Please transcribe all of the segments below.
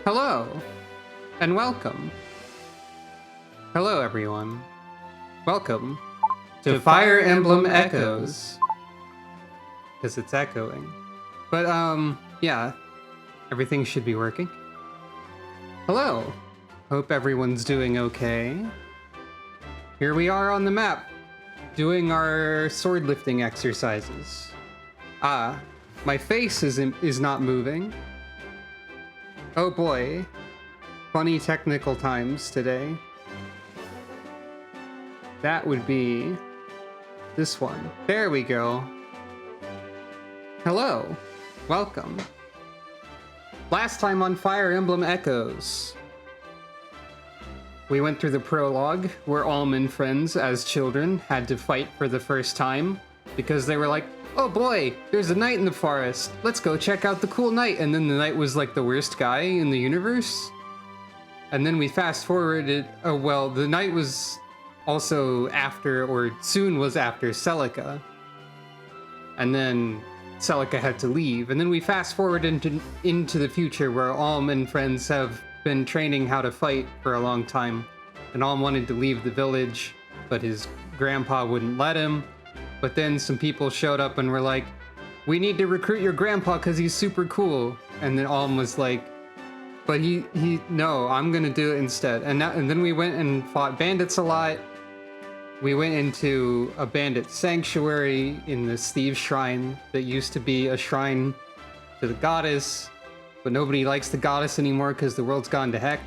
Hello, and welcome. Hello, everyone. Welcome to Fire Emblem Echoes. Because it's echoing. But, yeah. Everything should be working. Hello. Hope everyone's doing okay. Here we are on the map, doing our sword lifting exercises. My face is not moving. Oh boy. Funny technical times today. That would be this one. There we go. Hello. Welcome. Last time on Fire Emblem Echoes, we went through the prologue where Alm and friends as children had to fight for the first time because they were like, oh boy, there's a knight in the forest. Let's go check out the cool knight. And then the knight was like the worst guy in the universe. And then we fast forwarded. Oh, well, the knight was also after, or soon was after, Celica. And then Celica had to leave. And then we fast forward into the future where Alm and friends have been training how to fight for a long time. And Alm wanted to leave the village, but his grandpa wouldn't let him. But then some people showed up and were like, we need to recruit your grandpa because he's super cool. And then Alm was like, but no, I'm going to do it instead. And then we went and fought bandits a lot. We went into a bandit sanctuary in the Steve Shrine that used to be a shrine to the goddess. But nobody likes the goddess anymore because the world's gone to heck.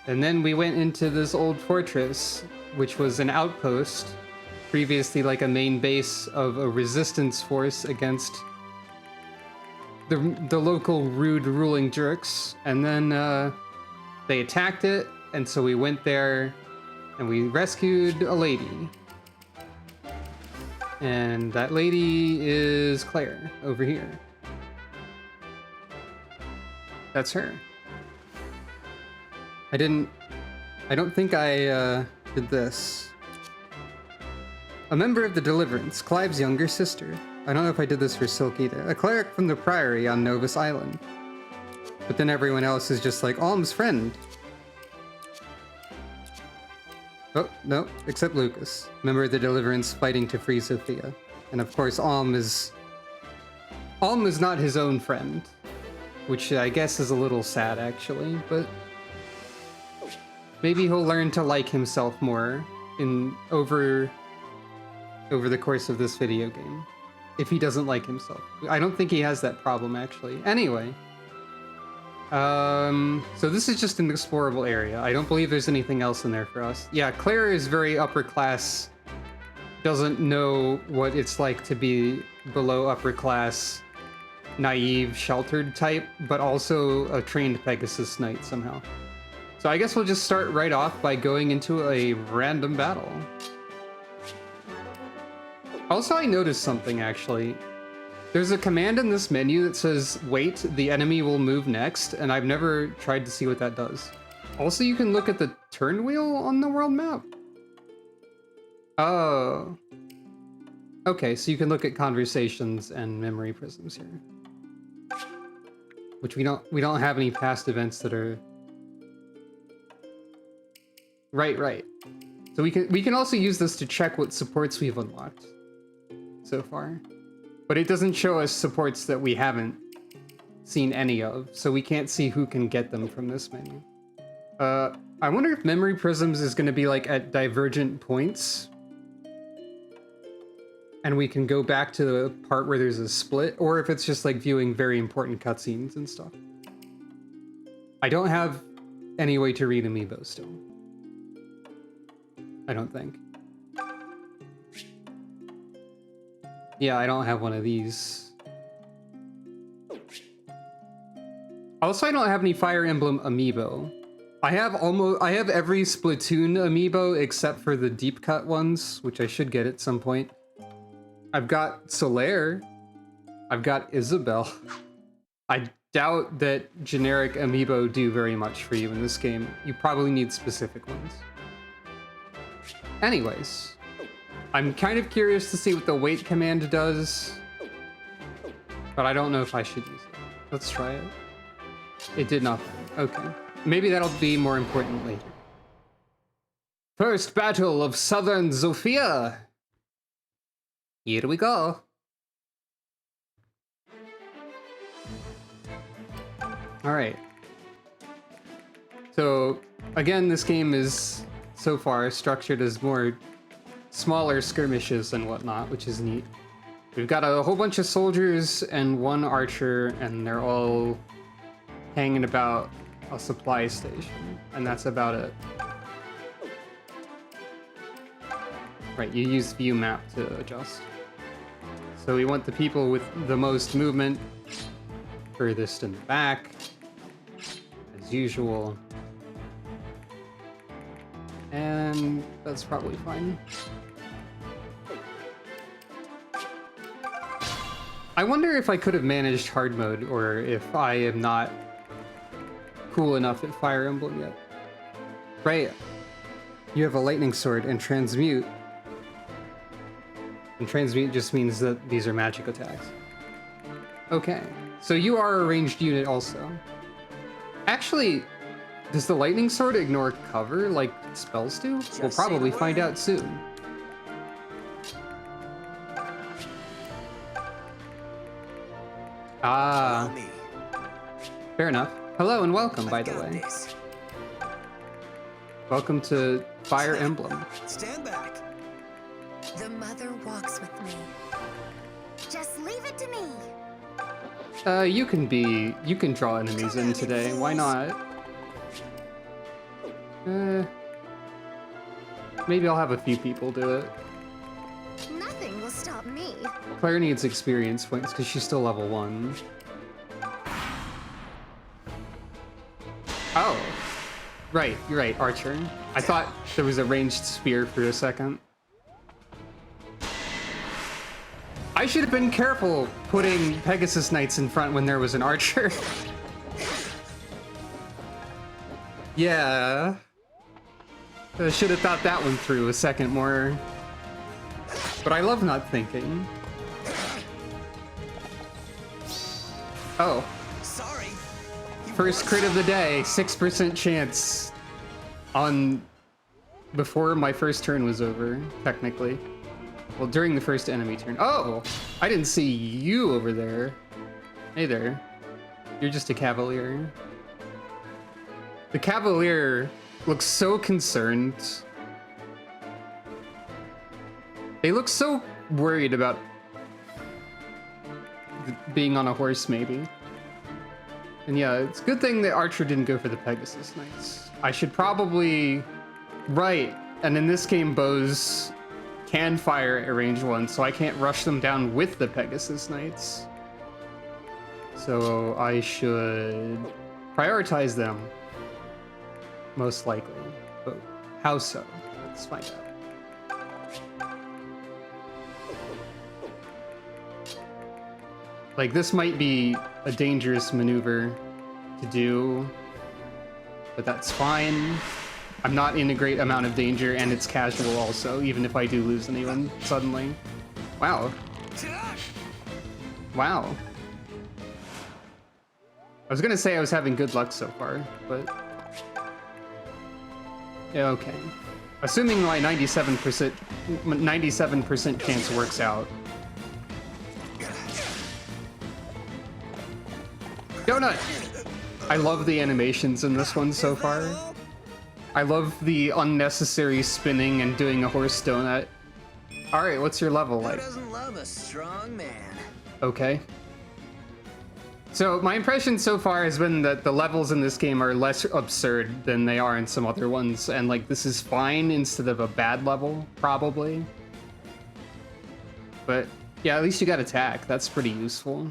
And then we went into this old fortress, which was an outpost. Previously like a main base of a resistance force against the local rude ruling jerks. And then they attacked it, and so we went there and we rescued a lady. And that lady is Claire over here. That's her. I don't think I did this. A member of the Deliverance, Clive's younger sister. I don't know if I did this for Silk either. A cleric from the Priory on Novus Island. But then everyone else is just like, Alm's friend. Oh, no, except Lucas. Member of the Deliverance fighting to free Sophia. And of course, Alm is not his own friend. Which I guess is a little sad, actually, but maybe he'll learn to like himself more over the course of this video game, if he doesn't like himself. I don't think he has that problem, actually. Anyway, so this is just an explorable area. I don't believe there's anything else in there for us. Yeah, Claire is very upper class, doesn't know what it's like to be below upper class, naive, sheltered type, but also a trained Pegasus Knight somehow. So I guess we'll just start right off by going into a random battle. Also, I noticed something, actually. There's a command in this menu that says, wait, the enemy will move next, and I've never tried to see what that does. Also, you can look at the turn wheel on the world map. Oh. Okay, so you can look at conversations and memory prisms here. Which we don't have any past events that are... Right. So we can also use this to check what supports we've unlocked so far, but it doesn't show us supports that we haven't seen any of, so we can't see who can get them from this menu. I wonder if memory prisms is going to be like at divergent points, and we can go back to the part where there's a split, or if it's just like viewing very important cutscenes and stuff. I don't have any way to read amiibo still. I don't think. Yeah, I don't have one of these. Also, I don't have any Fire Emblem amiibo. I have every Splatoon amiibo except for the deep cut ones, which I should get at some point. I've got Solaire. I've got Isabelle. I doubt that generic amiibo do very much for you in this game. You probably need specific ones. Anyways. I'm kind of curious to see what the wait command does, but I don't know if I should use it. Let's try it. It did not. Okay. Maybe that'll be more important later. First battle of Southern Zofia. Here we go. Alright. So, again, this game is, so far, structured as more smaller skirmishes and whatnot, which is neat. We've got a whole bunch of soldiers and one archer, and they're all hanging about a supply station, and that's about it. Right, you use view map to adjust. So we want the people with the most movement furthest in the back, as usual. And that's probably fine. I wonder if I could have managed hard mode, or if I am not cool enough at Fire Emblem yet. Right. You have a lightning sword and transmute. And transmute just means that these are magic attacks. Okay. So you are a ranged unit also. Actually, does the lightning sword ignore cover like spells do? We'll probably find out soon. Ah. Fair enough. Hello and welcome, by the way. Welcome to Fire Emblem. Stand back. The mother walks with me. Just leave it to me. You can draw enemies in today. Why not? Maybe I'll have a few people do it. Nothing will stop me. Claire needs experience points because she's still level 1. Oh. Right, you're right, archer. I thought there was a ranged spear for a second. I should have been careful putting Pegasus Knights in front when there was an archer. Yeah. I should have thought that one through a second more. But I love not thinking. Oh. Sorry. First crit of the day, 6% chance on before my first turn was over, technically. Well, during the first enemy turn. Oh! I didn't see you over there. Hey there. You're just a cavalier. The cavalier looks so concerned. They look so worried about being on a horse, maybe. And yeah, it's a good thing that Archer didn't go for the Pegasus Knights. I should probably... Right, and in this game, bows can fire at range 1, so I can't rush them down with the Pegasus Knights. So I should prioritize them, most likely. But how so? Let's find out. Like, this might be a dangerous maneuver to do, but that's fine. I'm not in a great amount of danger, and it's casual also, even if I do lose anyone suddenly. Wow. Wow. I was gonna say I was having good luck so far, but... Yeah, okay. Assuming my 97% chance works out. Donut! I love the animations in this one so far. I love the unnecessary spinning and doing a horse donut. Alright, what's your level like? Who doesn't love a strong man? Okay. So my impression so far has been that the levels in this game are less absurd than they are in some other ones, and like this is fine instead of a bad level, probably. But yeah, at least you got attack. That's pretty useful.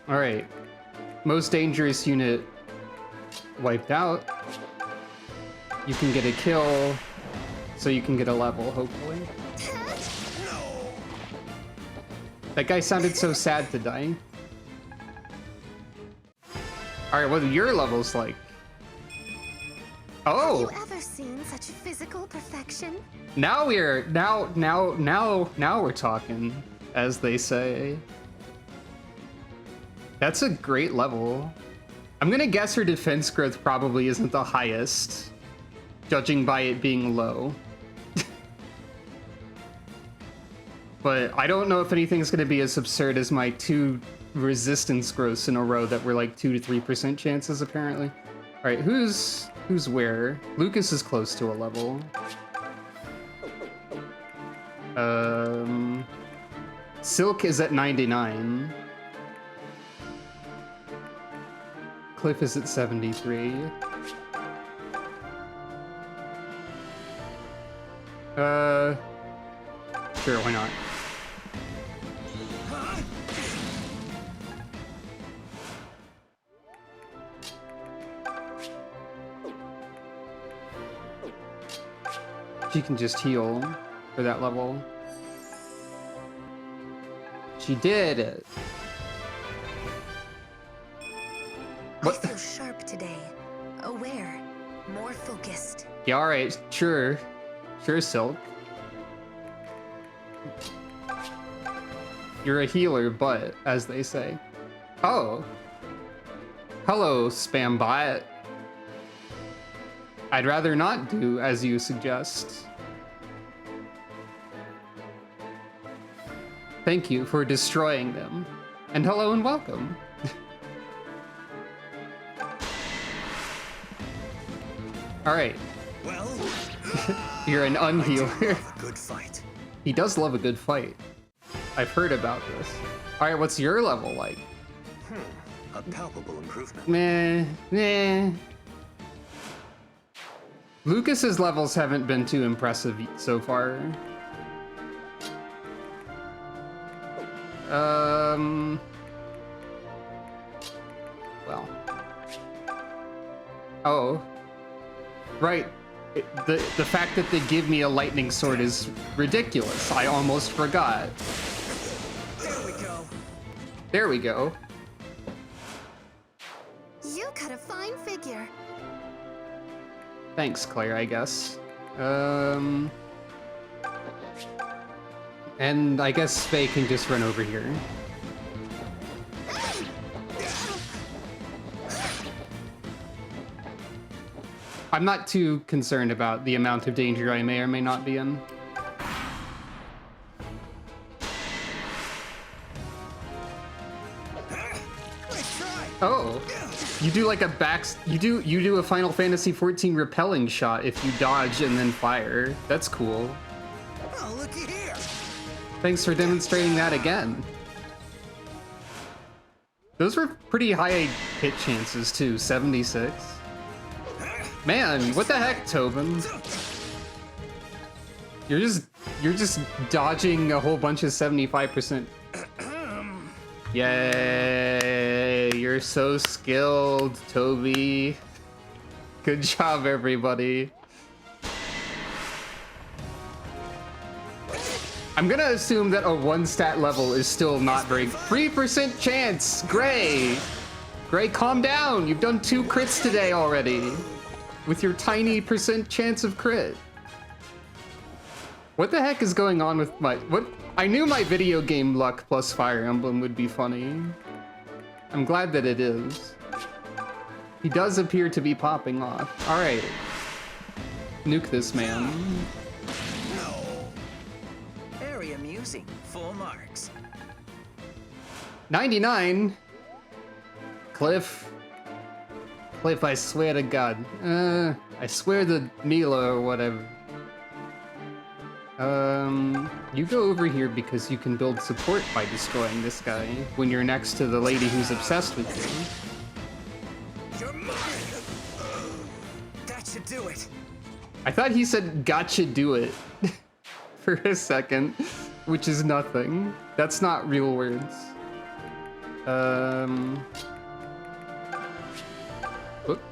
Alright. Most dangerous unit wiped out. You can get a kill, so you can get a level, hopefully. That guy sounded so sad to die. Alright, what are your levels like? Oh! Have you ever seen such physical perfection? Now we're talking, as they say. That's a great level. I'm gonna guess her defense growth probably isn't the highest, judging by it being low. But I don't know if anything's gonna be as absurd as my 2 resistance growths in a row that were like 2 to 3% chances apparently. All right, who's where? Lucas is close to a level. Silk is at 99. Cliff is at 73. Sure, why not? She can just heal for that level. She did it. I feel sharp today. Aware. More focused. Yeah, alright, sure. Sure, Silk. You're a healer, but, as they say. Oh. Hello, spam bot. I'd rather not do as you suggest. Thank you for destroying them. And hello and welcome. Alright. Well, You're an unhealer. a good fight. He does love a good fight. I've heard about this. Alright, what's your level like? A palpable improvement. Meh. Lucas's levels haven't been too impressive so far. Well. Oh. Right. The fact that they give me a lightning sword is ridiculous. I almost forgot. There we go. There we go. You cut a fine figure. Thanks, Claire, I guess. And I guess Faye can just run over here. I'm not too concerned about the amount of danger I may or may not be in. Nice try. Oh, you do like a you do a Final Fantasy XIV repelling shot if you dodge and then fire. That's cool. Oh, looky here. Thanks for demonstrating that again. Those were pretty high hit chances too, 76. Man, what the heck, Tobin? You're just dodging a whole bunch of 75%. Yay, you're so skilled, Toby. Good job, everybody. I'm gonna assume that a 1 stat level is still not very... 3% chance! Gray! Gray, calm down! You've done 2 crits today already. With your tiny % chance of crit. What the heck is going on with my... What? I knew my video game luck plus Fire Emblem would be funny. I'm glad that it is. He does appear to be popping off. Alright. Nuke this man. Very amusing. 4 marks. 99? Cliff, I swear to God. I swear to Mila or whatever. You go over here because you can build support by destroying this guy when you're next to the lady who's obsessed with you. You're mine. That should do it. I thought he said gotcha do it for a second, which is nothing. That's not real words. Whoop.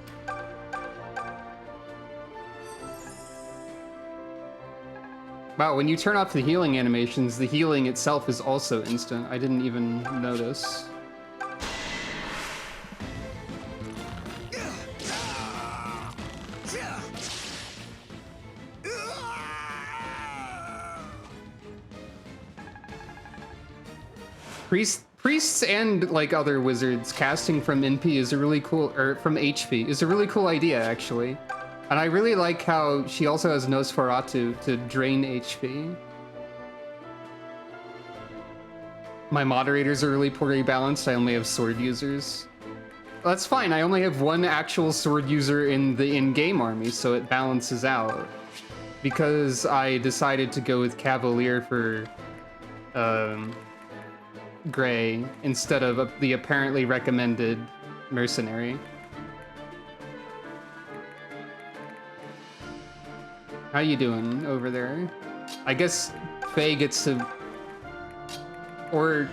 Wow, when you turn off the healing animations, the healing itself is also instant. I didn't even notice. Priests and like other wizards casting from NP is a really cool, or from HP is a really cool idea actually. And I really like how she also has Nosferatu to drain HP. My moderators are really poorly balanced. I only have sword users. That's fine. I only have one actual sword user in the in-game army, so it balances out. Because I decided to go with Cavalier for Gray instead of the apparently recommended Mercenary. How you doing over there? I guess Faye gets to... Or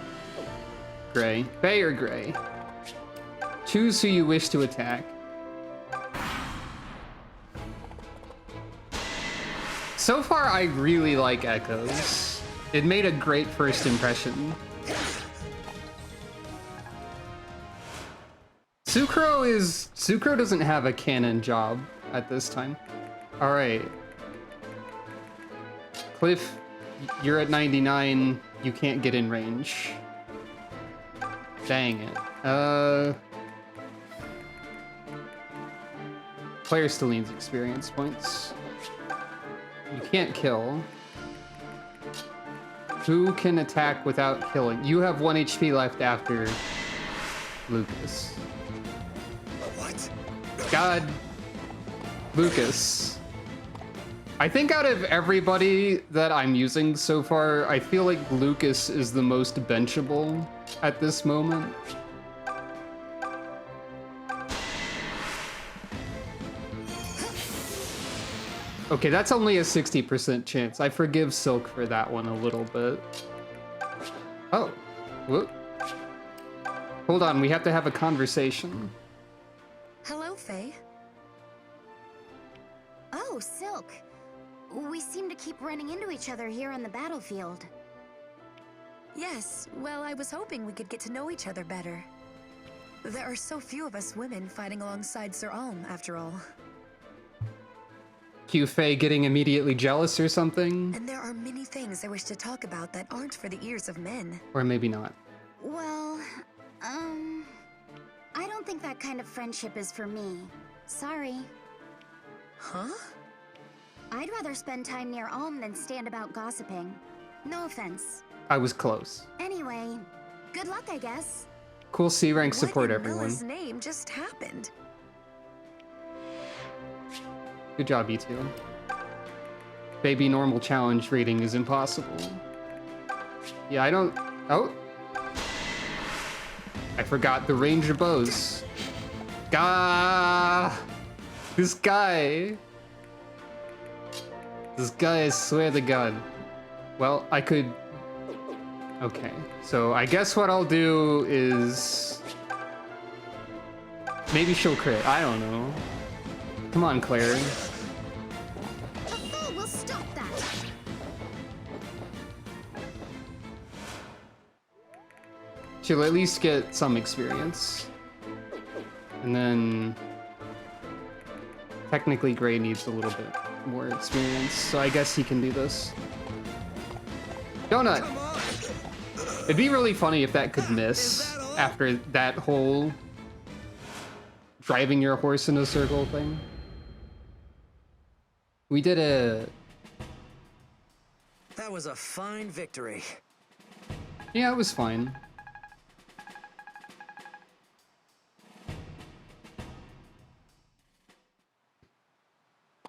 Gray. Faye or Gray? Choose who you wish to attack. So far, I really like Echoes. It made a great first impression. Sucro doesn't have a canon job at this time. All right. Cliff, you're at 99. You can't get in range. Dang it. Claire still needs experience points. You can't kill. Who can attack without killing? You have 1 HP left after Lucas. What? God. Lucas. I think out of everybody that I'm using so far, I feel like Lucas is the most benchable at this moment. Okay, that's only a 60% chance. I forgive Silk for that one a little bit. Oh, whoop. Hold on, we have to have a conversation. Hello, Faye. Oh, Silk. We seem to keep running into each other here on the battlefield. Yes, well, I was hoping we could get to know each other better. There are so few of us women fighting alongside Sir Alm, after all. Q Faye getting immediately jealous or something? And there are many things I wish to talk about that aren't for the ears of men. Or maybe not. Well, I don't think that kind of friendship is for me. Sorry. Huh? I'd rather spend time near Alm than stand about gossiping. No offense. I was close. Anyway, good luck, I guess. Cool C rank support, what in everyone. Noah's name just happened? Good job, you two. Baby normal challenge rating is impossible. Yeah, I don't... Oh! I forgot the range of bows. Gah! This guy! This guy, I swear to God. Well, I could... Okay, so I guess what I'll do is... Maybe she'll crit, I don't know. Come on, Claire. A fool will stop that. She'll at least get some experience. And then... Technically, Gray needs a little bit more experience, so I guess he can do this. Donut! Come on! It'd be really funny if that could miss after that whole driving your horse in a circle thing. We did it. That was a fine victory. Yeah, it was fine.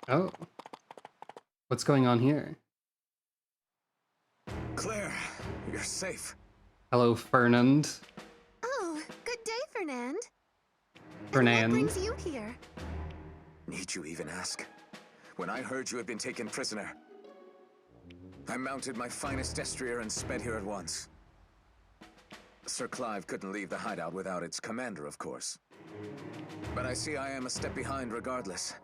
Oh. What's going on here? Claire, you're safe. Hello, Fernand. Oh, good day, Fernand. Fernand. What brings you here? Need you even ask? When I heard you had been taken prisoner, I mounted my finest destrier and sped here at once. Sir Clive couldn't leave the hideout without its commander, of course. But I see I am a step behind regardless.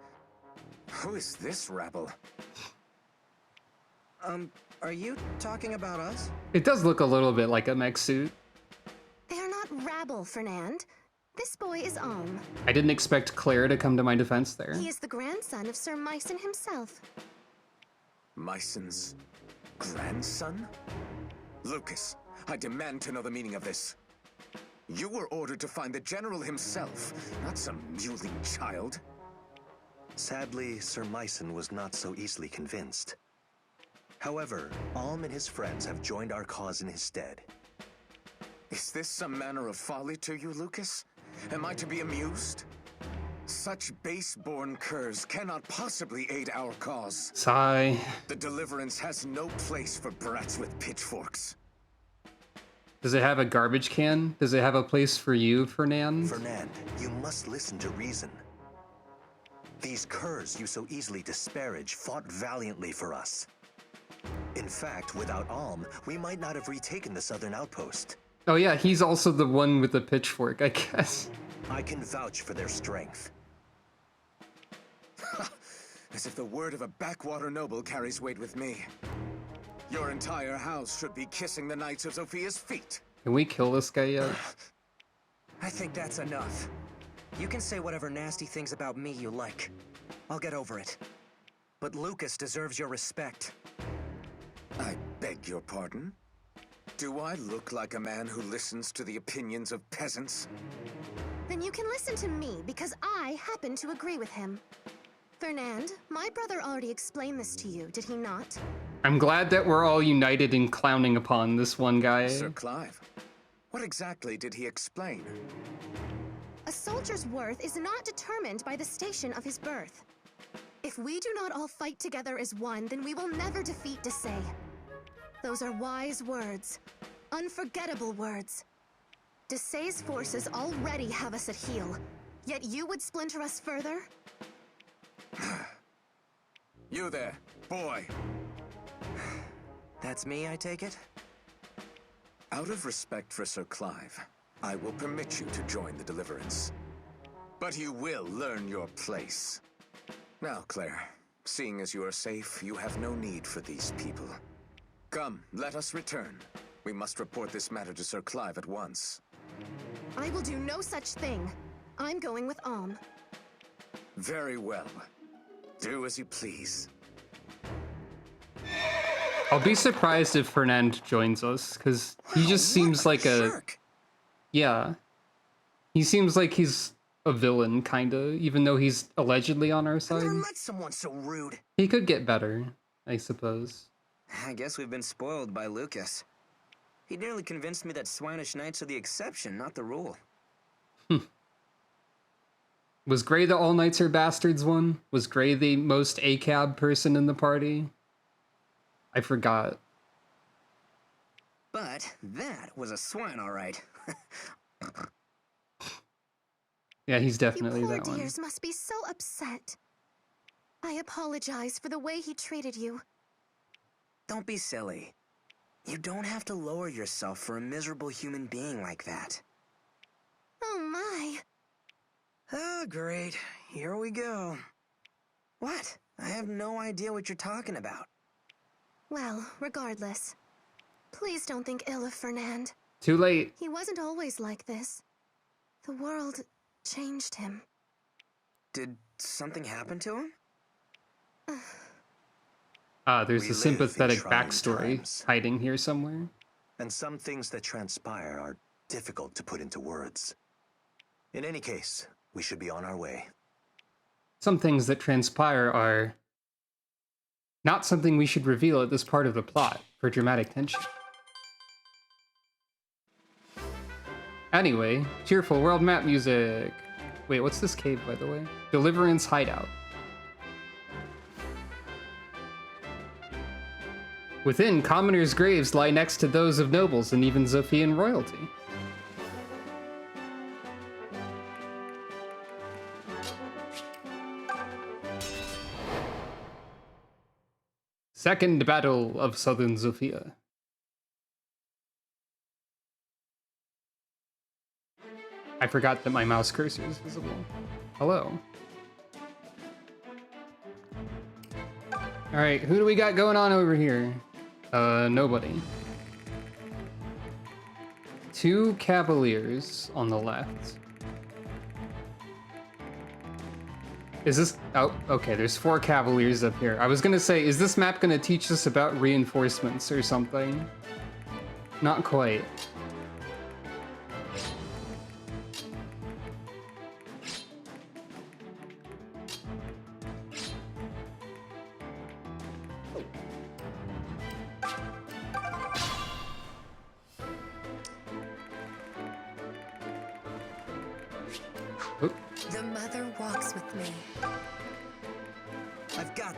Who is this rabble? Are you talking about us? It does look a little bit like a mech suit. They're not rabble, Fernand. This boy is Alm. I didn't expect Claire to come to my defense there. He is the grandson of Sir Myson himself. Myson's grandson? Lucas, I demand to know the meaning of this. You were ordered to find the general himself, not some mewling child. Sadly, Sir Myson was not so easily convinced. However, Alm and his friends have joined our cause in his stead. Is this some manner of folly to you, Lucas? Am I to be amused? Such base-born curs cannot possibly aid our cause. Sigh. The Deliverance has no place for brats with pitchforks. Does it have a garbage can? Does it have a place for you, Fernand? Fernand, you must listen to reason. These curs you so easily disparage fought valiantly for us. In fact, without Alm, we might not have retaken the southern outpost. Oh yeah, he's also the one with the pitchfork, I guess. I can vouch for their strength. As if the word of a backwater noble carries weight with me. Your entire house should be kissing the Knights of Sophia's feet. Can we kill this guy yet? I think that's enough. You can say whatever nasty things about me you like. I'll get over it. But Lucas deserves your respect. I beg your pardon? Do I look like a man who listens to the opinions of peasants? Then you can listen to me, because I happen to agree with him. Fernand, my brother already explained this to you, did he not? I'm glad that we're all united in clowning upon this one guy. Sir Clive, what exactly did he explain? A soldier's worth is not determined by the station of his birth. If we do not all fight together as one, then we will never defeat Desai. Those are wise words. Unforgettable words. Desai's forces already have us at heel. Yet you would splinter us further? You there, boy. That's me, I take it? Out of respect for Sir Clive, I will permit you to join the Deliverance. But you will learn your place. Now, Claire, seeing as you are safe, you have no need for these people. Come, let us return. We must report this matter to Sir Clive at once. I will do no such thing. I'm going with Alm. Very well. Do as you please. I'll be surprised if Fernand joins us, because he just seems like a... Jerk. Yeah. He seems like he's a villain, kinda, even though he's allegedly on our I've side. never met someone so rude. He could get better, I suppose. I guess we've been spoiled by Lucas. He nearly convinced me that swinish knights are the exception, not the rule. Was Gray the All Knights Are Bastards one? Was Gray the most ACAB person in the party? I forgot. But that was a swine, all right. Yeah, he's definitely You poor that one. dears must be so upset. I apologize for the way he treated you. Don't be silly. You don't have to lower yourself for a miserable human being like that. Oh my. Oh, great. Here we go. What? I have no idea what you're talking about. Well, regardless. Please don't think ill of Fernand. Too late. He wasn't always like this. The world changed him. Did something happen to him? Ah, there's We a live sympathetic in trying backstory times. hiding here somewhere. And some things that transpire are difficult to put into words. In any case, we should be on our way. Some things that transpire are not something we should reveal at this part of the plot for dramatic tension. Anyway, cheerful world map music. Wait, what's this cave, by the way? Deliverance Hideout. Within, commoners' graves lie next to those of nobles and even Zophian royalty. Second Battle of Southern Zofia. I forgot that my mouse cursor is visible. Hello. Alright, who do we got going on over here? Nobody. 2 cavaliers on the left. Is this... Oh, okay, there's 4 cavaliers up here. I was gonna say, is this map gonna teach us about reinforcements or something? Not quite.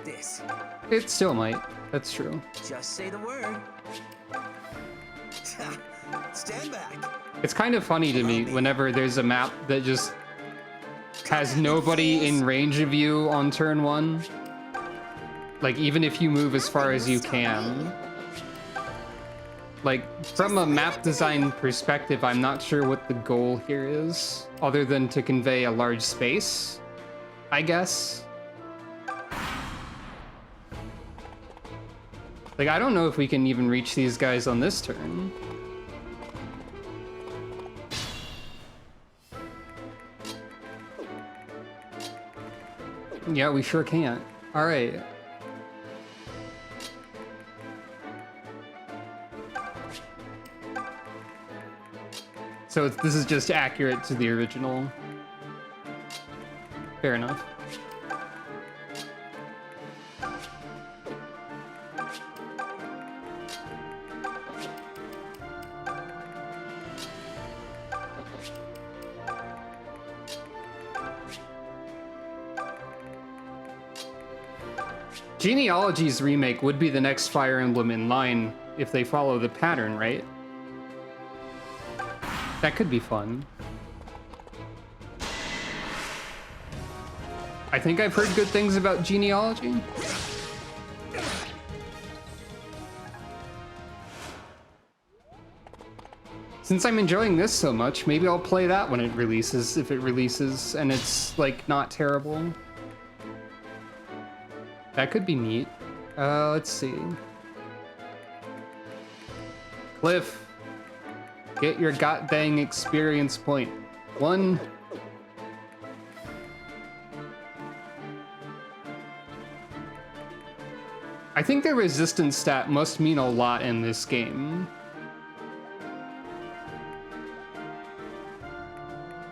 like this. It still might. That's true. Just say the word. Stand back. It's kind of funny to me whenever there's a map that just has nobody in range of you on turn 1. Like, even if you move as far as you can. Like, from a map design perspective, I'm not sure what the goal here is, other than to convey a large space, I guess. Like, I don't know if we can even reach these guys on this turn. Yeah, we sure can't. All right. So this is just accurate to the original. Fair enough. Genealogy's remake would be the next Fire Emblem in line if they follow the pattern, right? That could be fun. I think I've heard good things about Genealogy. Since I'm enjoying this so much, maybe I'll play that when it releases, if it releases and it's, like, not terrible. That could be neat. Let's see. Cliff, get your god-dang experience point. 1. I think the resistance stat must mean a lot in this game.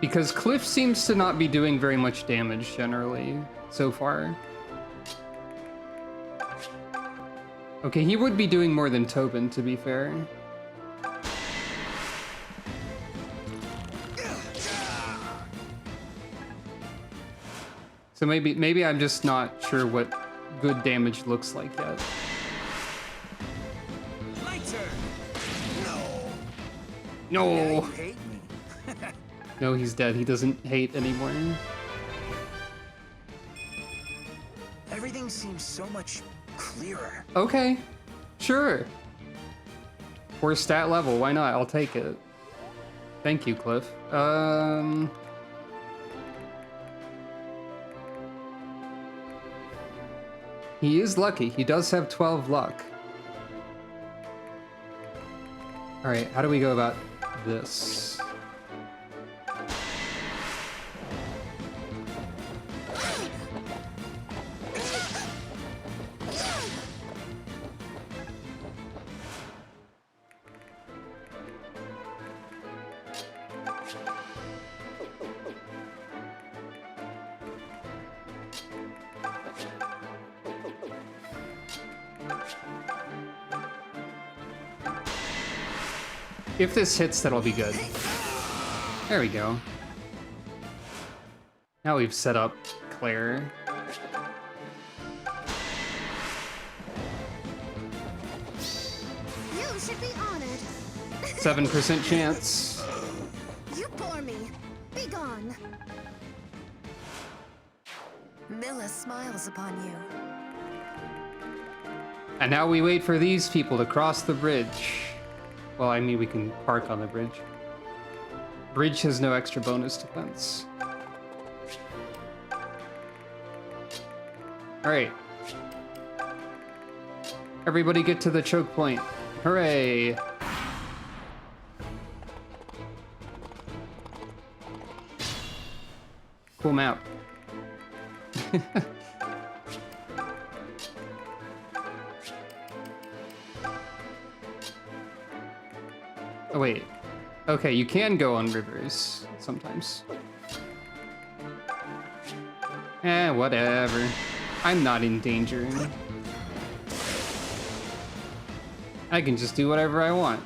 Because Cliff seems to not be doing very much damage generally so far. Okay, he would be doing more than Tobin, to be fair. So maybe I'm just not sure what good damage looks like yet. My turn. No. No. Yeah, you hate me. No, he's dead. He doesn't hate anymore. Everything seems so much clearer. Okay, sure. For stat level, why not? I'll take it. Thank you, Cliff. He is lucky. He does have 12 luck. All right, how do we go about this? If this hits, that'll be good. There we go. Now we've set up Claire. You should be honored. 7% chance. You bore me. Be gone. Milla smiles upon you. And now we wait for these people to cross the bridge. Well, I mean, we can park on the bridge. Bridge has no extra bonus defense. All right. Everybody get to the choke point. Hooray. Cool map. Oh, wait. Okay, you can go on rivers sometimes. Whatever. I'm not in danger. I can just do whatever I want.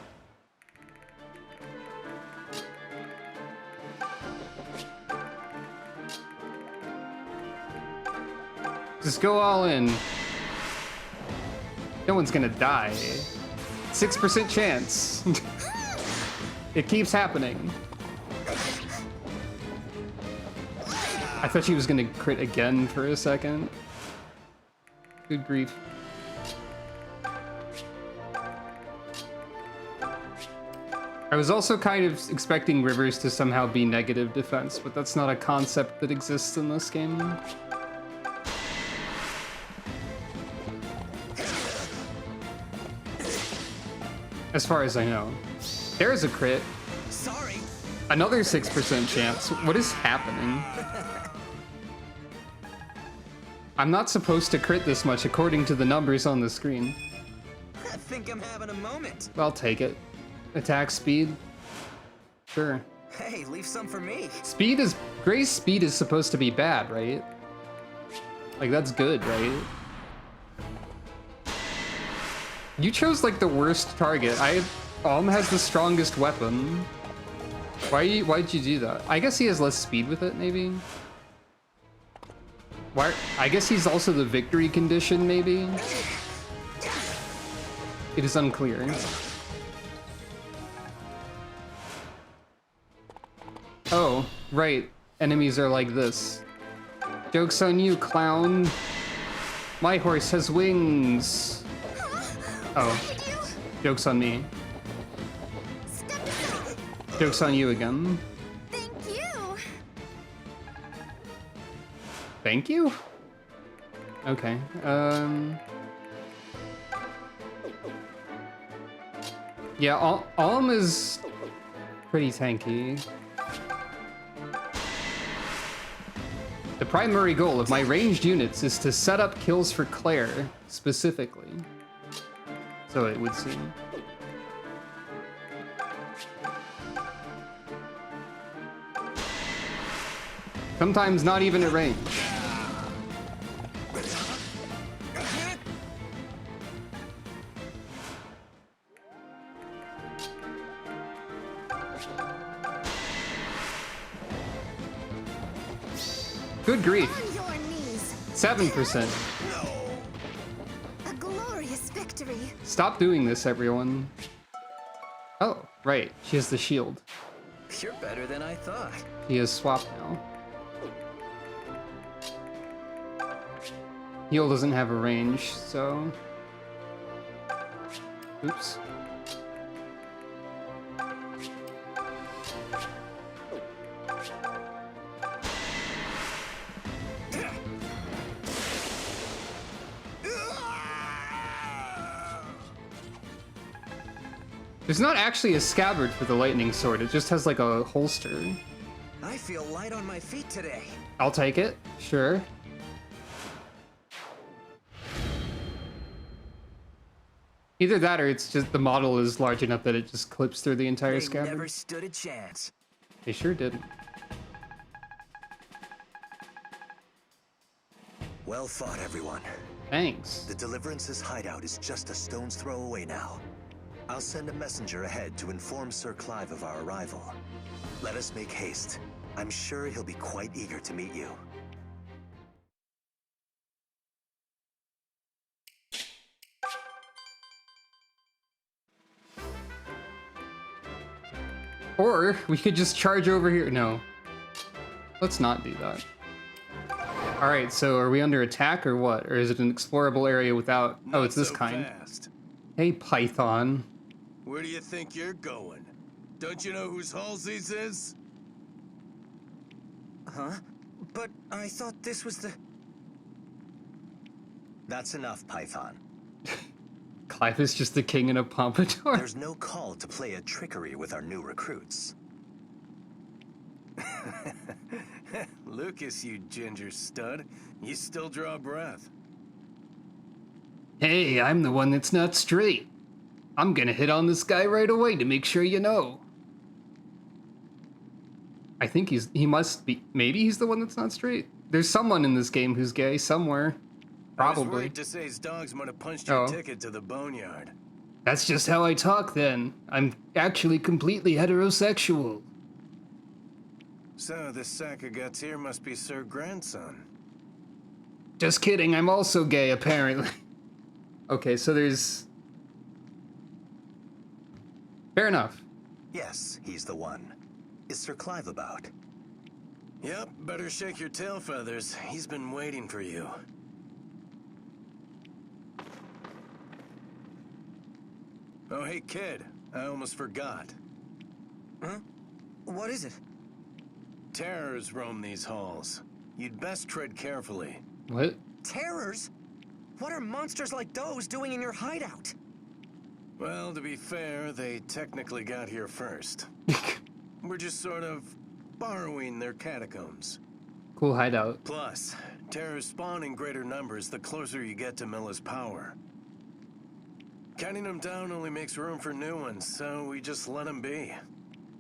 Just go all in. No one's gonna die. 6% chance. It keeps happening. I thought she was gonna crit again for a second. Good grief. I was also kind of expecting Rivers to somehow be negative defense, but that's not a concept that exists in this game. As far as I know. There's a crit. Sorry. Another 6% chance. What is happening? I'm not supposed to crit this much according to the numbers on the screen. I think I'm having a moment. I'll take it. Attack speed? Sure. Hey, leave some for me. Speed is... Gray's speed is supposed to be bad, right? Like, that's good, right? You chose, like, the worst target. Alm has the strongest weapon. Why'd you do that? I guess he has less speed with it, maybe? Why? I guess he's also the victory condition, maybe? It is unclear. Oh, right. Enemies are like this. Joke's on you, clown. My horse has wings. Oh. Joke's on me. Joke's on you again. Thank you. Thank you? Okay. Yeah, Alm is pretty tanky. The primary goal of my ranged units is to set up kills for Claire, specifically. So it would seem. Sometimes not even at range. Good grief. On your knees. 7%. A glorious victory. Stop doing this, everyone. Oh, right. She has the shield. You're better than I thought. He is swapped now. Heal doesn't have a range, so... Oops. There's not actually a scabbard for the lightning sword, it just has like a holster. I feel light on my feet today. I'll take it, sure. Either that or it's just the model is large enough that it just clips through the entire They scabbard. never stood a chance. They sure didn't. Well fought, everyone. Thanks. The Deliverance's hideout is just a stone's throw away now. I'll send a messenger ahead to inform Sir Clive of our arrival. Let us make haste. I'm sure he'll be quite eager to meet you. Or we could just charge over here. No. Let's not do that. Alright, so are we under attack or what? Or is it an explorable area without... Oh, it's this kind. Fast. Hey, Python. Where do you think you're going? Don't you know whose Halsey's is? Huh? But I thought this was the... That's enough, Python. Clive is just the king in a pompadour. There's no call to play at trickery with our new recruits. Lucas, you ginger stud. You still draw breath. Hey, I'm the one that's not straight. I'm gonna hit on this guy right away to make sure you know. I think he must be, maybe he's the one that's not straight. There's someone in this game who's gay somewhere. I was Probably. worried Desai's dogs might have punched your Oh. ticket to the boneyard. That's just how I talk then. I'm actually completely heterosexual. So this sack of guts here must be Sir Grandson. Just kidding, I'm also gay, apparently. Okay, so there's... Fair enough. Yes, he's the one. Is Sir Clive about? Yep, better shake your tail feathers. He's been waiting for you. Oh, hey, kid. I almost forgot. Huh? What is it? Terrors roam these halls. You'd best tread carefully. What? Terrors? What are monsters like those doing in your hideout? Well, to be fair, they technically got here first. We're just sort of borrowing their catacombs. Cool hideout. Plus, terrors spawn in greater numbers the closer you get to Milla's power. Counting them down only makes room for new ones, so we just let them be.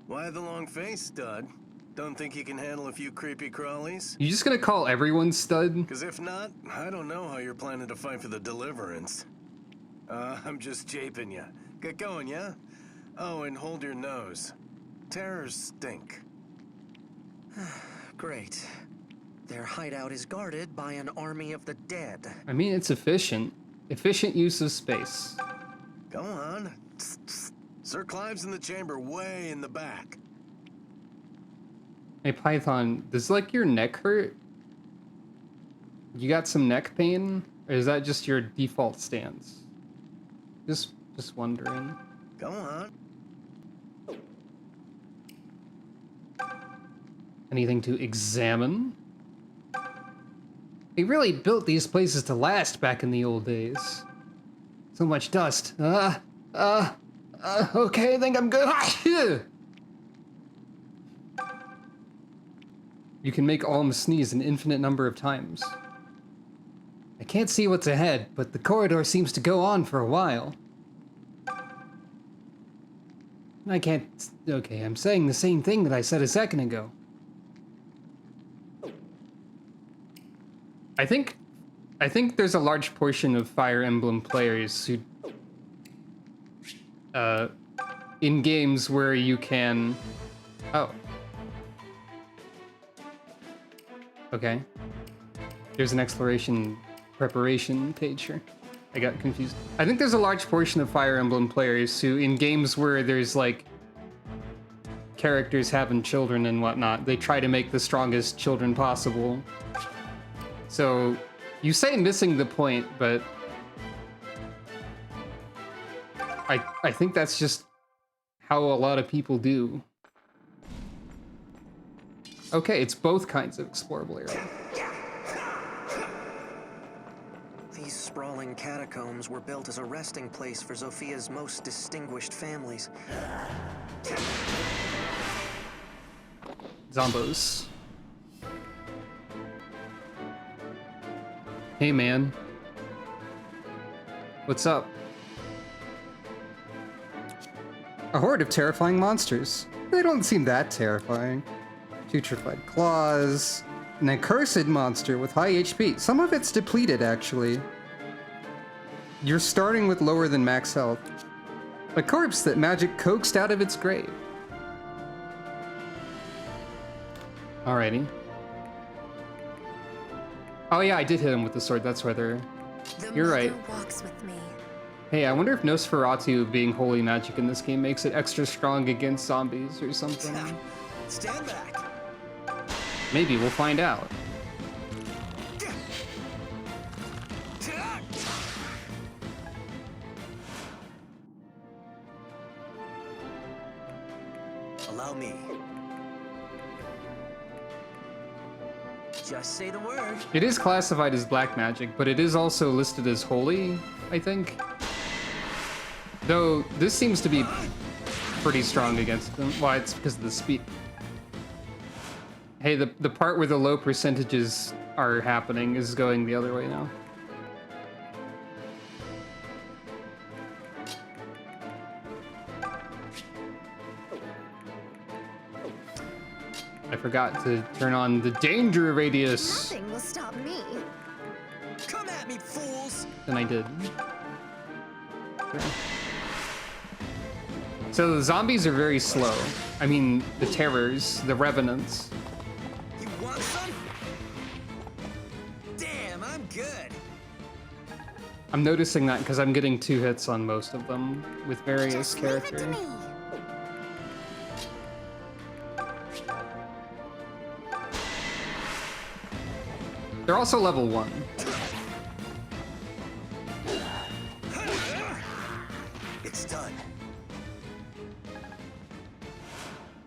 Why the long face, stud? Don't think you can handle a few creepy crawlies? You just gonna call everyone stud? Because if not, I don't know how you're planning to fight for the deliverance. I'm just japing you. Get going, yeah? Oh, and hold your nose. Terrors stink. Great. Their hideout is guarded by an army of the dead. I mean, it's efficient. Efficient use of space. Go on. Tss, tss. Sir Clive's in the chamber way in the back. Hey, Python, does, like, your neck hurt? You got some neck pain? Or is that just your default stance? Just wondering. Go on. Anything to examine? They really built these places to last back in the old days. So much dust. Okay, I think I'm good. You can make Alm sneeze an infinite number of times. I can't see what's ahead, but the corridor seems to go on for a while. I can't... Okay, I'm saying the same thing that I said a second ago. I think there's a large portion of Fire Emblem players who... in games where you can... Oh. Okay. There's an exploration preparation page here. I got confused. I think there's a large portion of Fire Emblem players who, in games where there's like characters having children and whatnot, they try to make the strongest children possible. So you say missing the point, but I think that's just how a lot of people do. Okay, it's both kinds of explorable area. These sprawling catacombs were built as a resting place for Zophia's most distinguished families. Zombos. Hey man. What's up? A horde of terrifying monsters. They don't seem that terrifying. Putrefied claws. An accursed monster with high HP. Some of it's depleted, actually. You're starting with lower than max health. A corpse that magic coaxed out of its grave. Alrighty. Oh yeah, I did hit him with the sword, that's why they're... You're right. Walks with me. Hey, I wonder if Nosferatu being holy magic in this game makes it extra strong against zombies or something. Stand back. Maybe we'll find out. Allow me. Just say the word. It is classified as black magic, but it is also listed as holy, I think. Though, this seems to be pretty strong against them. Why, it's because of the speed. Hey, the part where the low percentages are happening is going the other way now. I forgot to turn on the danger radius. Nothing will stop me. Come at me, fools! Than I did. Okay. So the zombies are very slow. I mean, the terrors, the revenants. You want some? Damn, I'm good. I'm noticing that because I'm getting 2 hits on most of them with various Just leave it to characters. me. They're also level 1. It's done.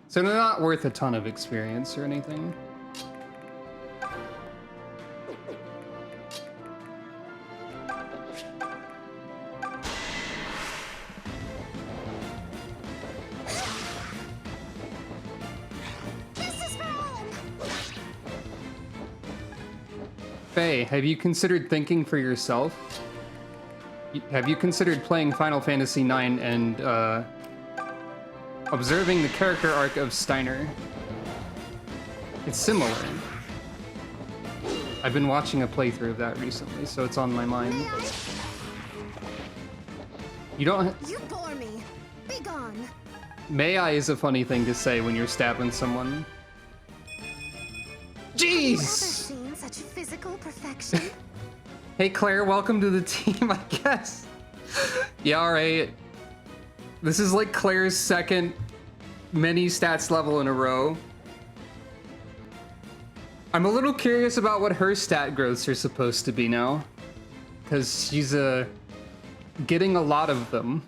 So they're not worth a ton of experience or anything. This is for all. Faye, have you considered thinking for yourself? Have you considered playing Final Fantasy IX and observing the character arc of Steiner? It's similar. I've been watching a playthrough of that recently, so it's on my mind. May I? You don't... You bore me. Be gone. May I is a funny thing to say when you're stabbing someone. Jeez! Ever seen such physical perfection? Hey Claire, welcome to the team, I guess. Yeah, alright. This is like Claire's second mini stats level in a row. I'm a little curious about what her stat growths are supposed to be now. Because she's getting a lot of them.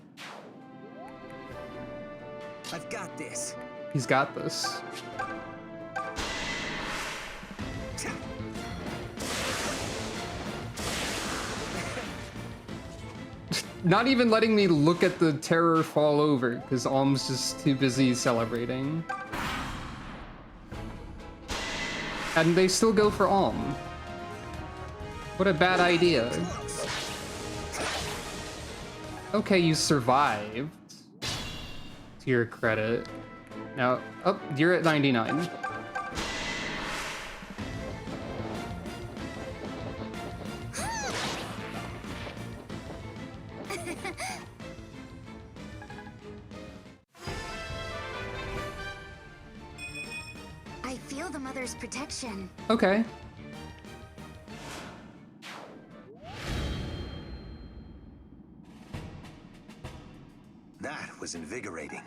I've got this. He's got this. Not even letting me look at the terror fall over, because Alm's just too busy celebrating. And they still go for Alm. What a bad idea. Okay, you survived. To your credit. Now, oh, you're at 99. I feel the mother's protection. Okay. That was invigorating.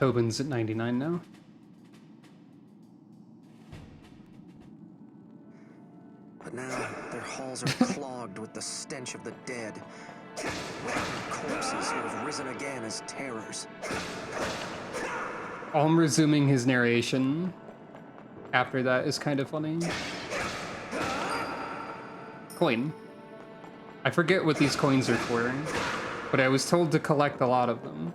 Tobin's at 99 now. But now their halls are clogged with the stench of the dead. Rotten corpses who have risen again as terrors. Alm resuming his narration after that is kind of funny. Coin. I forget what these coins are for, but I was told to collect a lot of them.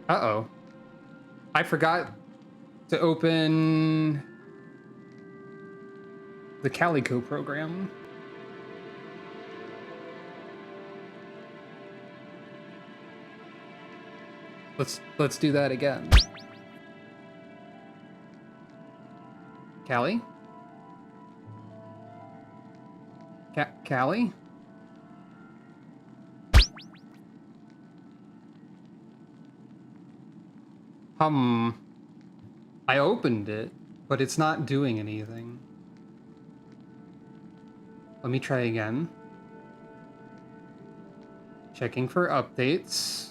Uh-oh. I forgot to open the Calico program. Let's do that again. Callie? Callie? I opened it, but it's not doing anything. Let me try again. Checking for updates.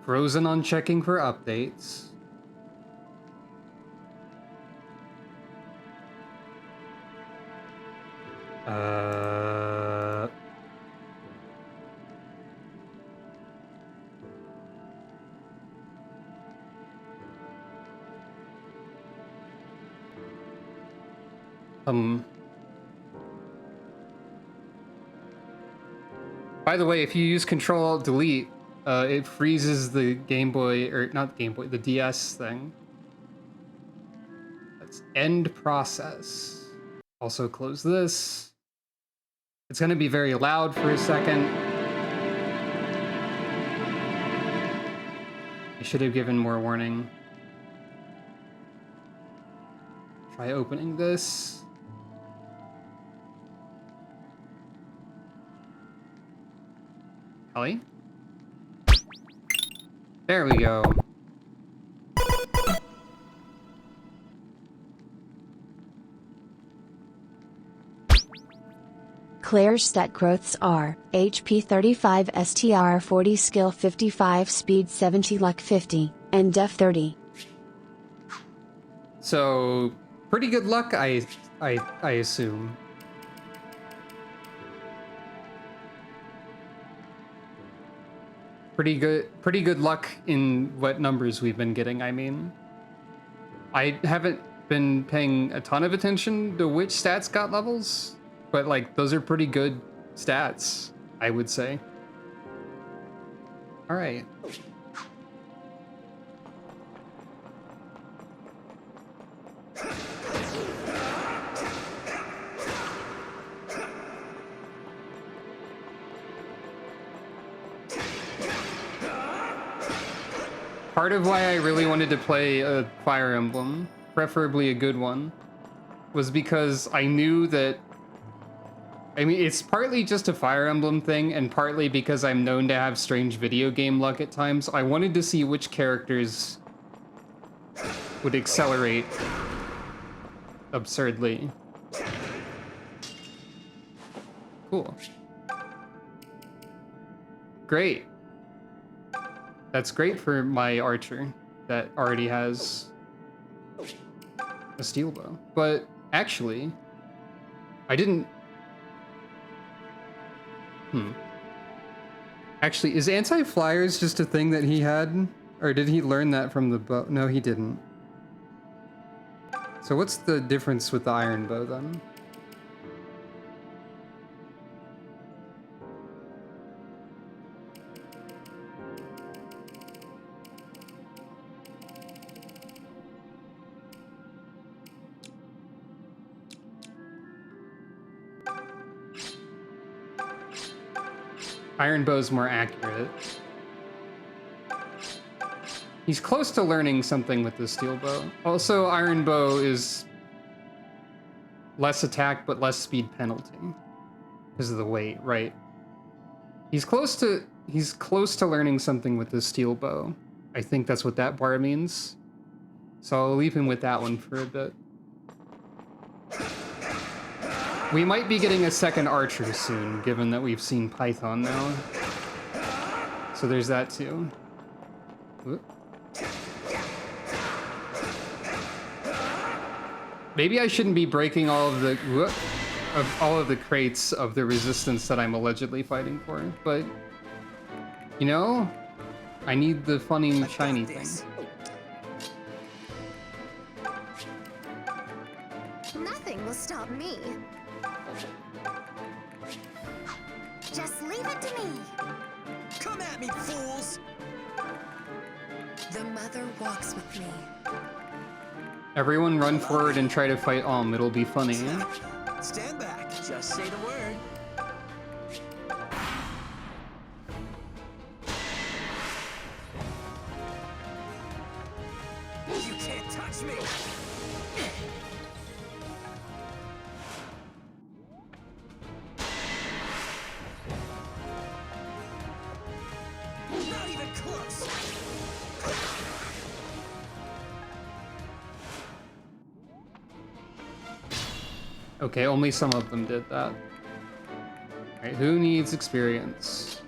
Frozen on checking for updates. By the way, if you use Control-Alt-Delete, it freezes the Game Boy, or not Game Boy, the DS thing. Let's end process. Also close this. It's gonna be very loud for a second. I should have given more warning. Try opening this. Ellie? There we go. Claire's stat growths are HP 35, STR 40, Skill 55, Speed 70, Luck 50, and Def 30. So, pretty good luck, I assume. Pretty good luck in what numbers we've been getting, I mean. I haven't been paying a ton of attention to which stats got levels, but like those are pretty good stats, I would say. All right. Part of why I really wanted to play a Fire Emblem, preferably a good one, was because I knew that... I mean, it's partly just a Fire Emblem thing, and partly because I'm known to have strange video game luck at times. I wanted to see which characters would accelerate absurdly. Cool. Great. That's great for my archer that already has a steel bow. But actually, I didn't... Actually, is anti-flyers just a thing that he had? Or did he learn that from the bow? No, he didn't. So what's the difference with the iron bow then? Iron bow's more accurate. He's close to learning something with the steel bow. Also, iron bow is less attack but less speed penalty because of the weight, right? He's close to learning something with the steel bow. I think that's what that bar means. So I'll leave him with that one for a bit. We might be getting a second archer soon, given that we've seen Python now. So there's that too. Whoop. Maybe I shouldn't be breaking all of the crates of the resistance that I'm allegedly fighting for, but you know, I need the funny shiny thing. Nothing will stop me. Just leave it to me. Come at me, fools! The mother walks with me. Everyone run forward and try to fight Alm. It'll be funny. Stand back. Just say the word. You can't touch me. Not even close. Okay, only some of them did that. Alright, who needs experience?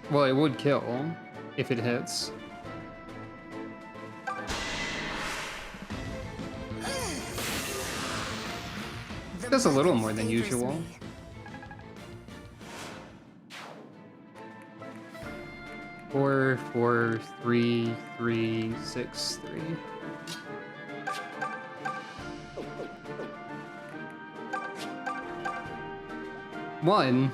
Well, it would kill if it hits. Does a little more than usual. Four, 4, 3, 3, 6, 3. One.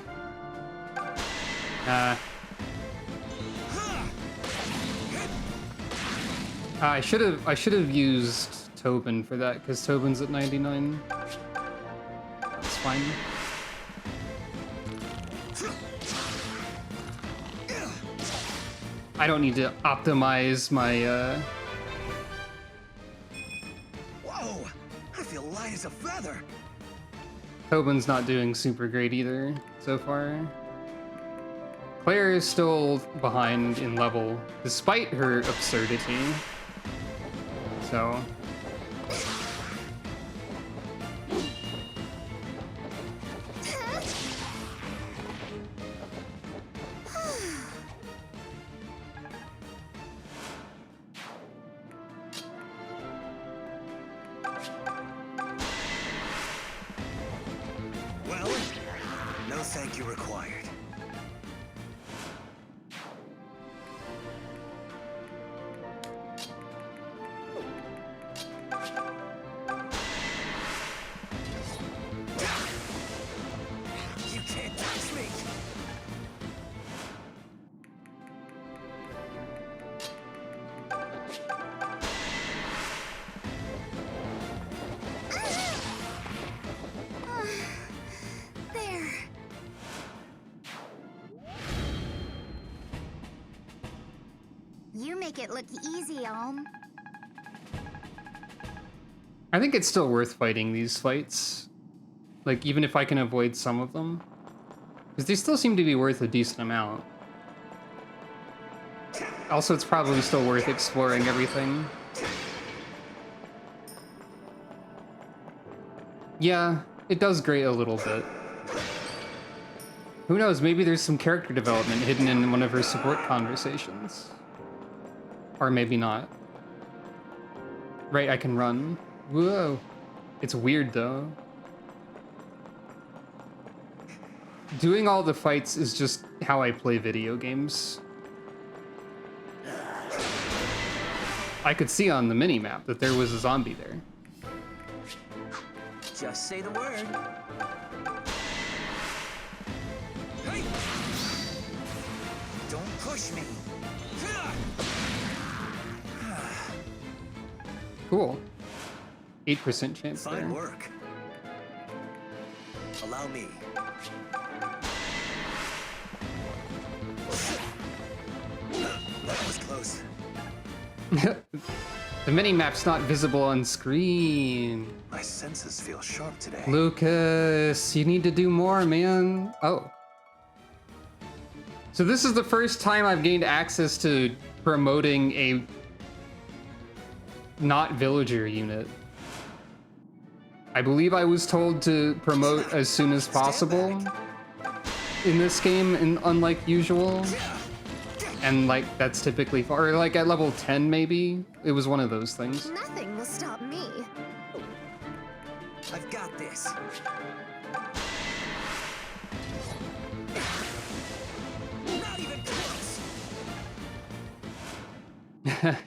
I should have used Tobin for that because Tobin's at 99. That's fine. I don't need to optimize my Whoa! I feel light as a feather. Tobin's not doing super great either so far. Claire is still behind in level, despite her absurdity. So... Well, no thank you required. You can't touch me! There. You make it look easy, Alm. I think it's still worth fighting these fights. Like, even if I can avoid some of them. Because they still seem to be worth a decent amount. Also, it's probably still worth exploring everything. Yeah, it does grate a little bit. Who knows, maybe there's some character development hidden in one of her support conversations. Or maybe not. Right, I can run. Whoa. It's weird, though. Doing all the fights is just how I play video games. I could see on the minimap that there was a zombie there. Just say the word. Hey! Don't push me. Cool. 8% chance Fine there. work. Allow me. That was close. The minimap's not visible on screen. My senses feel sharp today. Lucas, you need to do more, man. Oh. So this is the first time I've gained access to promoting a not villager unit. I believe I was told to promote as soon as possible in this game, and unlike usual. And like that's typically or like at level 10 maybe. It was one of those things. Nothing will stop me. I've got this. Not even close.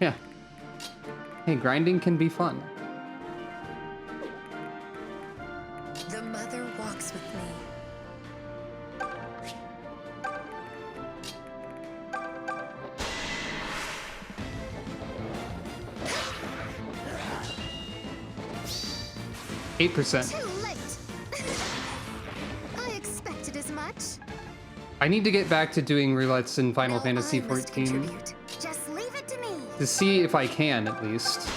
Yeah. Hey, grinding can be fun. The mother walks with me. 8%. Too late. I expected as much. I need to get back to doing roulettes in Final Now Fantasy I must XIV contribute. Just leave it to me. to see if I can at least.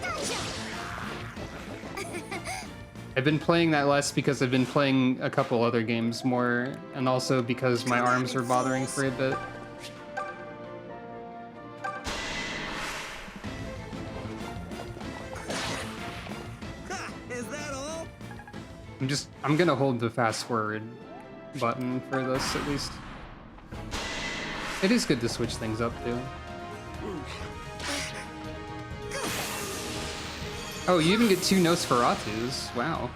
Gotcha. I've been playing that less because I've been playing a couple other games more, and also because my arms are bothering for a bit. Is that all? I'm gonna hold the fast forward button for this at least. It is good to switch things up too. Oh, you even get 2 Nosferatus. Wow.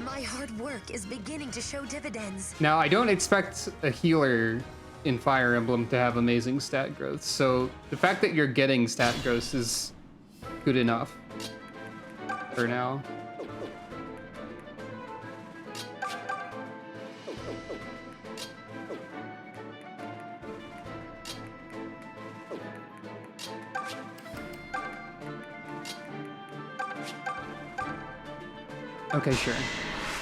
My hard work is beginning to show dividends. Now, I don't expect a healer in Fire Emblem to have amazing stat growth, so the fact that you're getting stat growth is good enough for now. Okay, sure.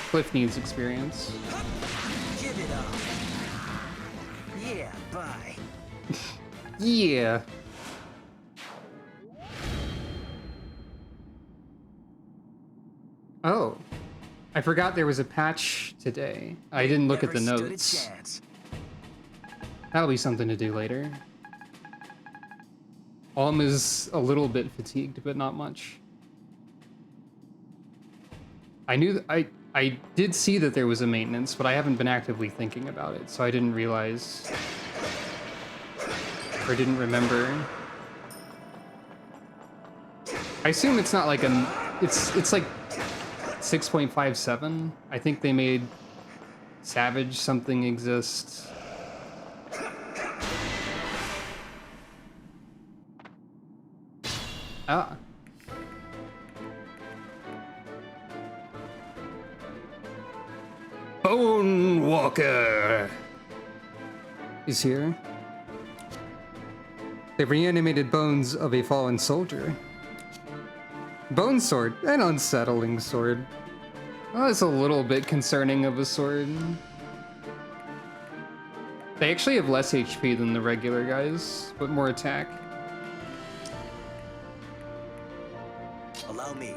Cliff needs experience. Give it up. Yeah, bye. Yeah. Oh. I forgot there was a patch today. I didn't look at the Never stood a notes. chance. That'll be something to do later. Alm is a little bit fatigued, but not much. I knew I did see that there was a maintenance, but I haven't been actively thinking about it, so I didn't realize or didn't remember. I assume it's not like it's like 6.57. I think they made Savage something exist. Ah. Bone Walker is here. They've reanimated bones of a fallen soldier. Bone sword, an unsettling sword. Oh, it's a little bit concerning of a sword. They actually have less HP than the regular guys, but more attack. Allow me.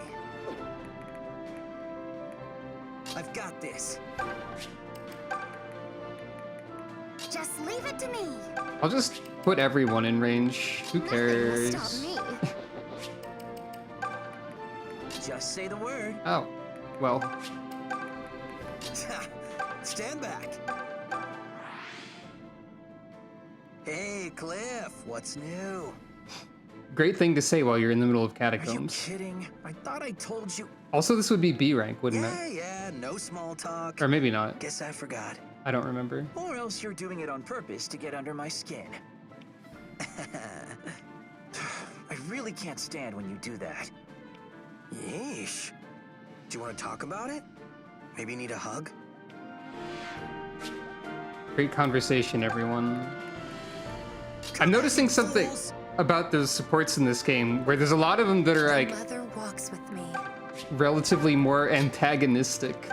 I've got this. Just leave it to me. I'll just put everyone in range. Who Nothing will cares? stop me. Just say the word. Oh, well. Stand back. Hey, Cliff, what's new? Great thing to say while you're in the middle of Are you catacombs. kidding? I thought I told you. Also, this would be B rank, wouldn't it? Yeah, no small talk. Or maybe not. Guess I forgot. I don't remember. Or else you're doing it on purpose to get under my skin. I really can't stand when you do that. Yeesh. Do you want to talk about it? Maybe need a hug? Great conversation, everyone. I'm noticing something Fools. about the supports in this game, where there's a lot of them that are My like mother walks with me. relatively more antagonistic,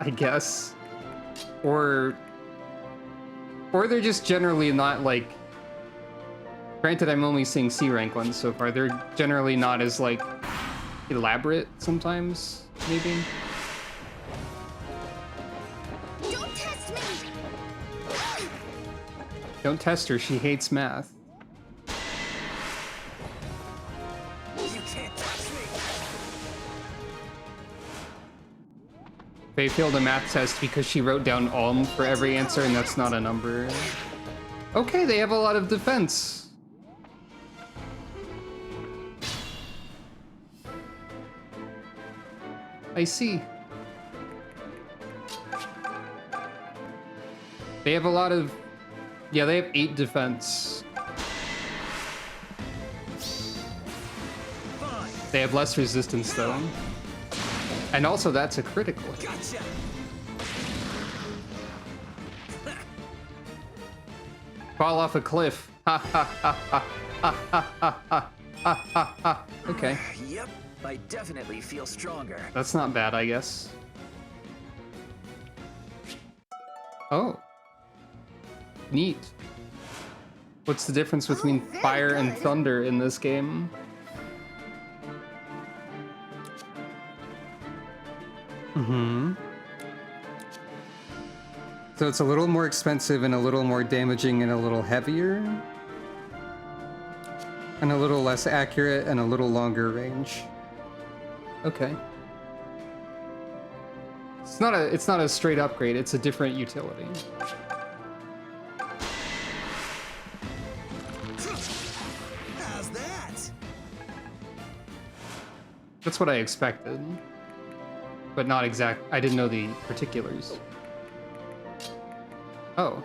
I guess. Or they're just generally not like, granted I'm only seeing C rank ones so far, they're generally not as like elaborate sometimes, maybe. Don't test me. Don't test her, she hates math. You can't touch me. Faye failed a math test because she wrote down Alm for every answer and that's not a number. Okay, they have a lot of defense. I see. They have a lot of... Yeah, they have 8 defense. Fine. They have less resistance though. And also that's a critical. Gotcha. Fall off a cliff. Ha ha ha ha ha ha ha ha ha ha. Okay, Yep, I definitely feel stronger. that's not bad, I guess. Oh. Neat. What's the difference between very fire and good. thunder in this game? Mm-hmm. So it's a little more expensive and a little more damaging and a little heavier. And a little less accurate and a little longer range. Okay. It's not a straight upgrade, it's a different utility. How's that? That's what I expected. But not exact. I didn't know the particulars. Oh.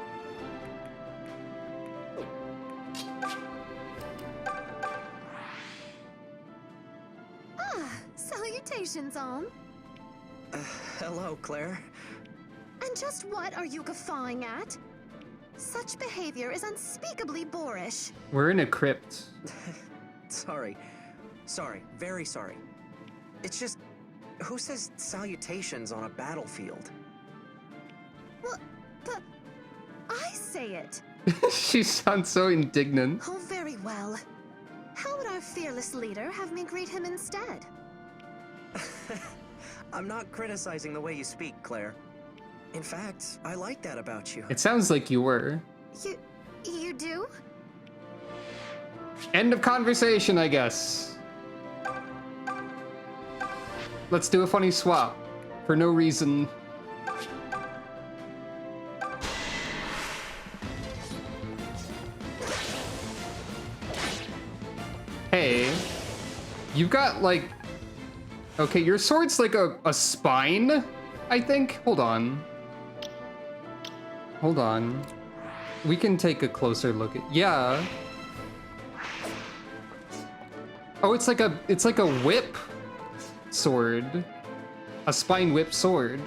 Salutations, Alm. Hello, Claire. And just what are you guffawing at? Such behavior is unspeakably boorish. We're in a crypt. Sorry. Sorry. Very sorry. It's just... Who says salutations on a battlefield? Well, but I say it. She sounds so indignant. Oh, very well. How would our fearless leader have me greet him instead? I'm not criticizing the way you speak, Claire. In fact, I like that about you. It sounds like you were. You do? End of conversation, I guess. Let's do a funny swap. For no reason. Hey. You've got, like... Okay, your sword's like a spine, I think? Hold on. Hold on. We can take a closer look at... Yeah. Oh, it's like a whip sword. A spine whip sword.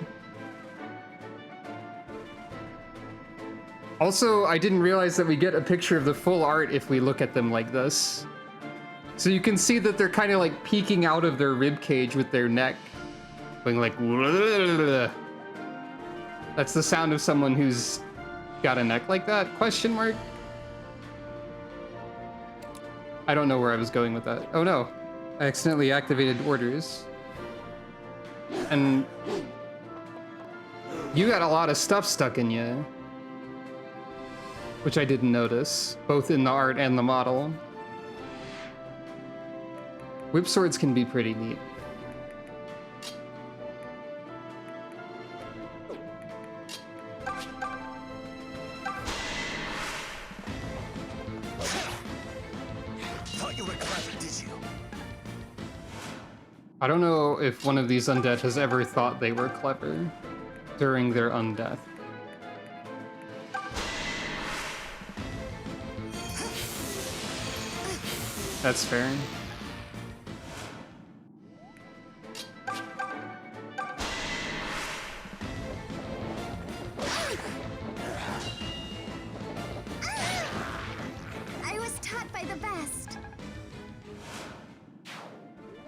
Also, I didn't realize that we get a picture of the full art if we look at them like this. So you can see that they're kind of like peeking out of their rib cage with their neck. Going like... That's the sound of someone who's got a neck like that? Question mark? I don't know where I was going with that. Oh no. I accidentally activated orders. And... You got a lot of stuff stuck in you. Which I didn't notice, both in the art and the model. Whip swords can be pretty neat. Thought you were clever, did you? I don't know if one of these undead has ever thought they were clever during their undeath. That's fair. I was taught by the best.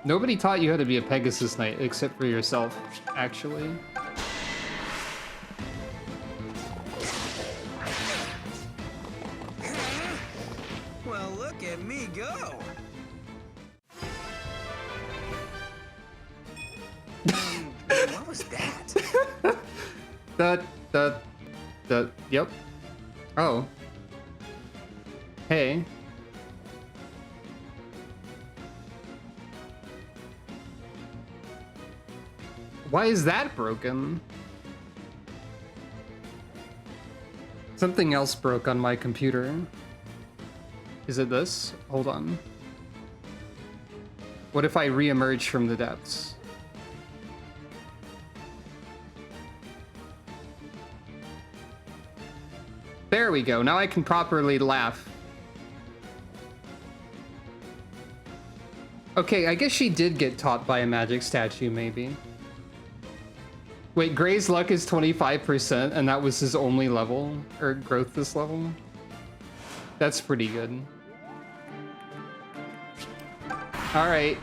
Nobody taught you how to be a Pegasus Knight except for yourself, actually. Well, look at me go. What was that? Yep. Oh. Hey. Why is that broken? Something else broke on my computer. Is it this? Hold on. What if I re-emerge from the depths? There we go. Now I can properly laugh. Okay, I guess she did get taught by a magic statue, maybe. Wait, Gray's luck is 25%, and that was his only level, or growth this level? That's pretty good. Alright.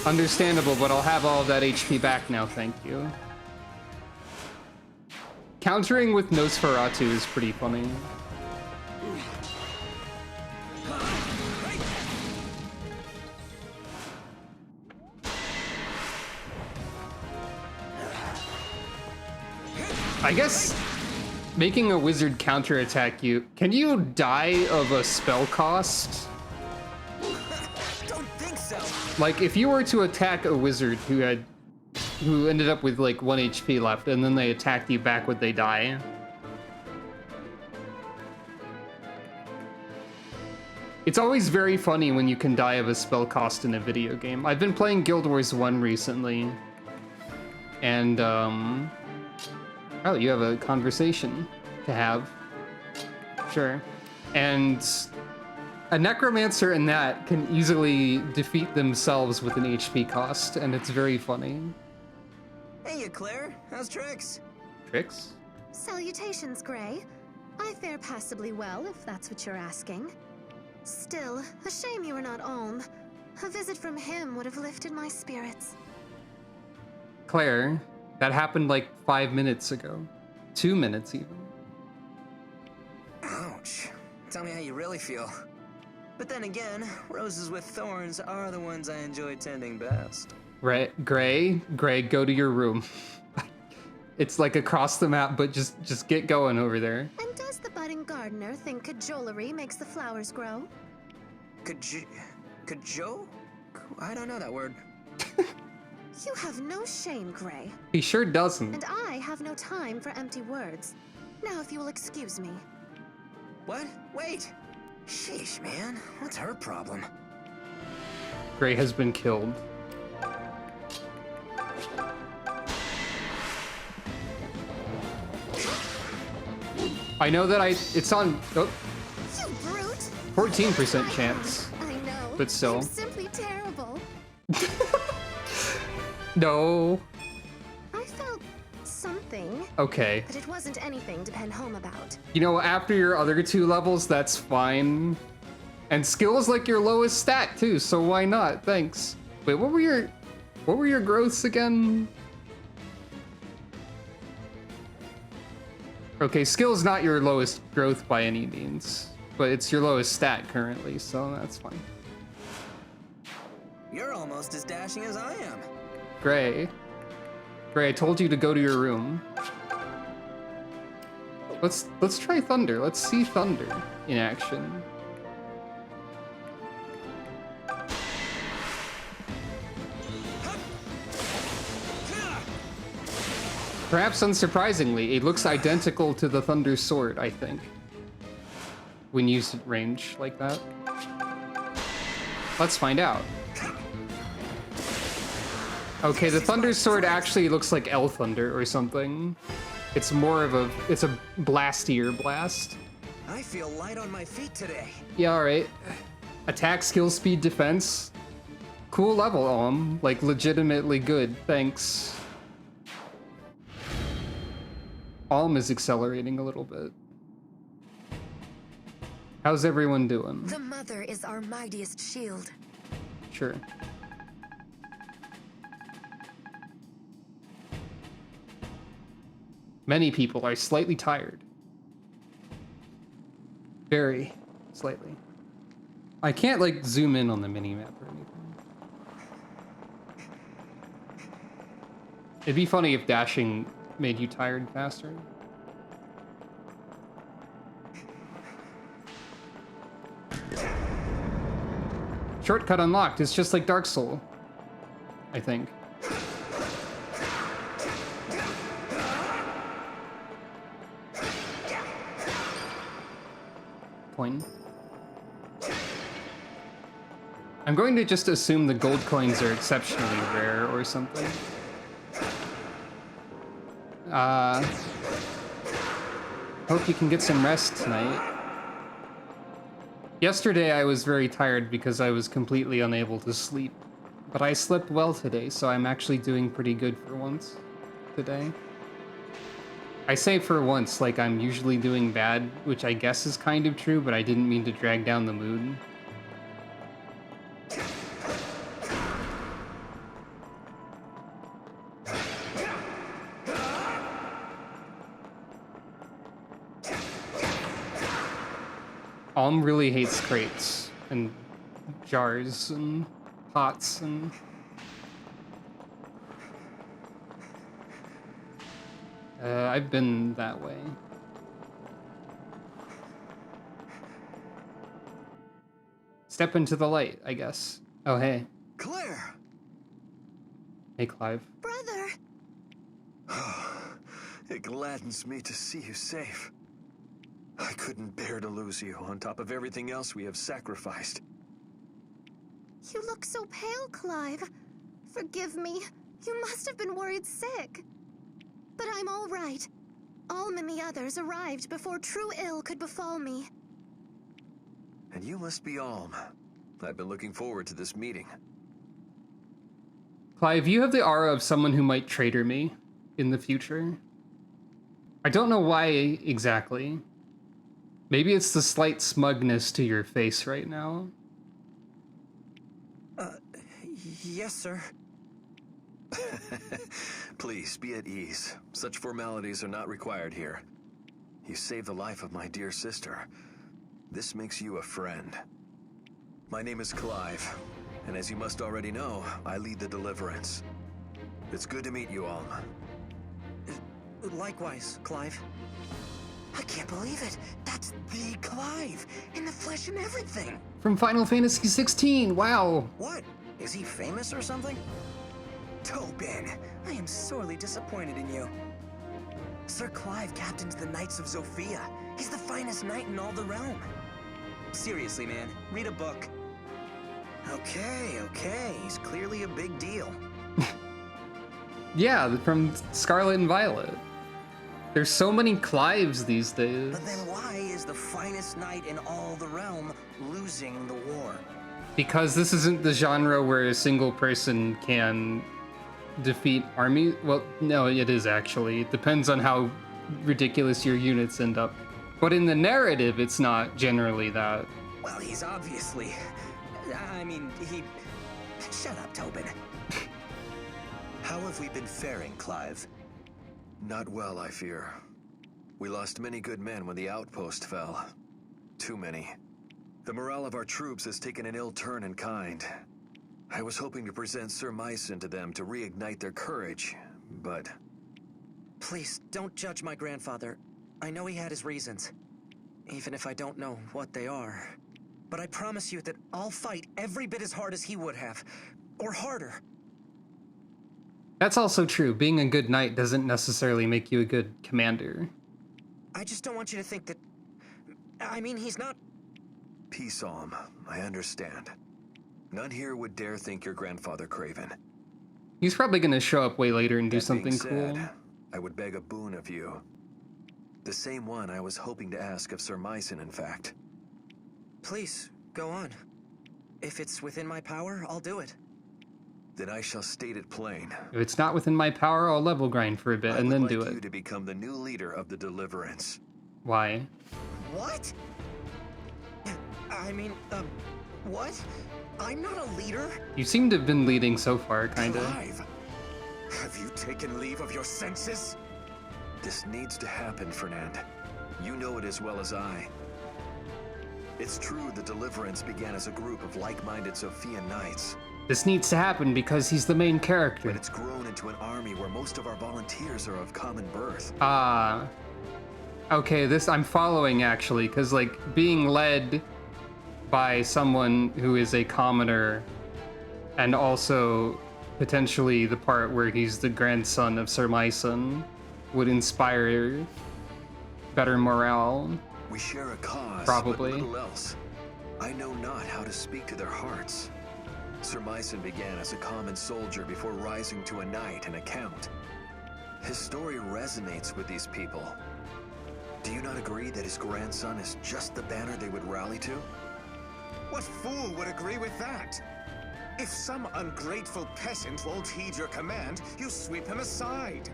Understandable, but I'll have all of that HP back now, thank you. Countering with Nosferatu is pretty funny. I guess making a wizard counterattack you... Can you die of a spell cost? Don't think so. Like, if you were to attack a wizard who ended up with like 1 HP left, and then they attacked you back, would they die? It's always very funny when you can die of a spell cost in a video game. I've been playing Guild Wars 1 recently, and oh, you have a conversation to have. Sure. And a necromancer in that can easily defeat themselves with an HP cost, and it's very funny. Hey, you Claire. How's Trix? Tricks? Salutations, Gray. I fare passably well, if that's what you're asking. Still, a shame you were not Ulm. A visit from him would have lifted my spirits. Claire, that happened like 5 minutes ago. 2 minutes even. Ouch. Tell me how you really feel. But then again, roses with thorns are the ones I enjoy tending best. Gray, go to your room. It's like across the map, but just get going over there. And does the budding gardener think cajolery makes the flowers grow? Cajo? I don't know that word. You have no shame, Gray. He sure doesn't. And I have no time for empty words. Now, if you will excuse me. What? Wait! Sheesh, man. What's her problem? Gray has been killed. I know that it's on, oh, You brute! 14% chance. I know. But still. I'm simply terrible. No. I felt something, Okay. but it wasn't anything to pen home about. You know, after your other 2 levels, that's fine. And skill is like your lowest stat too, so why not? Thanks. Wait, what were your growths again? Okay, skill is not your lowest growth by any means, but it's your lowest stat currently, so that's fine. You're almost as dashing as I am. Gray, I told you to go to your room. Let's try Thunder. Let's see Thunder in action. Perhaps unsurprisingly, it looks identical to the Thunder Sword, I think, when used at range like that. Let's find out. Okay, the Thunder Sword actually looks like L Thunder or something. It's more of it's a blastier blast. I feel light on my feet today. Yeah, alright. Attack, skill, speed, defense. Cool level, like legitimately good, thanks. Alm is accelerating a little bit. How's everyone doing? The mother is our mightiest shield. Sure. Many people are slightly tired. Very slightly. I can't like zoom in on the mini-map or anything. It'd be funny if dashing made you tired faster. Shortcut unlocked. It's just like Dark Soul, I think. Point. I'm going to just assume the gold coins are exceptionally rare or something. Hope you can get some rest tonight. Yesterday I was very tired because I was completely unable to sleep. But I slept well today, so I'm actually doing pretty good for once today. I say for once, like I'm usually doing bad, which I guess is kind of true, but I didn't mean to drag down the mood. Alm really hates crates and jars and pots and... I've been that way. Step into the light, I guess. Oh, hey. Claire! Hey, Clive. Brother! It gladdens me to see you safe. I couldn't bear to lose you on top of everything else we have sacrificed. You look so pale, Clive. Forgive me. You must have been worried sick. But I'm all right. Alm and the others arrived before true ill could befall me. And you must be Alm. I've been looking forward to this meeting. Clive, you have the aura of someone who might traitor me in the future. I don't know why exactly. Maybe it's the slight smugness to your face right now. Yes, sir. Please, be at ease. Such formalities are not required here. You saved the life of my dear sister. This makes you a friend. My name is Clive, and as you must already know, I lead the Deliverance. It's good to meet you all. Likewise, Clive. I can't believe it. That's the Clive, in the flesh and everything. From Final Fantasy 16, wow. What? Is he famous or something? Tobin, I am sorely disappointed in you. Sir Clive captains the Knights of Zofia. He's the finest knight in all the realm. Seriously, man, read a book. Okay, he's clearly a big deal. Yeah, from Scarlet and Violet. There's so many Clives these days. But then why is the finest knight in all the realm losing the war? Because this isn't the genre where a single person can defeat armies. Well, no, it is actually. It depends on how ridiculous your units end up. But in the narrative, it's not generally that. Well, he's obviously... I mean, he... Shut up, Tobin. How have we been faring, Clive? Not well, I fear. We lost many good men when the outpost fell. Too many. The morale of our troops has taken an ill turn in kind. I was hoping to present Sir Myson to them to reignite their courage, but... Please, don't judge my grandfather. I know he had his reasons. Even if I don't know what they are. But I promise you that I'll fight every bit as hard as he would have. Or harder. That's also true. Being a good knight doesn't necessarily make you a good commander. I just don't want you to think that... I mean, he's not... Peace, Alm. I understand. None here would dare think your grandfather Craven. He's probably gonna show up way later and do That being something cool. said, I would beg a boon of you. The same one I was hoping to ask of Sir Myson, in fact. Please, go on. If it's within my power, I'll do it. Then I shall state it plain. If it's not within my power, I'll level grind for a bit and then do I would like you it. to become the new leader of the Deliverance. Why? What? I mean, what? I'm not a leader? You seem to have been leading so far, kinda. Clive, have you taken leave of your senses? This needs to happen, Fernand. You know it as well as I. It's true the Deliverance began as a group of like-minded Sophian knights. This needs to happen because he's the main But character. it's grown into an army where most of our volunteers are of common birth. Okay, this I'm following actually, because like being led by someone who is a commoner and also potentially the part where he's the grandson of Sir Myson would inspire better morale. We share a cause, Probably. but little else. I know not how to speak to their hearts. Sir Myson began as a common soldier before rising to a knight and a count. His story resonates with these people. Do you not agree that his grandson is just the banner they would rally to? What fool would agree with that? If some ungrateful peasant won't heed your command, you sweep him aside.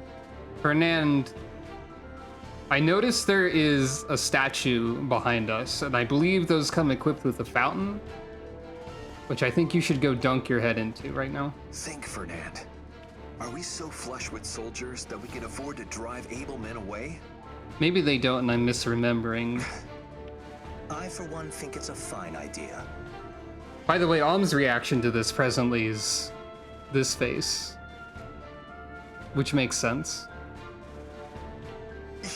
Fernand, I noticed there is a statue behind us, and I believe those come equipped with a fountain, which I think you should go dunk your head into right now. Think, Fernand. Are we so flush with soldiers that we can afford to drive able men away? Maybe they don't and I'm misremembering. I, for one, think it's a fine idea. By the way, Alm's reaction to this presently is this face, which makes sense.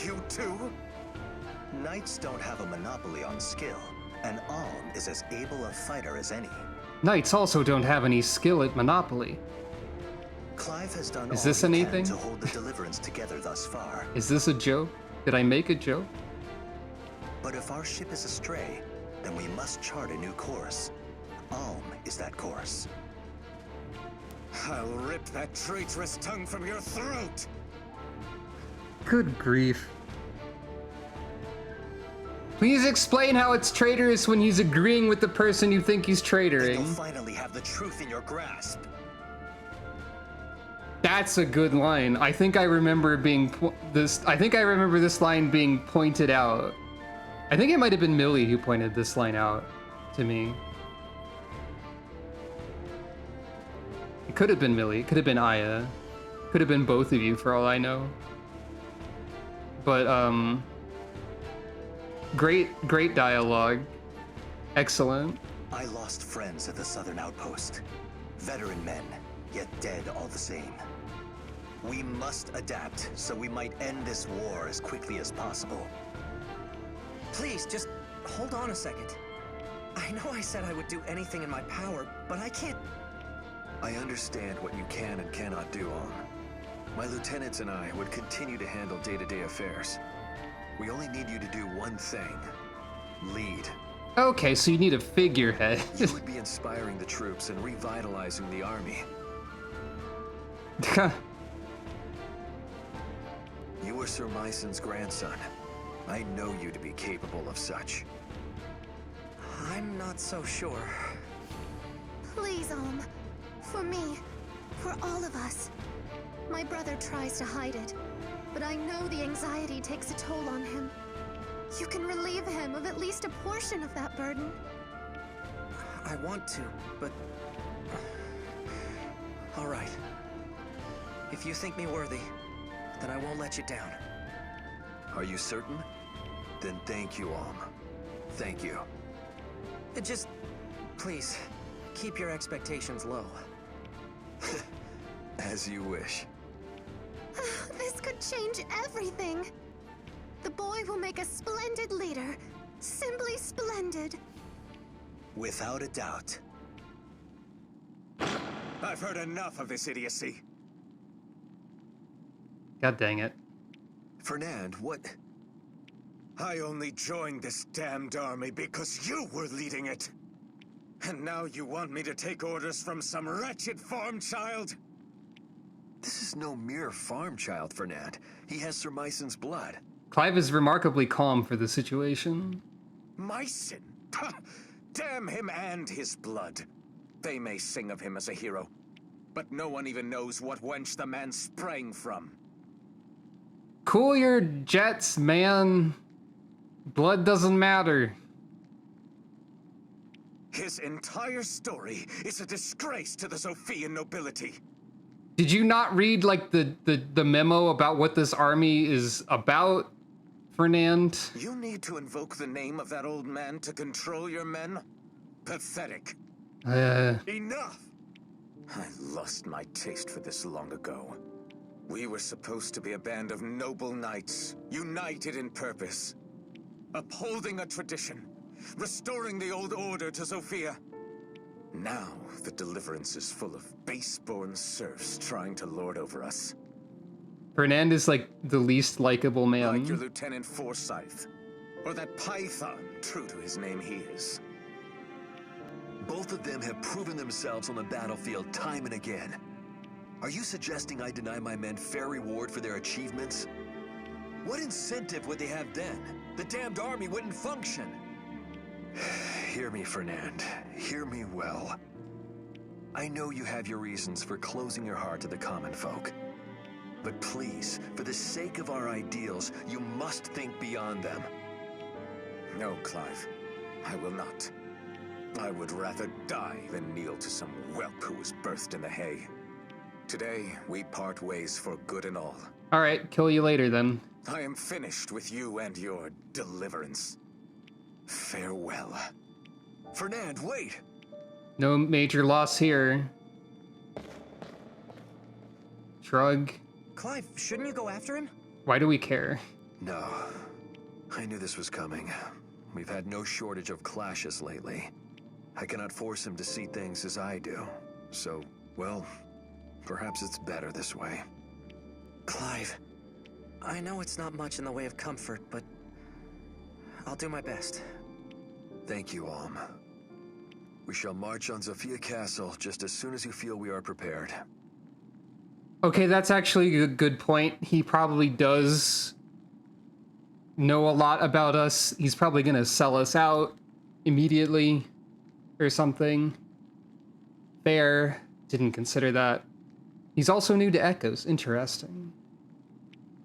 You too? Knights don't have a monopoly on skill, and Alm is as able a fighter as any. Knights also don't have any skill at Monopoly. Clive has done Is all this he anything? can to hold the Deliverance together thus far. Is this a joke? Did I make a joke? But if our ship is astray, then we must chart a new course. Alm is that course. I'll rip that traitorous tongue from your throat! Good grief. Please explain how it's traitorous when he's agreeing with the person you think he's Then you'll traitoring. finally have the truth in your grasp. That's a good line. I think I remember this line being pointed out. I think it might have been Millie who pointed this line out to me. It could have been Millie. It could have been Aya. Could have been both of you for all I know. But great dialogue. Excellent. I lost friends at the southern outpost. Veteran men, yet dead all the same. We must adapt so we might end this war as quickly as possible. Please, just hold on a second. I know I said I would do anything in my power, but I can't... I understand what you can and cannot do, Alm. My lieutenants and I would continue to handle day-to-day affairs. We only need you to do one thing. Lead. Okay, so you need a figurehead. You would be inspiring the troops and revitalizing the army. You are Sir Myson's grandson. I know you to be capable of such. I'm not so sure. Please, for me, for all of us. My brother tries to hide it, but I know the anxiety takes a toll on him. You can relieve him of at least a portion of that burden. I want to, but... All right. If you think me worthy, then I won't let you down. Are you certain? Then thank you, Alm. Thank you. Just... please, keep your expectations low. As you wish. This could change everything. The boy will make a splendid leader. Simply splendid. Without a doubt. I've heard enough of this idiocy. God dang it. Fernand, what? I only joined this damned army because you were leading it. And now you want me to take orders from some wretched farm child? This is no mere farm child, Fernand. He has Sir Myson's blood. Clive is remarkably calm for the situation. Myson? Damn him and his blood. They may sing of him as a hero, but no one even knows what wench the man sprang from. Cool your jets, man. Blood doesn't matter. His entire story is a disgrace to the Zophian nobility. Did you not read, like, the memo about what this army is about, Fernand? You need to invoke the name of that old man to control your men? Pathetic. Enough! I lost my taste for this long ago. We were supposed to be a band of noble knights, united in purpose. Upholding a tradition, restoring the old order to Zofia. Now, the Deliverance is full of base-born serfs trying to lord over us. Fernand is, like, the least likable man. Like your Lieutenant Forsyth. Or that Python, true to his name he is. Both of them have proven themselves on the battlefield time and again. Are you suggesting I deny my men fair reward for their achievements? What incentive would they have then? The damned army wouldn't function. Hear me, Fernand. Hear me well. I know you have your reasons for closing your heart to the common folk. But please, for the sake of our ideals, you must think beyond them. No, Clive. I will not. I would rather die than kneel to some whelp who was birthed in the hay. Today, we part ways for good and all. All right, kill you later then. I am finished with you and your deliverance. Farewell. Fernand, wait! No major loss here. Shrug. Clive, shouldn't you go after him? Why do we care? No. I knew this was coming. We've had no shortage of clashes lately. I cannot force him to see things as I do. So, well, perhaps it's better this way. Clive, I know it's not much in the way of comfort, but I'll do my best. Thank you, Alm. We shall march on Zofia Castle just as soon as you feel we are prepared. Okay, that's actually a good point. He probably does know a lot about us. He's probably gonna sell us out immediately or something. Fair. Didn't consider that. He's also new to Echoes. Interesting.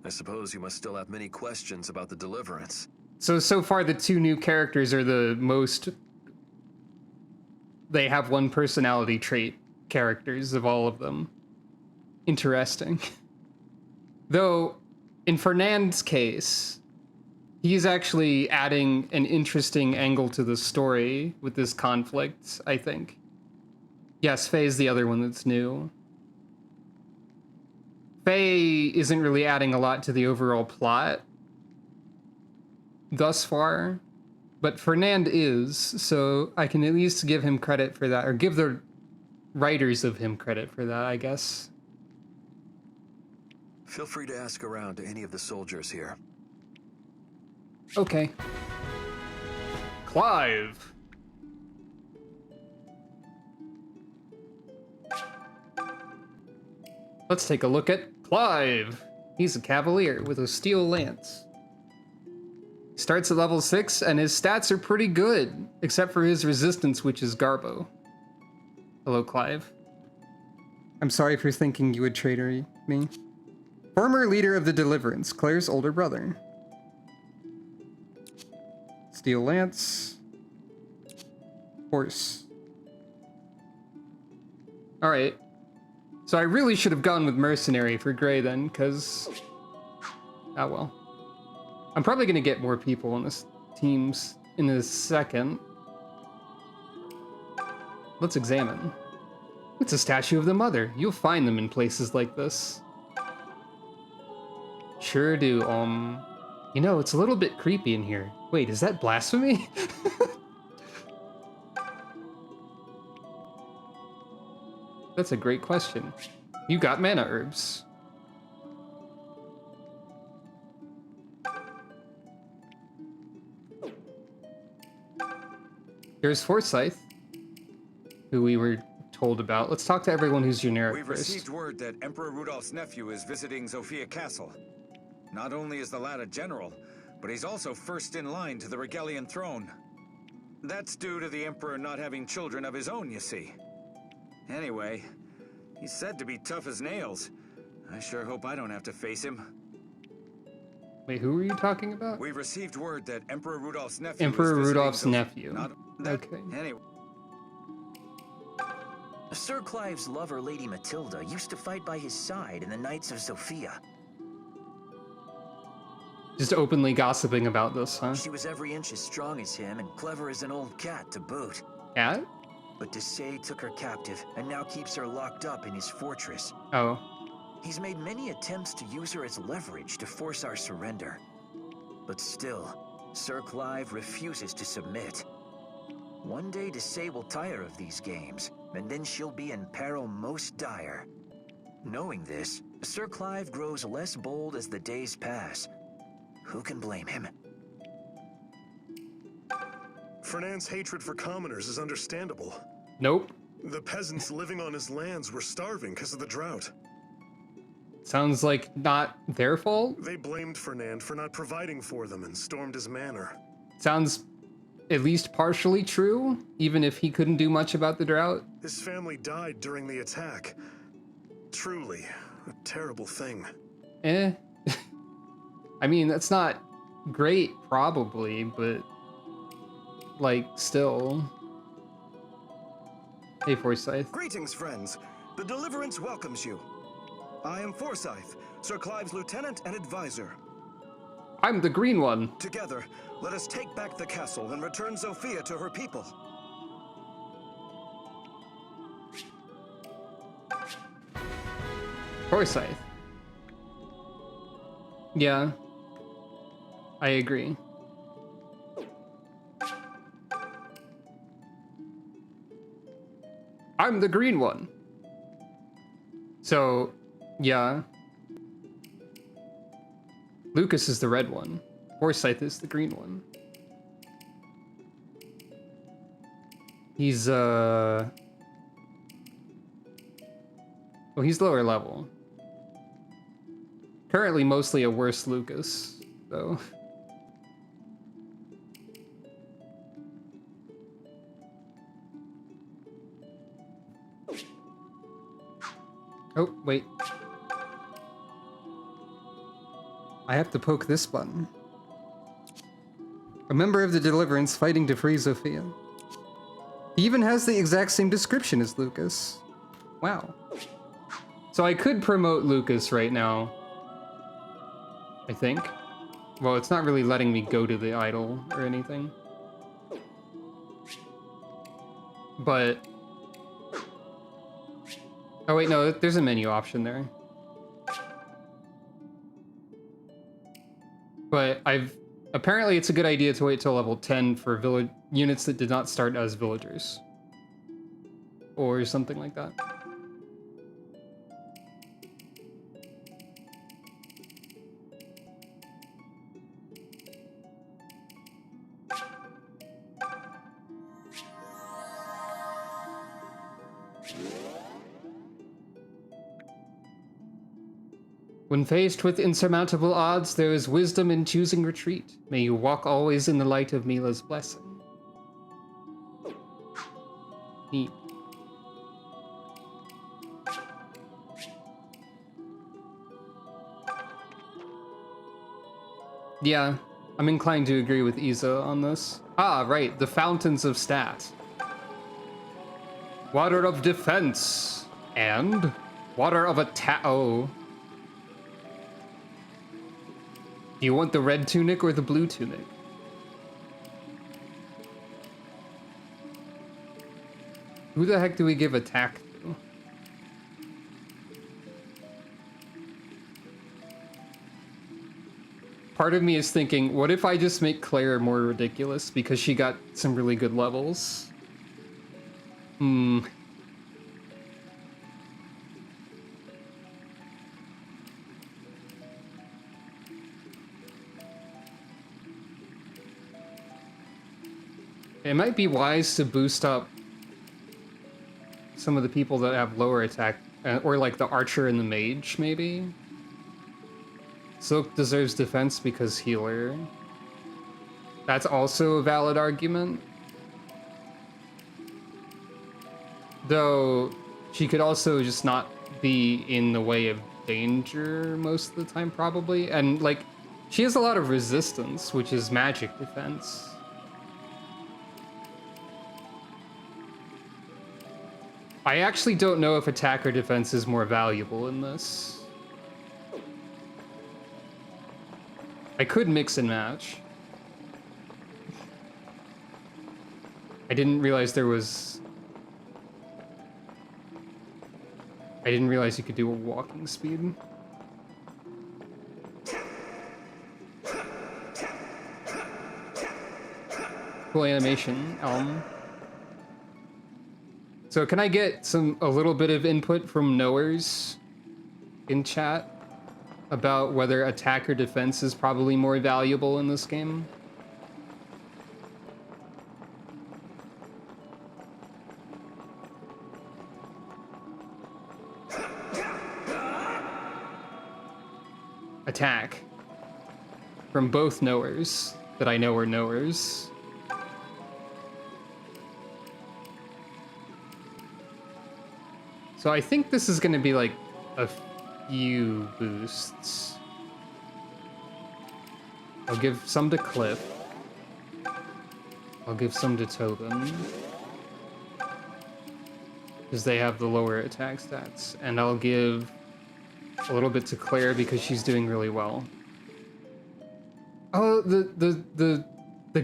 I suppose you must still have many questions about the Deliverance. So far the two new characters are the most... They have one personality trait characters of all of them. Interesting. Though, in Fernand's case, He's actually adding an interesting angle to the story with this conflict, I think. Yes, Faye is the other one that's new. Faye isn't really adding a lot to the overall plot thus far, but Fernand is, so I can at least give him credit for that, or give the writers of him credit for that, I guess. Feel free to ask around to any of the soldiers here. Okay. Clive. Let's take a look at Clive. He's a cavalier with a steel lance. Starts at level 6, and his stats are pretty good, except for his resistance, which is Garbo. Hello, Clive. I'm sorry for thinking you would traitor me. Former leader of the Deliverance, Claire's older brother. Steel lance. Horse. Alright. So I really should have gone with Mercenary for Gray then, because... Ah, well. I'm probably going to get more people in this teams in a second. Let's examine. It's a statue of the mother. You'll find them in places like this. Sure do, You know, it's a little bit creepy in here. Wait, is that blasphemy? That's a great question. You got mana herbs. Here's Forsyth, who we were told about. Let's talk to everyone who's generic We've first. received word that Emperor Rudolph's nephew is visiting Zofia Castle. Not only is the lad a general, but he's also first in line to the Regalian throne. That's due to the Emperor not having children of his own, you see. Anyway, he's said to be tough as nails. I sure hope I don't have to face him. Wait, who are you talking about? We've received word that Emperor Rudolph's nephew Emperor is visiting Rudolph's nephew. Okay. Anyway. Sir Clive's lover, Lady Matilda, used to fight by his side in the Knights of Sophia. Just openly gossiping about this, huh? She was every inch as strong as him and clever as an old cat to boot. Cat? But Desai took her captive and now keeps her locked up in his fortress. Oh. He's made many attempts to use her as leverage to force our surrender. But still, Sir Clive refuses to submit. One day Desai will tire of these games, and then she'll be in peril most dire. Knowing this, Sir Clive grows less bold as the days pass. Who can blame him? Fernand's hatred for commoners is understandable. Nope. The peasants living on his lands were starving because of the drought. Sounds like not their fault? They blamed Fernand for not providing for them and stormed his manor. Sounds at least partially true, even if he couldn't do much about the drought. His family died during the attack. Truly, a terrible thing. Eh. I mean, that's not great, probably, but... like, still. Hey, Forsyth. Greetings, friends. The Deliverance welcomes you. I am Forsyth, Sir Clive's lieutenant and advisor. I'm the green one. Together, let us take back the castle and return Zofia to her people. Forsyth. Yeah. I agree. I'm the green one. So, yeah. Lucas is the red one. Forsyth is the green one. He's, well, he's lower level. Currently mostly a worse Lucas, though. Oh, wait. I have to poke this button. A member of the Deliverance fighting to free Zofia. He even has the exact same description as Lucas. Wow. So I could promote Lucas right now. I think. Well, it's not really letting me go to the idol or anything. But... Oh wait, no, there's a menu option there. But apparently it's a good idea to wait till level 10 for units that did not start as villagers. Or something like that. When faced with insurmountable odds, there is wisdom in choosing retreat. May you walk always in the light of Mila's blessing. Neat. Yeah, I'm inclined to agree with Isa on this. Ah, right, the fountains of stat. Water of defense. And water of attack. Oh. Do you want the red tunic or the blue tunic? Who the heck do we give attack to? Part of me is thinking, what if I just make Claire more ridiculous because she got some really good levels? It might be wise to boost up some of the people that have lower attack, or like the archer and the mage, maybe? Silk deserves defense because healer. That's also a valid argument. Though, she could also just not be in the way of danger most of the time, probably. And, like, she has a lot of resistance, which is magic defense. I actually don't know if attack or defense is more valuable in this. I could mix and match. I didn't realize there was... I didn't realize you could do a walking speed. Cool animation, Elm. So can I get a little bit of input from knowers in chat about whether attack or defense is probably more valuable in this game? Attack. From both knowers that I know are knowers. So I think this is going to be like a few boosts. I'll give some to Cliff. I'll give some to Tobin. Because they have the lower attack stats. And I'll give a little bit to Claire because she's doing really well. Oh, the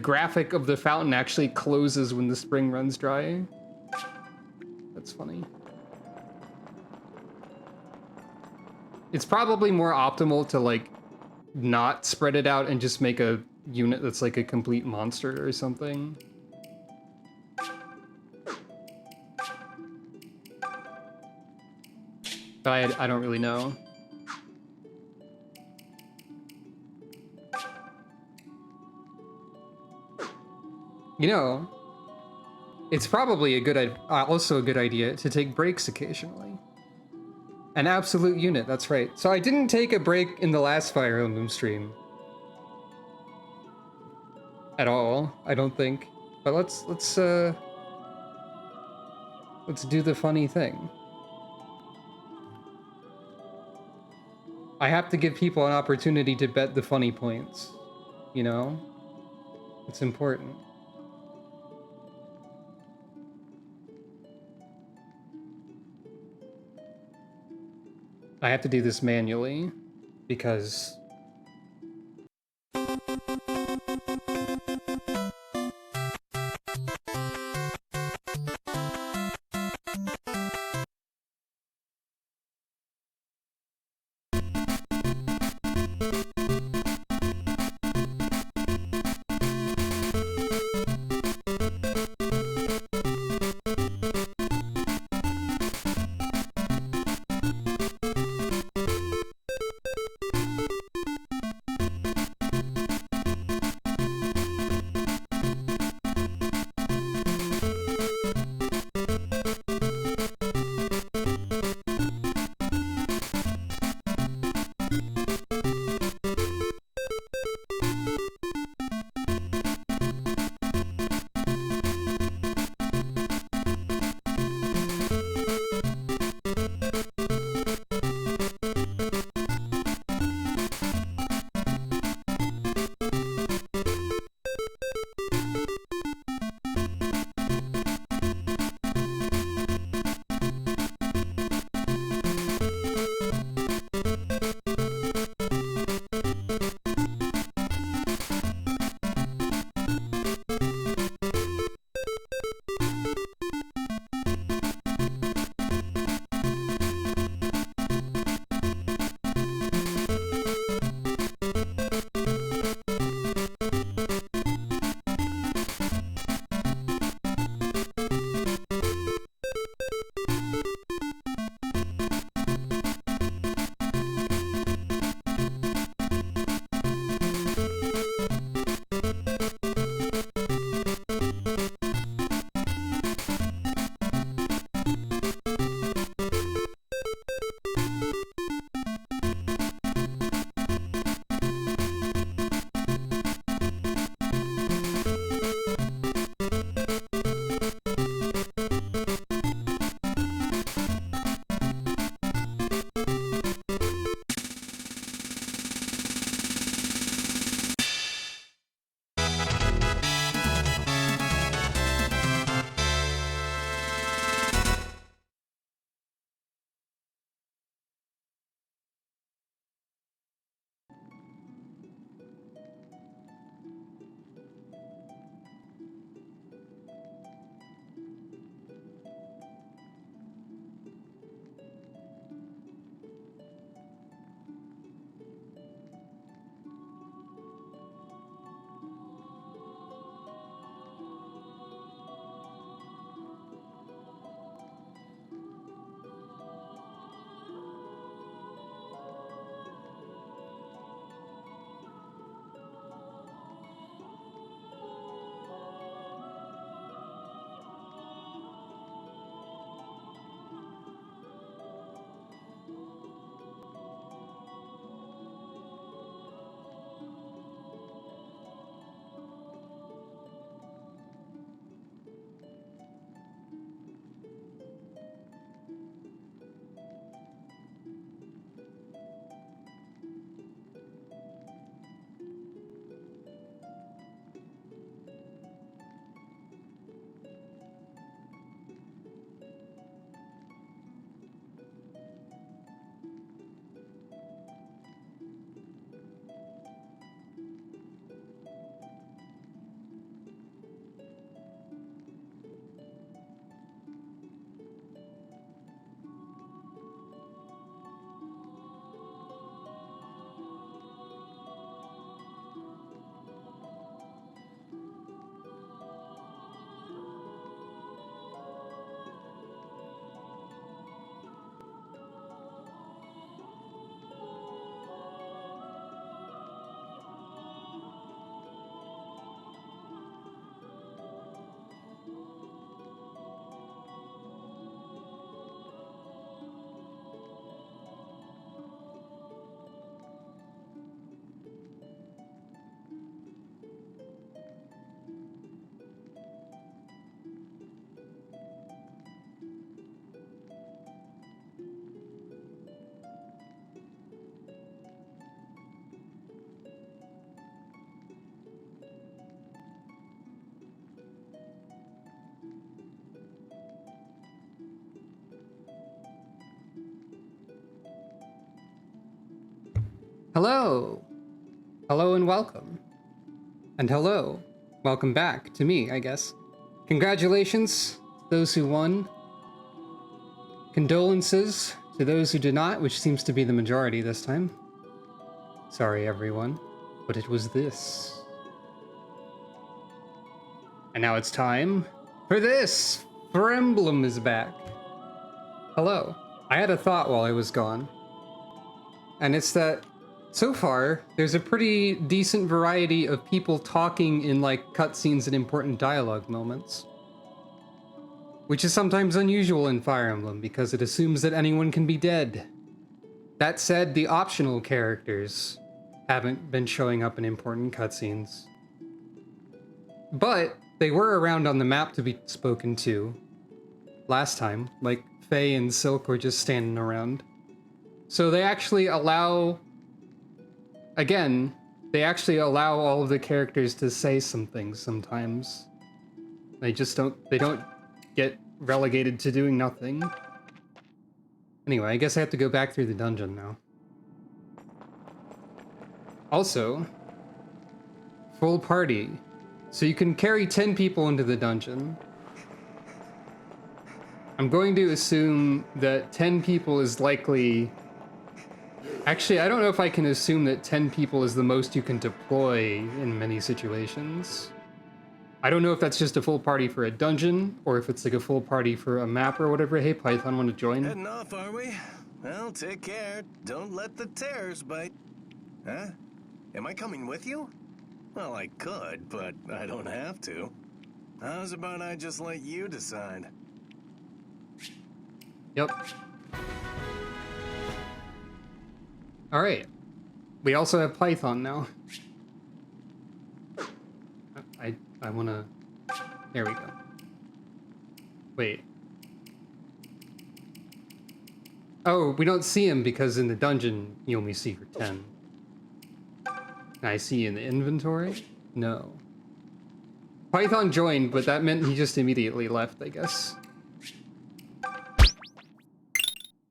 graphic of the fountain actually closes when the spring runs dry. That's funny. It's probably more optimal to, like, not spread it out and just make a unit that's like a complete monster or something. But I don't really know. You know, it's probably also a good idea to take breaks occasionally. An absolute unit, that's right. So I didn't take a break in the last Fire Emblem stream. At all, I don't think. But let's do the funny thing. I have to give people an opportunity to bet the funny points. You know? It's important. I have to do this manually because Hello! Hello and welcome. And hello. Welcome back to me, I guess. Congratulations to those who won. Condolences to those who did not, which seems to be the majority this time. Sorry, everyone, but it was this. And now it's time for this! For Emblem is back. Hello. I had a thought while I was gone. And it's that, so far, there's a pretty decent variety of people talking in, like, cutscenes and important dialogue moments. Which is sometimes unusual in Fire Emblem, because it assumes that anyone can be dead. That said, the optional characters haven't been showing up in important cutscenes. But they were around on the map to be spoken to last time, like Faye and Silk were just standing around. So they actually allow, again, they actually allow all of the characters to say some things sometimes. They don't get relegated to doing nothing. Anyway, I guess I have to go back through the dungeon now. Also, full party. So you can carry 10 people into the dungeon. I'm going to assume that 10 people is likely... Actually, I don't know if I can assume that 10 people is the most you can deploy in many situations. I don't know if that's just a full party for a dungeon, or if it's like a full party for a map or whatever. Hey, Python, want to join? Heading off, are we? Well, take care. Don't let the terrors bite. Huh? Am I coming with you? Well, I could, but I don't have to. How's about I just let you decide? Yep. Alright. We also have Python now. I wanna... There we go. Wait. Oh, we don't see him because in the dungeon you only see for 10. Can I see in the inventory? No. Python joined, but that meant he just immediately left, I guess.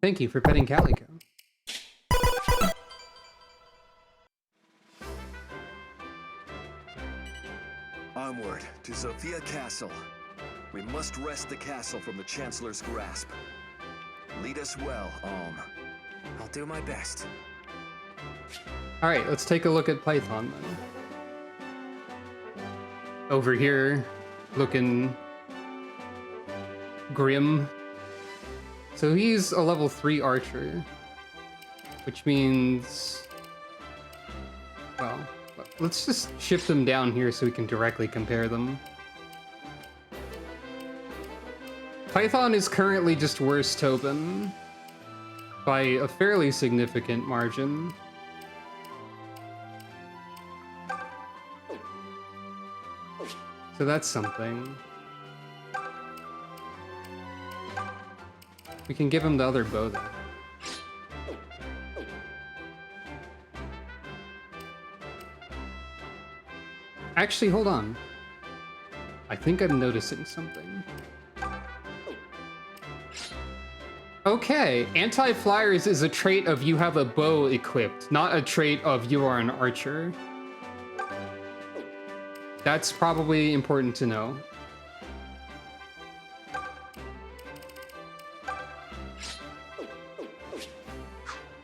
Thank you for petting Calico. Onward to Sophia Castle. We must wrest the castle from the Chancellor's grasp. Lead us well, Alm. I'll do my best. Alright, let's take a look at Python then. Over here, looking grim. So he's a level 3 archer, which means, well, let's just shift them down here so we can directly compare them. Python is currently just worse Tobin by a fairly significant margin. So that's something. We can give him the other bow then. Actually, hold on. I think I'm noticing something. Okay, anti-flyers is a trait of you have a bow equipped, not a trait of you are an archer. That's probably important to know.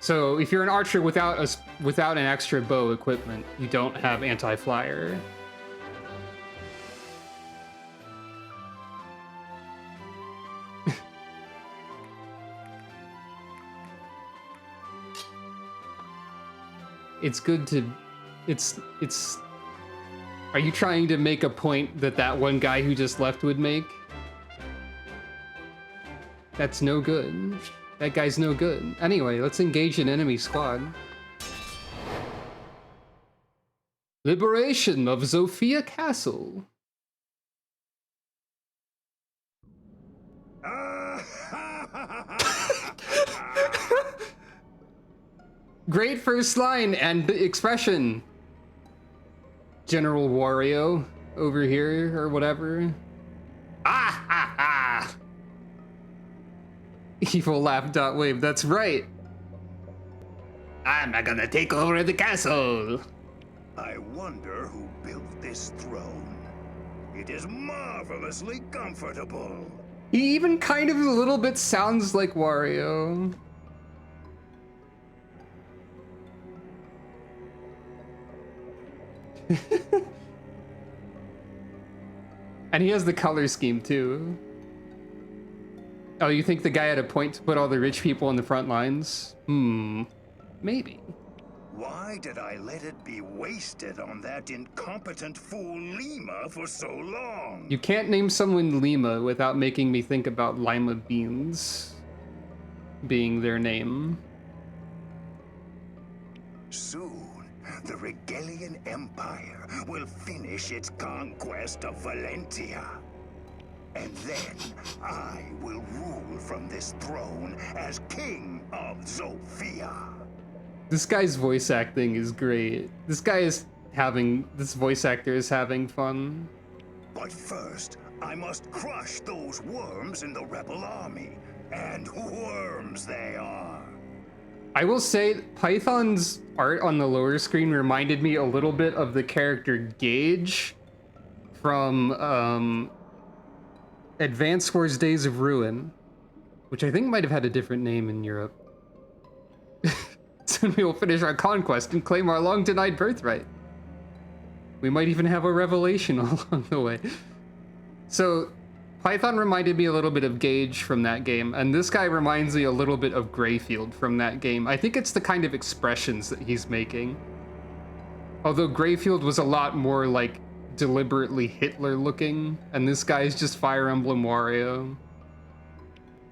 So if you're an archer without an extra bow equipment, you don't have anti-flyer. It's good to... It's... Are you trying to make a point that that one guy who just left would make? That's no good. That guy's no good. Anyway, let's engage an enemy squad. Liberation of Sophia Castle. Great first line and expression. General Wario over here or whatever. Ah ha ha! Evil laugh dot wave, that's right. I'm not gonna take over the castle. I wonder who built this throne. It is marvelously comfortable. He even kind of a little bit sounds like Wario. And he has the color scheme too. Oh, you think the guy had a point to put all the rich people in the front lines? Maybe. Why did I let it be wasted on that incompetent fool Lima for so long? You can't name someone Lima without making me think about lima beans being their name. Soon, the Regalian Empire will finish its conquest of Valentia. And then I will rule from this throne as King of Zofia. This guy's voice acting is great. This voice actor is having fun. But first, I must crush those worms in the rebel army. And worms they are. I will say, Python's art on the lower screen reminded me a little bit of the character Gage from Advance Wars Days of Ruin, which I think might have had a different name in Europe. Soon we will finish our conquest and claim our long-denied birthright. We might even have a revelation along the way. So, Python reminded me a little bit of Gage from that game, and this guy reminds me a little bit of Greyfield from that game. I think it's the kind of expressions that he's making. Although Greyfield was a lot more, like, deliberately Hitler-looking, and this guy's just Fire Emblem Wario.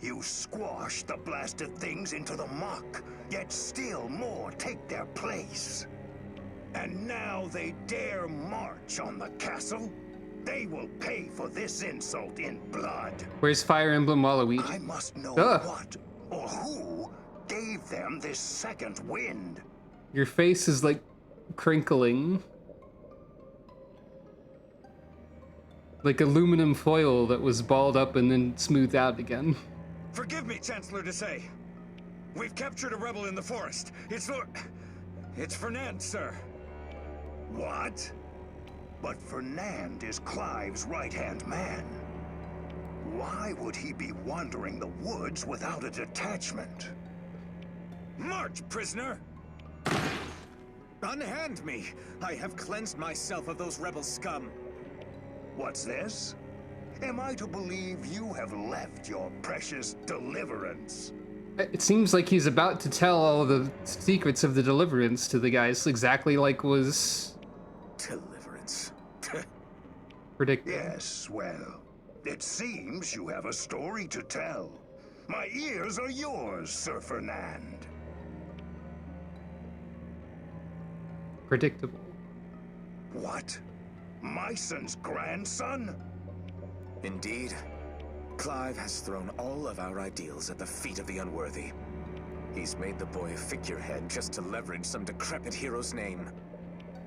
You squash the blasted things into the muck, yet still more take their place. And now they dare march on the castle? They will pay for this insult in blood. Where's Fire Emblem Waluigi? I must know what or who gave them this second wind. Your face is like crinkling. Like aluminum foil that was balled up and then smoothed out again. Forgive me, Chancellor to say. We've captured a rebel in the forest. It's Fernand, sir. What? But Fernand is Clive's right-hand man. Why would he be wandering the woods without a detachment? March, prisoner! Unhand me! I have cleansed myself of those rebel scum. What's this? Am I to believe you have left your precious deliverance? It seems like he's about to tell all the secrets of the deliverance to the guys, exactly like was... Deliverance. predicted. Yes, well, it seems you have a story to tell. My ears are yours, Sir Fernand. Predictable. What? Myson's grandson? Indeed. Clive has thrown all of our ideals at the feet of the unworthy. He's made the boy a figurehead just to leverage some decrepit hero's name.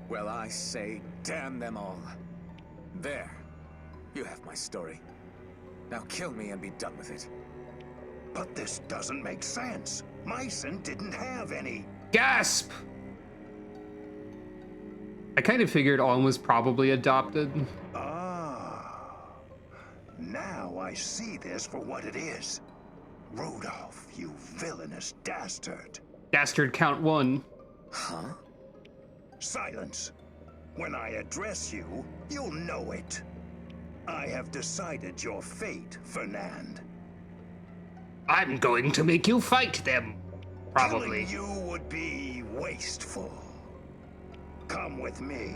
Well, I say, damn them all. There. You have my story. Now kill me and be done with it. But this doesn't make sense. Myson didn't have any... Gasp! I kind of figured Alm was probably adopted. Now I see this for what it is. Rudolph, you villainous dastard. Dastard count 1. Huh? Silence. When I address you, you'll know it. I have decided your fate, Fernand. I'm going to make you fight them. Probably. Killing you would be wasteful. Come with me.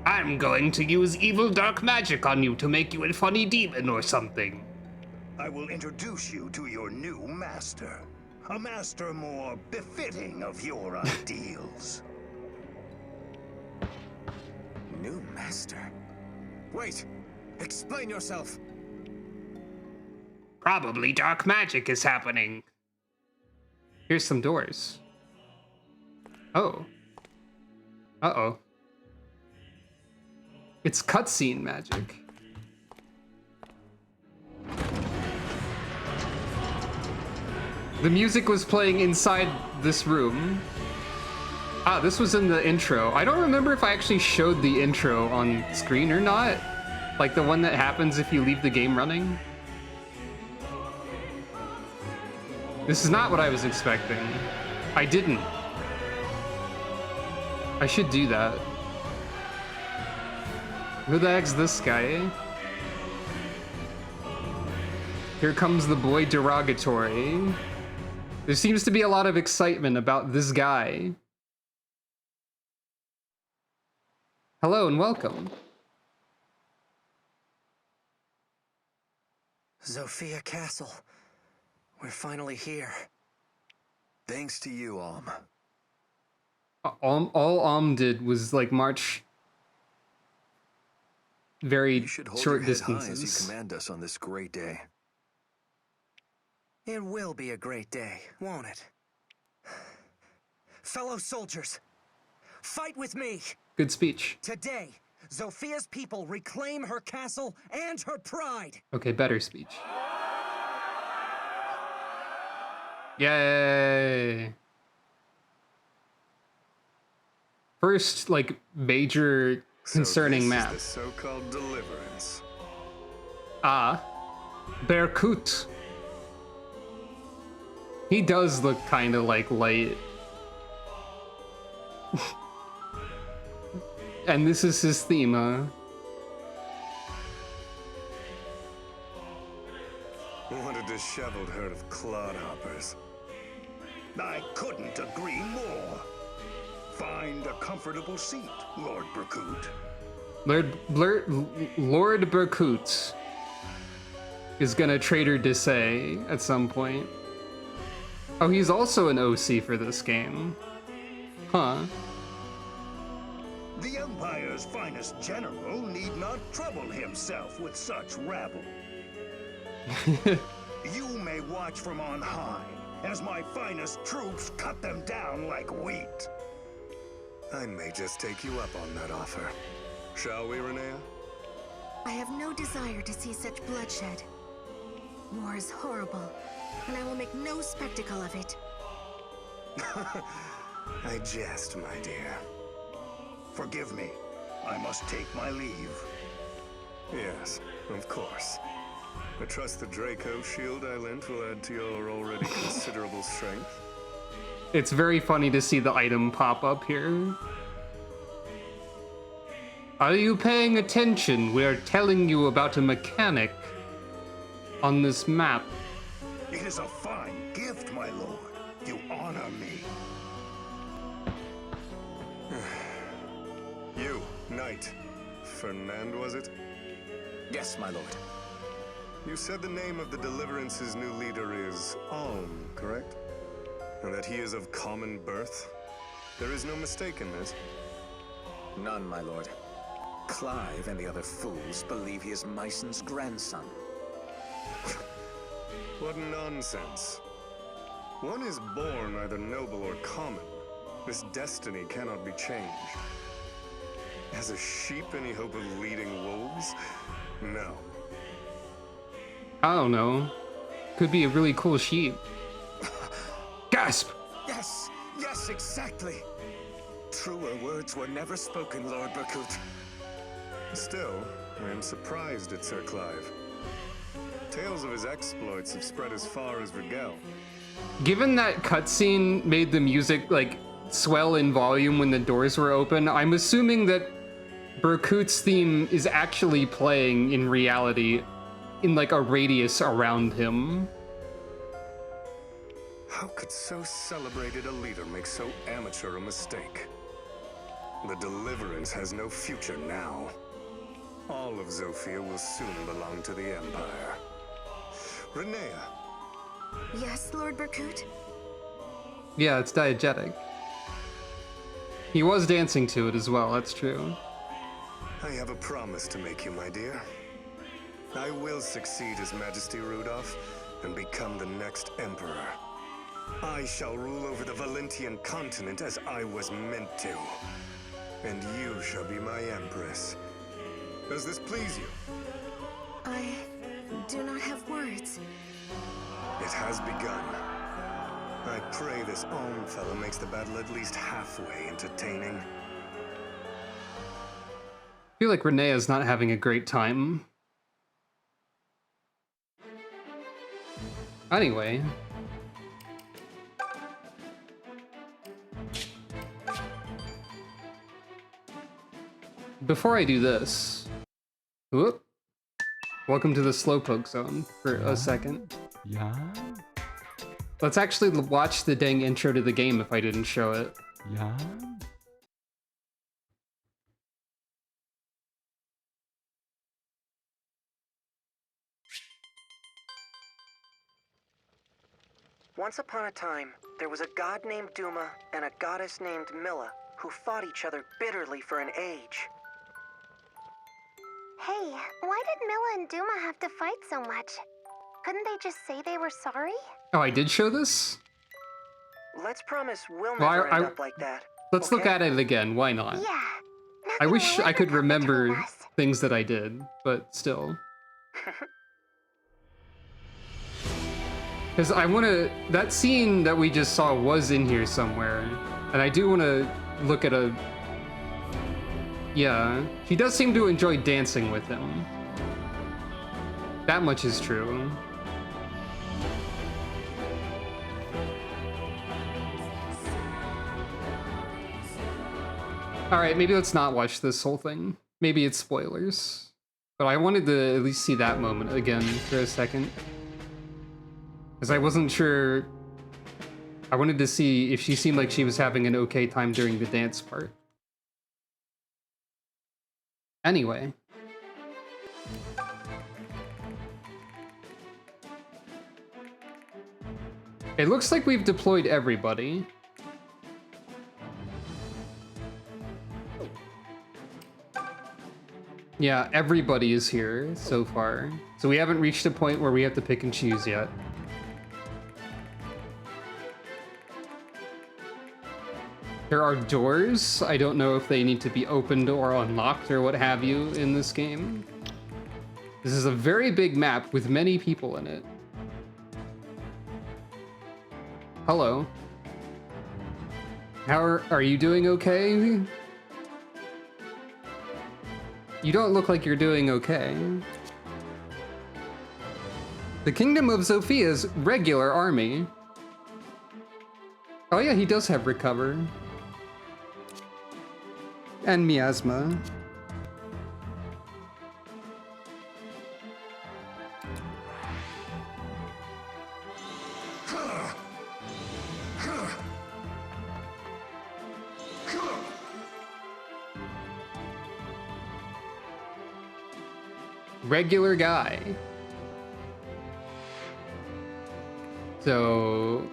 I'm going to use evil dark magic on you to make you a funny demon or something. I will introduce you to your new master. A master more befitting of your ideals. New master? Wait! Explain yourself! Probably dark magic is happening. Here's some doors. Oh. Uh-oh. It's cutscene magic. The music was playing inside this room. Ah, this was in the intro. I don't remember if I actually showed the intro on screen or not. Like the one that happens if you leave the game running. This is not what I was expecting. I didn't. I should do that. Who the heck's this guy? Here comes the boy derogatory. There seems to be a lot of excitement about this guy. Hello and welcome. Zofia Castle. We're finally here. Thanks to you, Alm. All Alm did was like march very You should hold short your head high distances. as you command us on this great day. It will be a great day, won't it? Fellow soldiers, fight with me! Good speech. Today, Zofia's people reclaim her castle and her pride! Okay, better speech. Yay! First, like, major concerning so this map. is the so-called deliverance. Ah, Berkut. He does look kind of like light. And this is his theme, huh? What a disheveled herd of clodhoppers. I couldn't agree more. Find a comfortable seat, Lord Berkut. Lord Berkut is gonna Trader Desay at some point. Oh, he's also an OC for this game. Huh. The Empire's finest general need not trouble himself with such rabble. You may watch from on high as my finest troops cut them down like wheat. I may just take you up on that offer. Shall we, Renea? I have no desire to see such bloodshed. War is horrible, and I will make no spectacle of it. I jest, my dear. Forgive me. I must take my leave. Yes, of course. I trust the Draco shield I lent will add to your already considerable strength. It's very funny to see the item pop up here. Are you paying attention? We're telling you about a mechanic on this map. It is a fine gift, my lord. You honor me. You, Knight. Fernand, was it? Yes, my lord. You said the name of the Deliverance's new leader is Alm, correct? And that he is of common birth? There is no mistake in this. None, my lord. Clive and the other fools believe he is Myson's grandson. What nonsense. One is born either noble or common. This destiny cannot be changed. As a sheep, any hope of leading wolves? No. I don't know. Could be a really cool sheep. Gasp! Yes, yes, exactly. Truer words were never spoken, Lord Berkut. Still, I am surprised at Sir Clive. Tales of his exploits have spread as far as Rigel. Given that cutscene made the music like swell in volume when the doors were open, I'm assuming that Berkut's theme is actually playing in reality in like a radius around him. How could so celebrated a leader make so amateur a mistake? The Deliverance has no future now. All of Zofia will soon belong to the Empire. Renea. Yes, Lord Berkut? Yeah, it's diegetic. He was dancing to it as well, that's true. I have a promise to make you, my dear. I will succeed His Majesty Rudolph and become the next Emperor. I shall rule over the Valentian continent as I was meant to. And you shall be my Empress. Does this please you? I do not have words. It has begun. I pray this Alm fellow makes the battle at least halfway entertaining. I feel like Renea's not having a great time. Anyway. Before I do this, Whoop. Welcome to the slowpoke zone for a second. Yeah. Let's actually watch the dang intro to the game if I didn't show it. Yeah. Once upon a time, there was a god named Duma and a goddess named Milla who fought each other bitterly for an age. Hey, why did Milla and Duma have to fight so much? Couldn't they just say they were sorry? Oh, I did show this? Let's promise we'll Well, never end up like that. Let's look at it again, why not? Yeah. I wish I could remember things that I did, but still. Because I want to... That scene that we just saw was in here somewhere. And I do want to look at a... Yeah. He does seem to enjoy dancing with him. That much is true. Alright, maybe let's not watch this whole thing. Maybe it's spoilers. But I wanted to at least see that moment again for a second. Because I wasn't sure... I wanted to see if she seemed like she was having an okay time during the dance part. Anyway. It looks like we've deployed everybody. Yeah, everybody is here so far. So we haven't reached a point where we have to pick and choose yet. There are doors. I don't know if they need to be opened or unlocked or what have you in this game. This is a very big map with many people in it. Hello. How are you doing okay? You don't look like you're doing okay. The Kingdom of Zophia's regular army. Oh yeah, he does have Recover. And Miasma. Regular guy. So...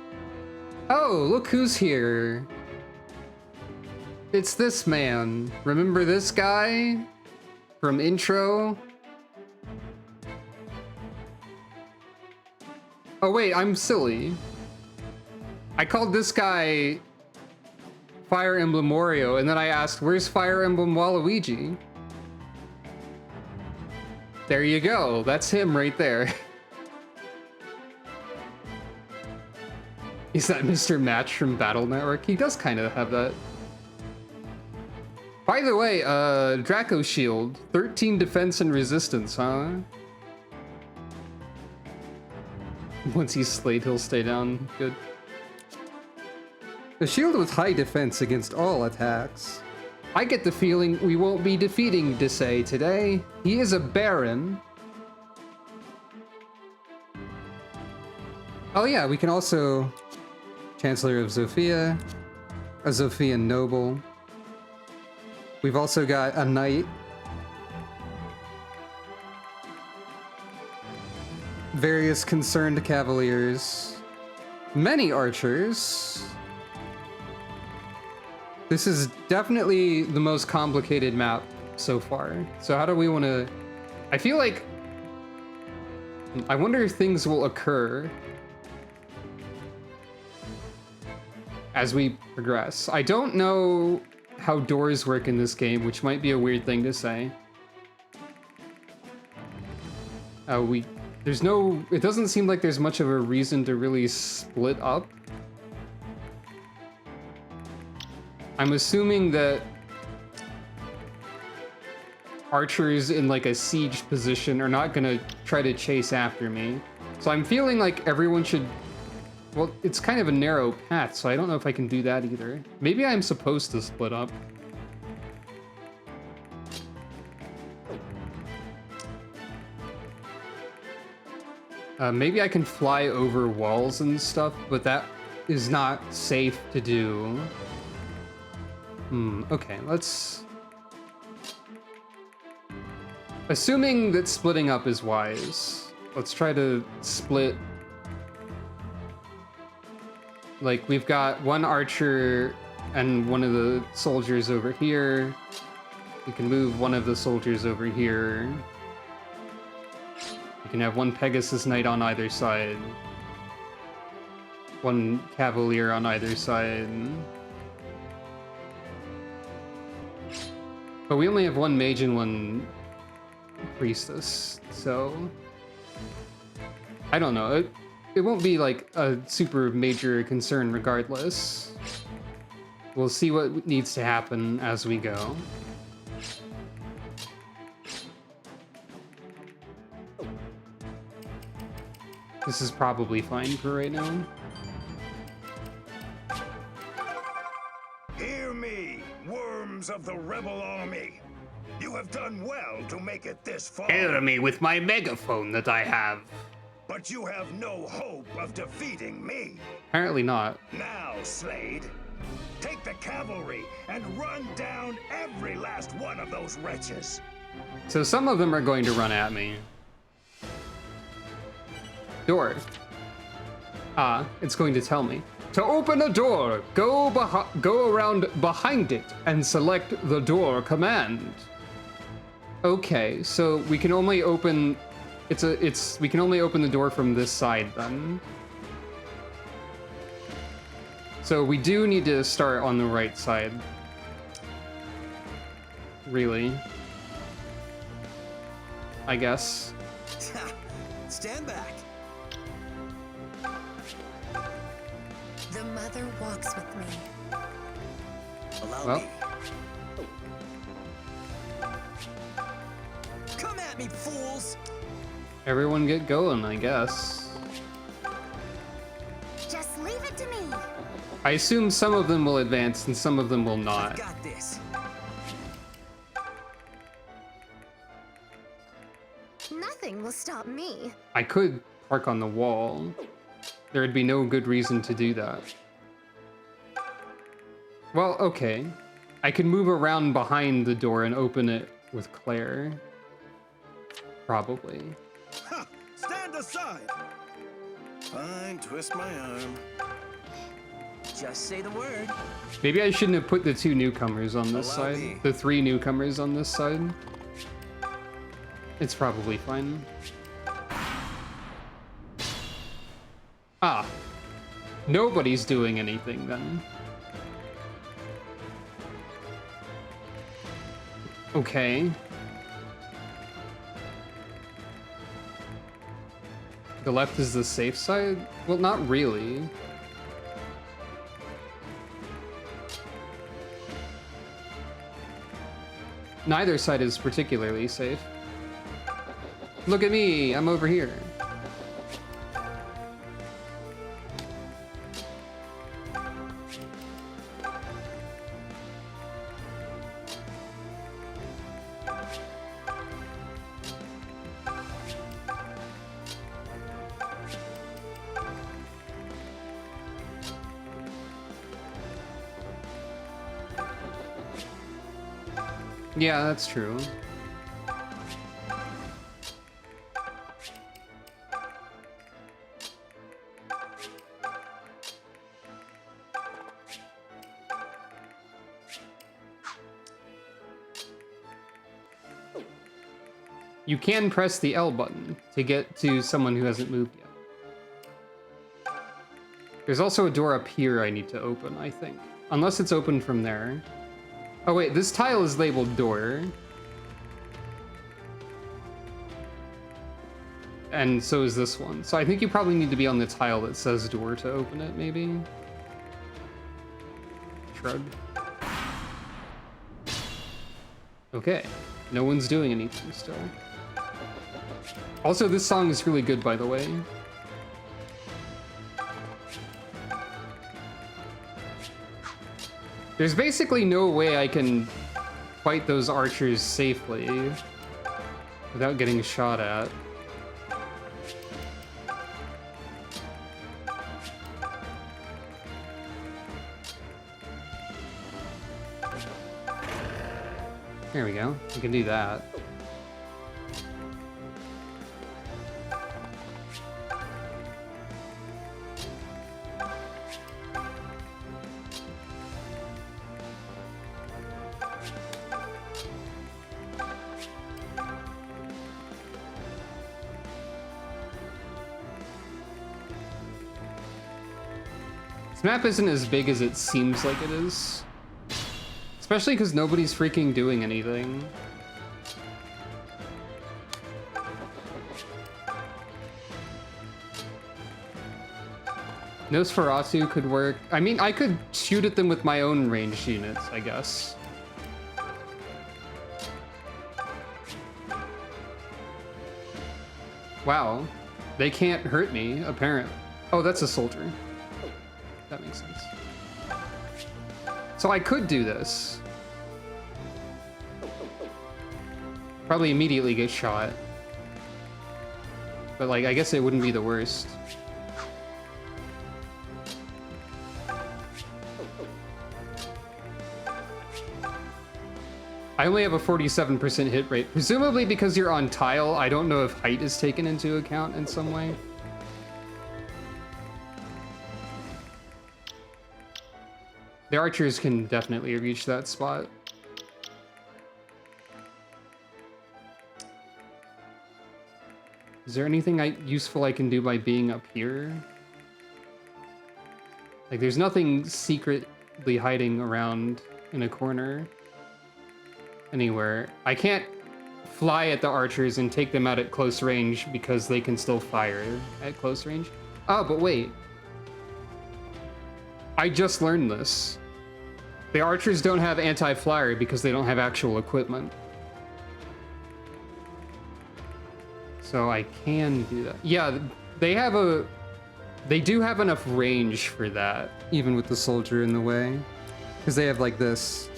Oh, look who's here. It's this man. Remember this guy? From intro? Oh wait, I'm silly. I called this guy Fire Emblem Wario, and then I asked, where's Fire Emblem Waluigi? There you go, that's him right there. He's that Mr. Match from Battle Network. He does kind of have that. By the way, Draco Shield, 13 defense and resistance, huh? Once he's slayed, he'll stay down. Good. The shield with high defense against all attacks. I get the feeling we won't be defeating Desai today. He is a baron. Oh yeah, we can also... Chancellor of Zofia, a Zophian noble. We've also got a knight. Various concerned cavaliers. Many archers. This is definitely the most complicated map so far. So how do we want to... I feel like... I wonder if things will occur as we progress. I don't know how doors work in this game, which might be a weird thing to say. There's no... It doesn't seem like there's much of a reason to really split up. I'm assuming that archers in like a siege position are not gonna try to chase after me. So I'm feeling like everyone should... Well, it's kind of a narrow path, so I don't know if I can do that either. Maybe I'm supposed to split up. Maybe I can fly over walls and stuff, but that is not safe to do. Okay, let's... Assuming that splitting up is wise, let's try to split... Like, we've got one archer and one of the soldiers over here. We can move one of the soldiers over here. We can have one Pegasus Knight on either side. One Cavalier on either side. But we only have one Mage and one Priestess, so... I don't know. It won't be like a super major concern regardless. We'll see what needs to happen as we go. This is probably fine for right now. Hear me, worms of the rebel army. You have done well to make it this far. Hear me with my megaphone that I have. But you have no hope of defeating me. Apparently not. Now, Slade, take the cavalry and run down every last one of those wretches. So some of them are going to run at me. Door. It's going to tell me. To open a door, go around behind it and select the door command. Okay, so we can only open... we can only open the door from this side then. So we do need to start on the right side. Really. I guess. Stand back. The mother walks with me. Allow me. Come at me, fools! Everyone get going, I guess. Just leave it to me. I assume some of them will advance and some of them will not. Got this. Nothing will stop me. I could park on the wall. There would be no good reason to do that. Well, okay. I can move around behind the door and open it with Claire. Probably. Ha! Stand aside! Fine, twist my arm. Just say the word. Maybe I shouldn't have put the two newcomers on this Allow side. me. The three newcomers on this side. It's probably fine. Ah. Nobody's doing anything then. Okay. The left is the safe side? Well, not really. Neither side is particularly safe. Look at me, I'm over here. Yeah, that's true. You can press the L button to get to someone who hasn't moved yet. There's also a door up here I need to open, I think. Unless it's open from there. Oh wait, this tile is labeled door. And so is this one. So I think you probably need to be on the tile that says door to open it, maybe? Shrug. Okay, no one's doing anything still. Also, this song is really good, by the way. There's basically no way I can fight those archers safely without getting shot at. There we go. We can do that. This map isn't as big as it seems like it is. Especially because nobody's freaking doing anything. Nosferatu could work. I mean, I could shoot at them with my own ranged units, I guess. Wow. They can't hurt me, apparently. Oh, that's a soldier. That makes sense. So I could do this. Probably immediately get shot. But like, I guess it wouldn't be the worst. I only have a 47% hit rate. Presumably because you're on tile, I don't know if height is taken into account in some way. The archers can definitely reach that spot. Is there anything useful I can do by being up here? Like, there's nothing secretly hiding around in a corner anywhere. I can't fly at the archers and take them out at close range because they can still fire at close range. Oh, but wait. I just learned this. The archers don't have anti-flyer because they don't have actual equipment. So I can do that. Yeah, they do have enough range for that, even with the soldier in the way. Because they have like this.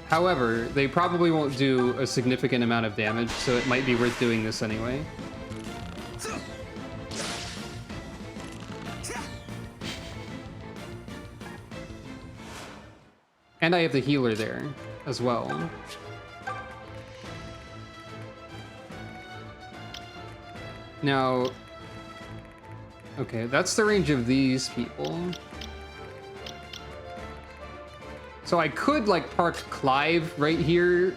However, they probably won't do a significant amount of damage, so it might be worth doing this anyway. And I have the healer there as well. Now, okay, that's the range of these people. So I could like park Clive right here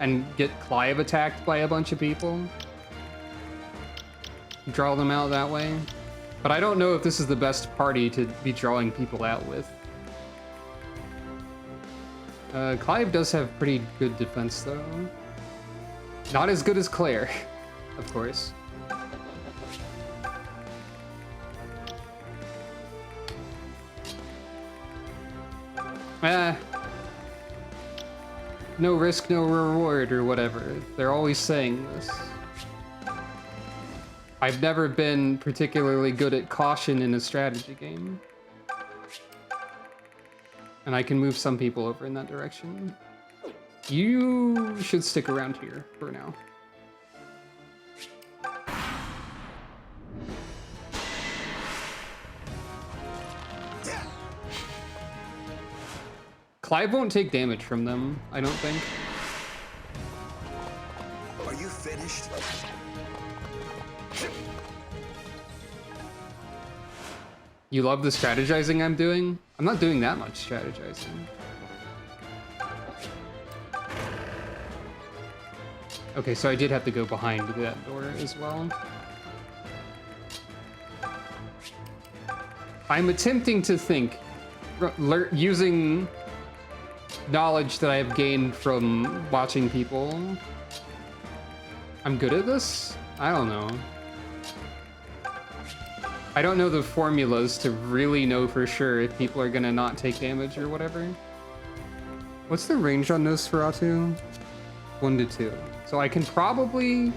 and get Clive attacked by a bunch of people. Draw them out that way. But I don't know if this is the best party to be drawing people out with. Clive does have pretty good defense, though. Not as good as Claire, of course. No risk, no reward, or whatever. They're always saying this. I've never been particularly good at caution in a strategy game. And I can move some people over in that direction. You should stick around here for now. Clive won't take damage from them, I don't think. Are you finished? You love the strategizing I'm doing? I'm not doing that much strategizing. Okay, so I did have to go behind that door as well. I'm attempting to think, using knowledge that I have gained from watching people. I'm good at this? I don't know. I don't know the formulas to really know for sure if people are gonna not take damage or whatever. What's the range on Nosferatu? 1 to 2. So I can probably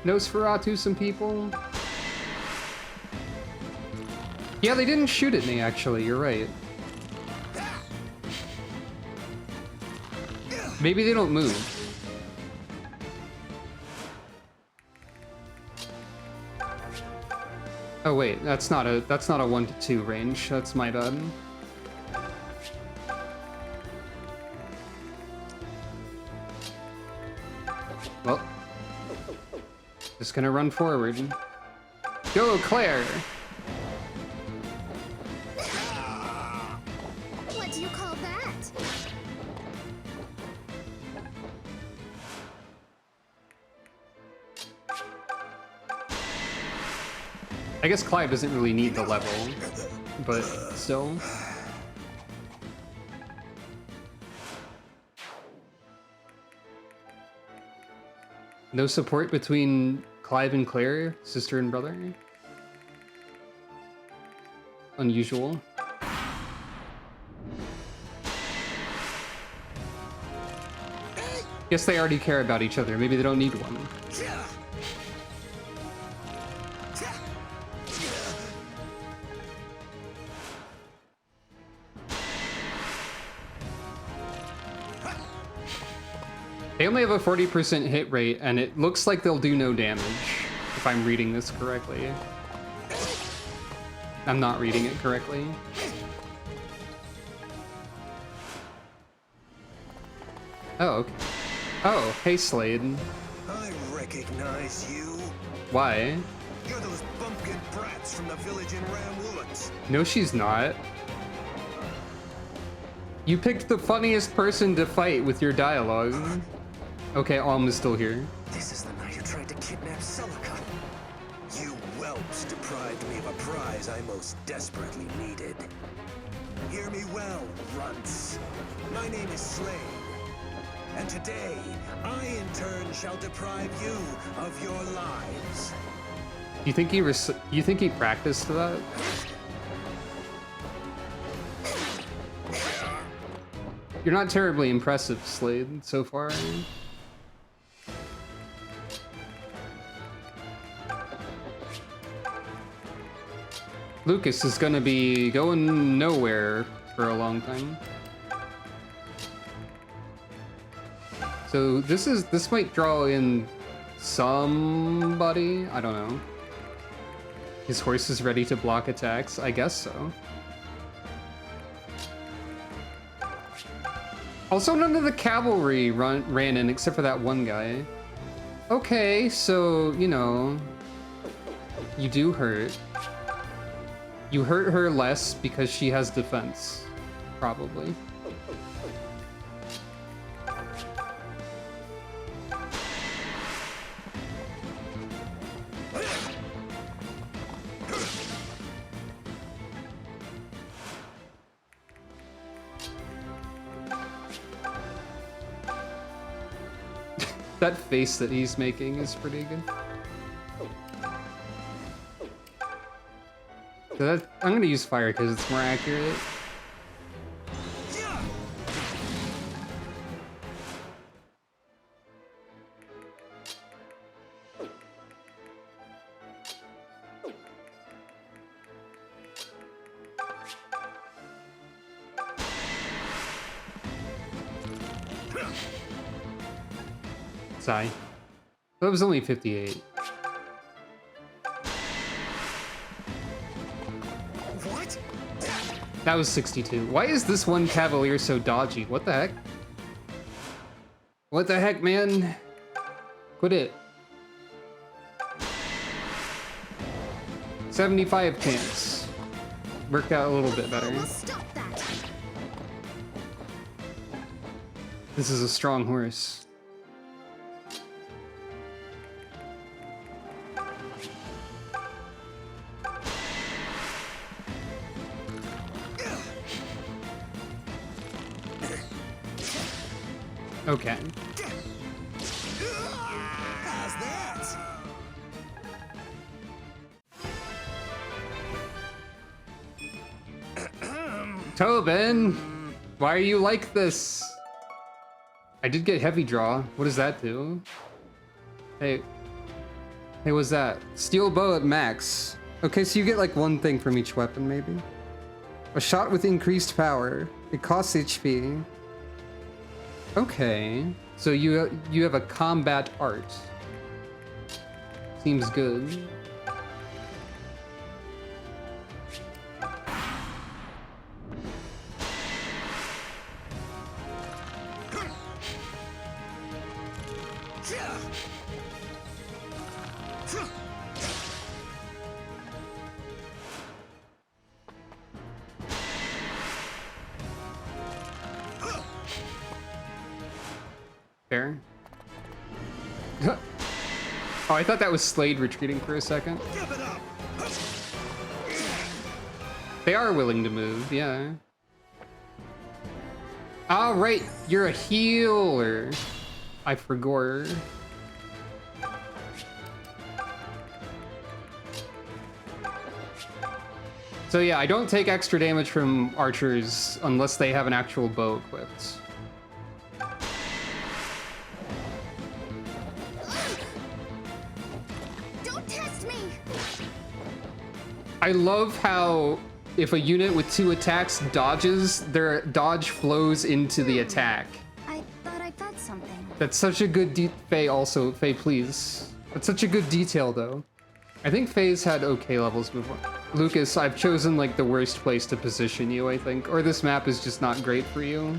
Nosferatu some people. Yeah, they didn't shoot at me, actually. You're right. Maybe they don't move. Oh wait, that's not a 1 to 2 range. That's my bad. Well, just gonna run forward. Go, Claire! What do you call that? I guess Clive doesn't really need the level, but still. No support between Clive and Claire, sister and brother? Unusual. Guess they already care about each other. Maybe they don't need one. They only have a 40% hit rate, and it looks like they'll do no damage, if I'm reading this correctly. I'm not reading it correctly. Oh, okay. Oh, hey Slade. I recognize you. Why? You're those bumpkin brats from the village in Ram Woods. No, she's not. You picked the funniest person to fight with your dialogue. Okay, Alm is still here. This is the night you tried to kidnap Celica. You whelps deprived me of a prize I most desperately needed. Hear me well, runts. My name is Slade. And today, I in turn shall deprive you of your lives. You think he practiced that? You're not terribly impressive, Slade, so far. Lucas is gonna be going nowhere for a long time. So this might draw in somebody. I don't know. His horse is ready to block attacks. I guess so. Also, none of the cavalry ran in except for that one guy. Okay, so, you know, you do hurt. You hurt her less because she has defense, probably. That face that he's making is pretty good. So I'm gonna use fire because it's more accurate. Sigh. That was only 58. What? That was 62. Why is this one cavalier so dodgy? What the heck? What the heck, man? Quit it. 75 chance. Worked out a little bit better. Stop that. This is a strong horse. Okay. How's that? Tobin, why are you like this? I did get heavy draw. What does that do? Hey, what's that? Steel bow at max. Okay, so you get like one thing from each weapon, maybe. A shot with increased power. It costs HP. Okay, so you have a combat art. Seems good. Fair. Oh, I thought that was Slade retreating for a second. They are willing to move, yeah. All right, you're a healer. I forgot. So yeah, I don't take extra damage from archers unless they have an actual bow equipped. Don't test me! I love how if a unit with 2 attacks dodges, their dodge flows into the attack. I thought I felt something. That's such a good Faye also. Faye, please. That's such a good detail, though. I think Faye's had okay levels before. Lucas, I've chosen, like, the worst place to position you, I think. Or this map is just not great for you.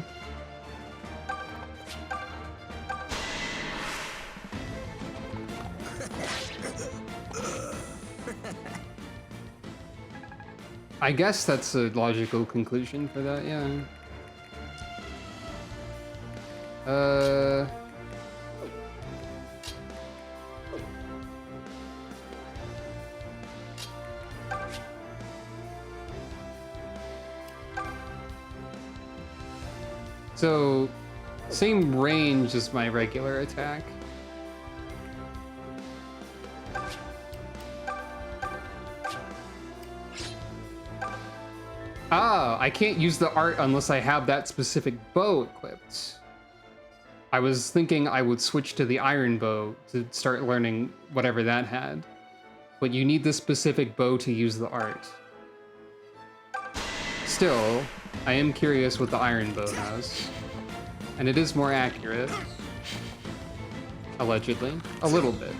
I guess that's a logical conclusion for that, yeah. So, same range as my regular attack. Ah, I can't use the art unless I have that specific bow equipped. I was thinking I would switch to the iron bow to start learning whatever that had. But you need the specific bow to use the art. Still, I am curious what the iron bow has. And it is more accurate. Allegedly. A little bit.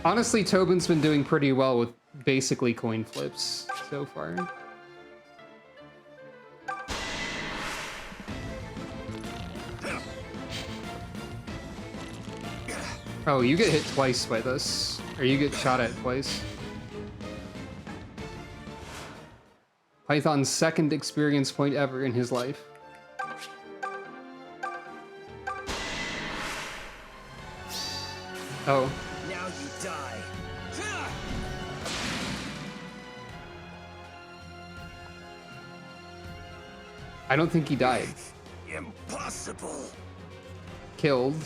Honestly, Tobin's been doing pretty well with basically coin flips so far. Oh, you get hit twice by this. Or you get shot at twice. Python's second experience point ever in his life. Oh. Now you die. I don't think he died. Impossible. Killed.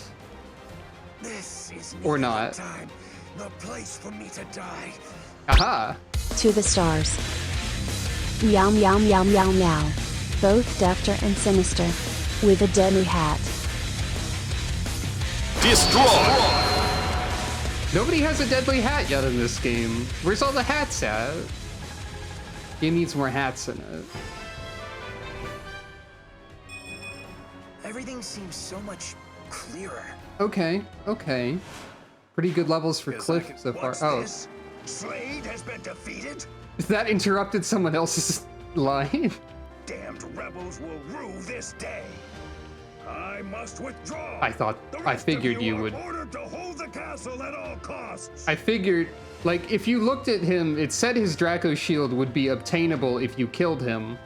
This is Or neither not. the time, nor place for me to die. Aha! To the stars. Meow meow meow meow meow. Both defter and sinister. With a deadly hat. Destroy! Nobody has a deadly hat yet in this game. Where's all the hats at? It needs more hats in it. Everything seems so much clearer. Okay, okay. Pretty good levels for Cliff so far. What's Oh, this? Slade has been defeated? that interrupted someone else's line. Damned rebels will rue this day. I must withdraw. I figured you would. Ordered to hold the castle at all costs. I figured, like, if you looked at him, it said his Draco shield would be obtainable if you killed him,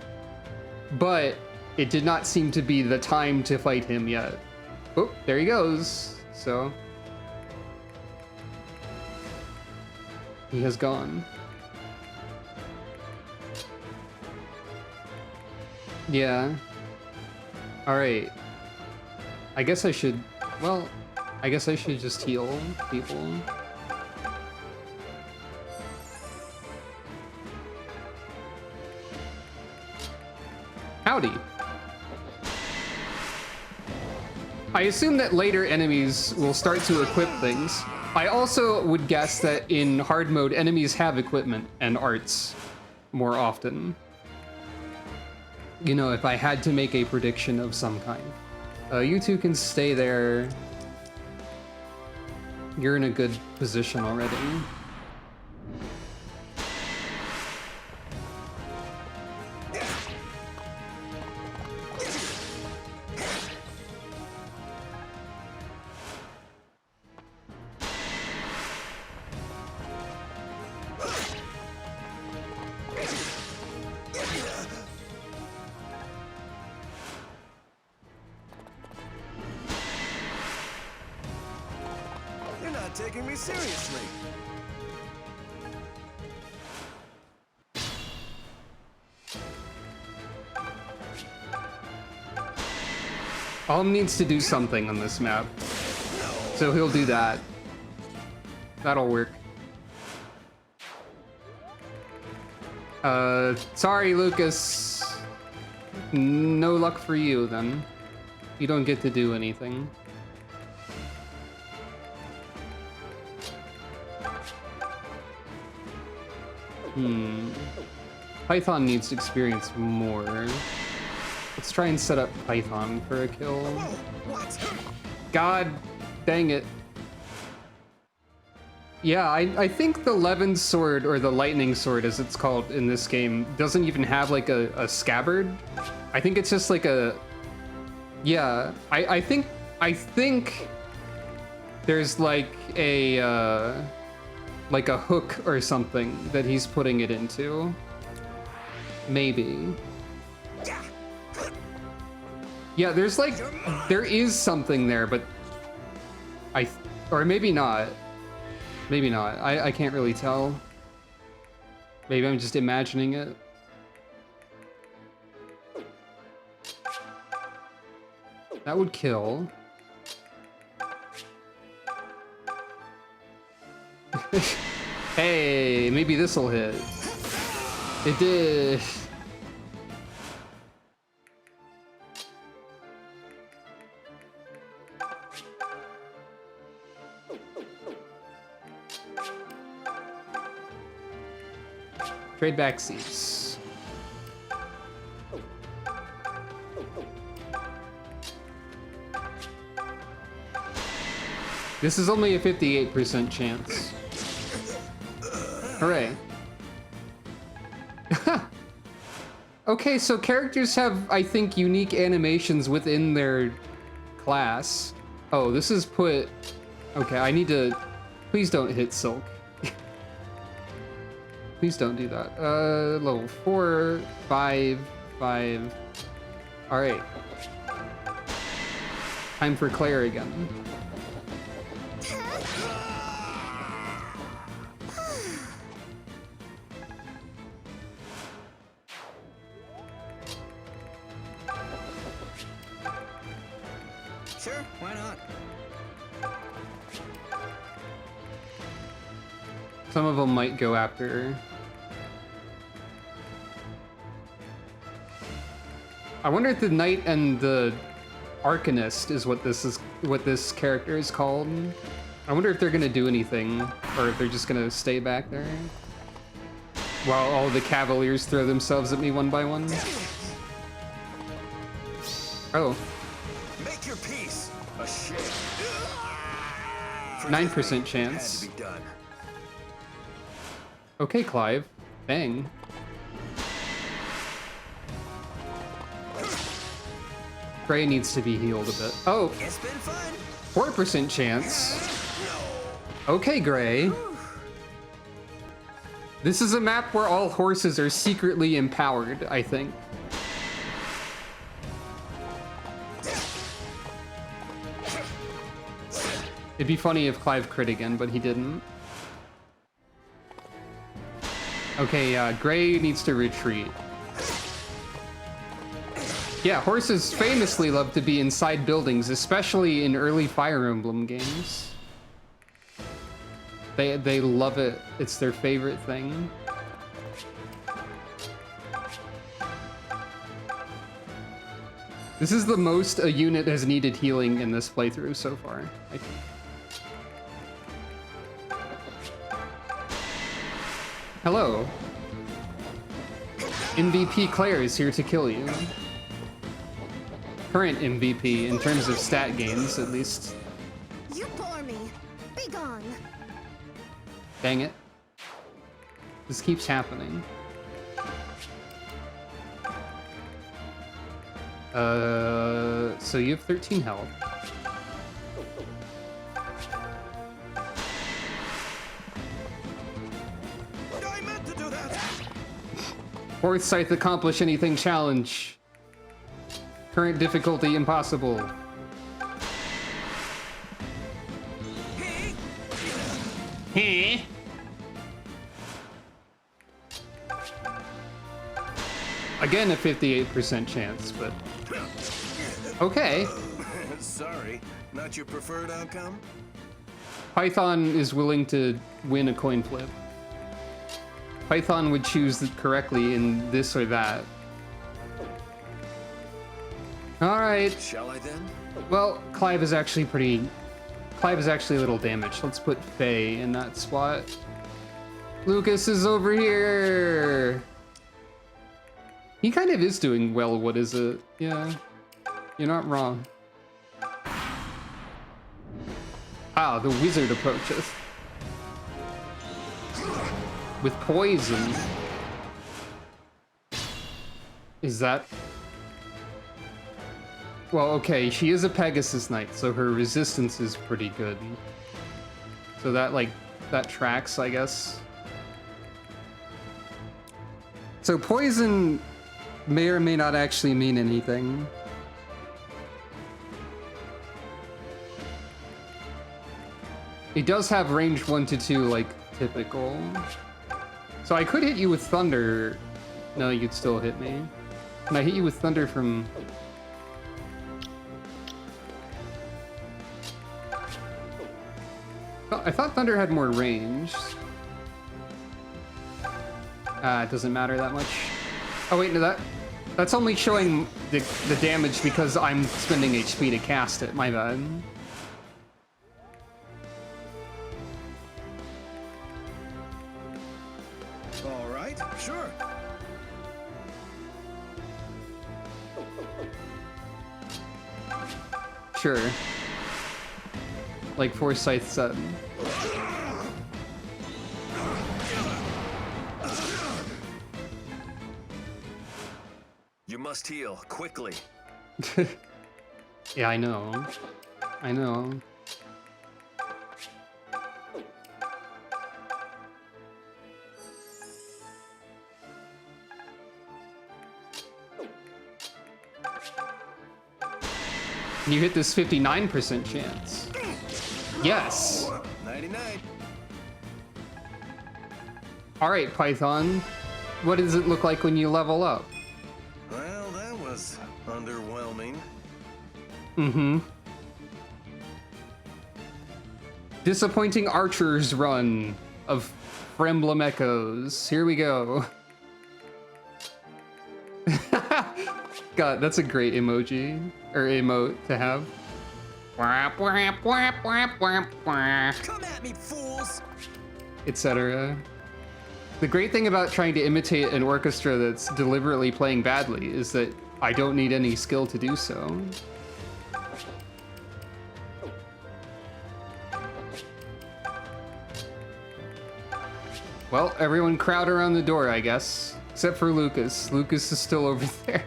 but it did not seem to be the time to fight him yet. Oh, there he goes. So he has gone. Yeah. All right. I guess I should, well, I guess I should just heal people. Howdy. I assume that later enemies will start to equip things. I also would guess that in hard mode, enemies have equipment and arts more often. You know, if I had to make a prediction of some kind. You two can stay there. You're in a good position already. taking me seriously. Alm needs to do something on this map. So he'll do that. That'll work. Sorry, Lucas. No luck for you, then. You don't get to do anything. Python needs to experience more. Let's try and set up Python for a kill. God dang it. Yeah, I think the Levin sword, or the lightning sword as it's called in this game, doesn't even have like a scabbard. I think it's just like a... Yeah, I think there's like a hook or something that he's putting it into. Maybe. Yeah, there is something there, but or maybe not. Maybe not. I can't really tell. Maybe I'm just imagining it. That would kill. Hey, maybe this'll hit. It did. Trade back seats. This is only a 58% chance. Hooray. Okay, so characters have, I think, unique animations within their class. Oh, this is put... Okay, I need to... Please don't hit Silk. Please don't do that. Level 4, 5, 5. Alright. Time for Claire again. Sure, why not? Some of them might go after... I wonder if the Knight and the Arcanist is what this character is called. I wonder if they're gonna do anything, or if they're just gonna stay back there. While all the Cavaliers throw themselves at me one by one. Oh. Make your peace. A shame. 9% chance. Had to be done. Okay, Clive. Bang. Gray needs to be healed a bit. Oh! It's been fun. 4% chance. Okay, Gray. This is a map where all horses are secretly empowered, I think. It'd be funny if Clive crit again, but he didn't. Okay, Gray needs to retreat. Yeah, horses famously love to be inside buildings, especially in early Fire Emblem games. They love it. It's their favorite thing. This is the most a unit has needed healing in this playthrough so far, I think. Hello. MVP Claire is here to kill you. Current MVP in terms of stat gains, at least. You bore me. Be gone. Dang it. This keeps happening. So you have 13 health. I meant to do that. Fourth Scythe accomplish anything challenge. Current difficulty impossible. Heh. Again, a 58% chance, but okay. Sorry, not your preferred outcome? Python is willing to win a coin flip. Python would choose correctly in this or that. All right. Shall I then? Well, Clive is actually a little damaged. Let's put Faye in that spot. Lucas is over here. He kind of is doing well, what is it? Yeah, you're not wrong. Ah, the wizard approacheth. With poison. Is that... Well, okay, she is a Pegasus Knight, so her resistance is pretty good. So that, like, that tracks, I guess. So poison may or may not actually mean anything. It does have range 1 to 2, like, typical. So I could hit you with thunder. No, you'd still hit me. Can I hit you with thunder from... Oh, I thought thunder had more range. It doesn't matter that much. Oh wait, no, that's only showing the damage because I'm spending HP to cast it, my bad. All right, sure. Sure. Like Forsyth said. You must heal, quickly. Yeah, I know. I know. You hit this 59% chance. Yes. 99. All right, Python. What does it look like when you level up? Well, that was underwhelming. Mm-hmm. Disappointing Archer's run of Emblem Echoes. Here we go. God, that's a great emoji or emote to have. Come at me, fools! Etc. The great thing about trying to imitate an orchestra that's deliberately playing badly is that I don't need any skill to do so. Well, everyone crowd around the door, I guess. Except for Lucas. Lucas is still over there.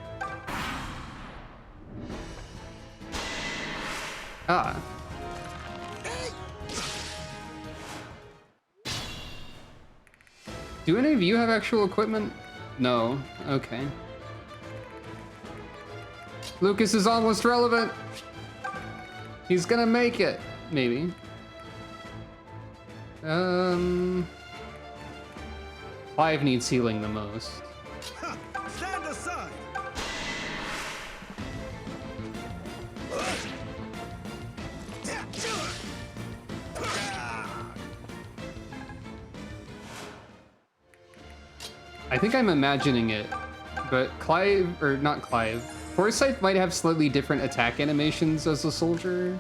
Ah. Do any of you have actual equipment? No. Okay. Lucas is almost relevant. He's gonna make it. Maybe. Clive needs healing the most. Stand aside! I think I'm imagining it, but Clive, or not Clive, Forsyth might have slightly different attack animations as a soldier.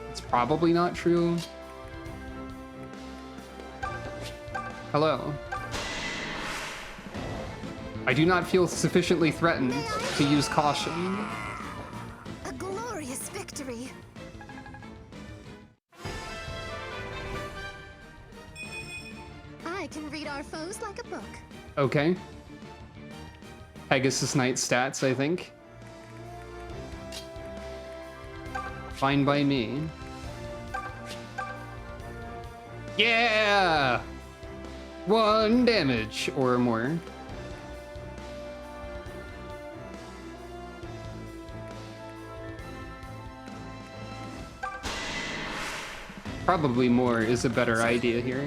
It's probably not true. Hello. I do not feel sufficiently threatened to use caution. A glorious victory. I can read our foes like a book. Okay. Pegasus Knight stats, I think. Fine by me. Yeah! 1 damage or more. Probably more is a better idea here.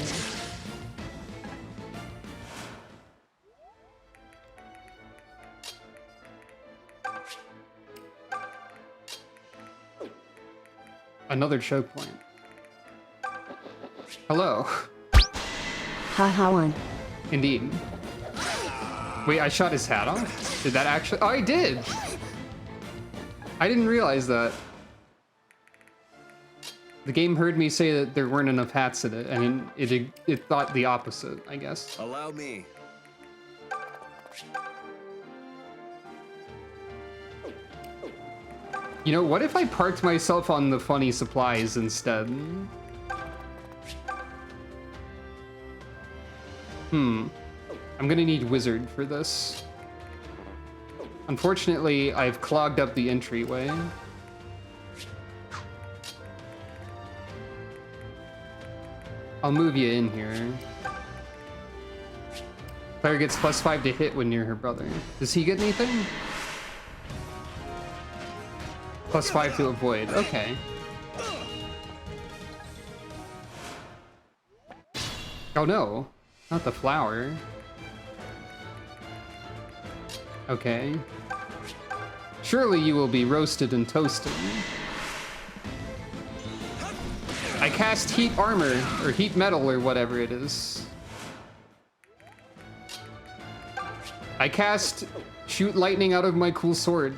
Another choke point. Hello. Haha one. Indeed. Wait, I shot his hat off? Did that actually? Oh, I did! I didn't realize that. The game heard me say that there weren't enough hats in it, and it thought the opposite, I guess. Allow me. You know, what if I parked myself on the funny supplies instead? I'm gonna need wizard for this. Unfortunately, I've clogged up the entryway. I'll move you in here. Player gets +5 to hit when near her brother. Does he get anything? +5 to avoid. Okay. Oh no, not the flower. Okay. Surely you will be roasted and toasted. I cast heat armor, or heat metal, or whatever it is. I cast shoot lightning out of my cool sword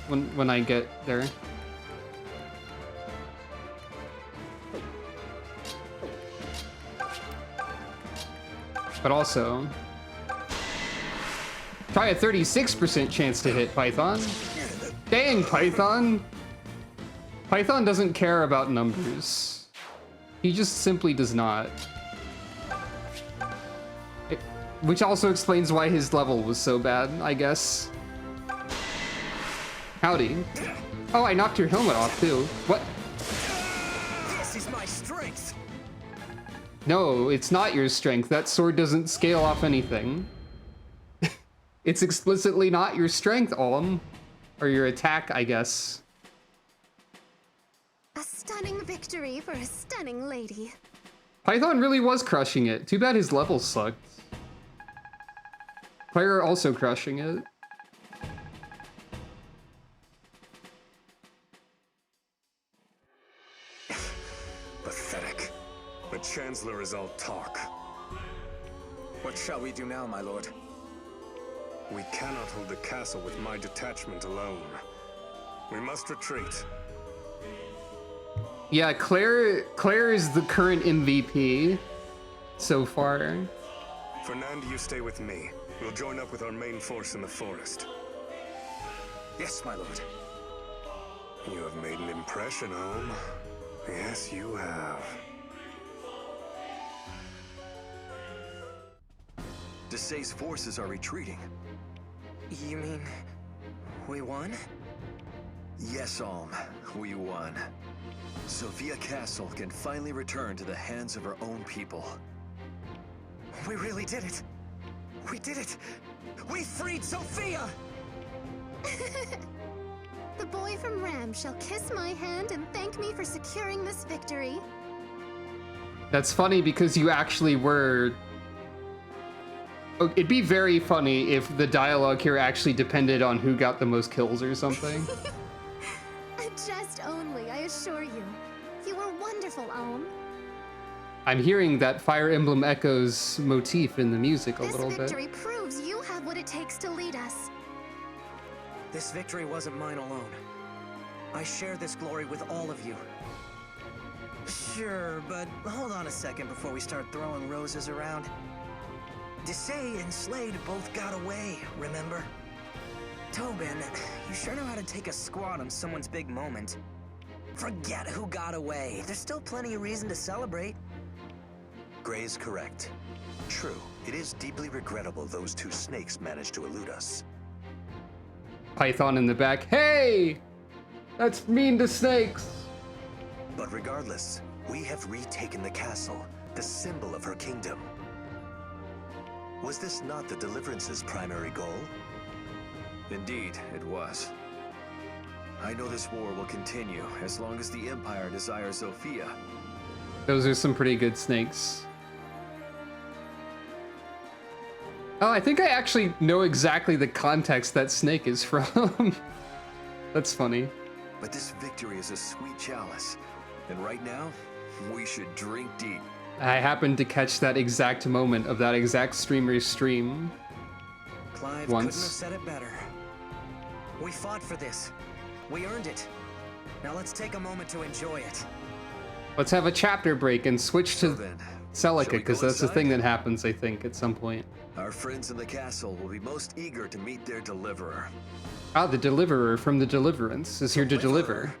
when I get there. But also, try a 36% chance to hit, Python. Dang, Python! Python doesn't care about numbers. He just simply does not. Which also explains why his level was so bad, I guess. Howdy. Oh, I knocked your helmet off too. What? This is my strength. No, it's not your strength. That sword doesn't scale off anything. It's explicitly not your strength, Olm. Or your attack, I guess. A stunning victory for a stunning lady. Python really was crushing it. Too bad his level sucked. Player also crushing it. Pathetic. The Chancellor is all talk. What shall we do now, my lord? We cannot hold the castle with my detachment alone. We must retreat. Yeah, Claire is the current MVP so far. Fernand, you stay with me. We'll join up with our main force in the forest. Yes, my lord. You have made an impression, Home. Yes, you have. Desai's forces are retreating. You mean we won? Yes, Alm, we won. Sophia Castle can finally return to the hands of her own people. We really did it. We did it. We freed Sophia! The boy from Ram shall kiss my hand and thank me for securing this victory. That's funny because you actually were... Oh, it'd be very funny if the dialogue here actually depended on who got the most kills or something. A jest only, I assure you. You were wonderful, Alm. I'm hearing that Fire Emblem Echoes motif in the music a little This bit. victory proves you have what it takes to lead us. This victory wasn't mine alone. I share this glory with all of you. Sure, but hold on a second before we start throwing roses around. Desai and Slade both got away, remember? Tobin, you sure know how to take a squat on someone's big moment. Forget who got away. There's still plenty of reason to celebrate. Gray is correct. True, it is deeply regrettable those two snakes managed to elude us. Python in the back. Hey! That's mean to snakes! But regardless, we have retaken the castle, the symbol of her kingdom. Was this not the Deliverance's primary goal? Indeed, it was. I know this war will continue as long as the Empire desires Sophia. Those are some pretty good snakes. Oh, I think I actually know exactly the context that snake is from. That's funny. But this victory is a sweet chalice. And right now, we should drink deep. I happened to catch that exact moment of that exact streamer's stream. Clive Once. couldn't have said it better. We fought for this. We earned it. Now let's take a moment to enjoy it. Let's have a chapter break and switch to Then, Celica, shall we because go that's the inside? thing that happens, I think, at some point. Our friends in the castle will be most eager to meet their deliverer. Ah, the Deliverer from the Deliverance is here to deliver.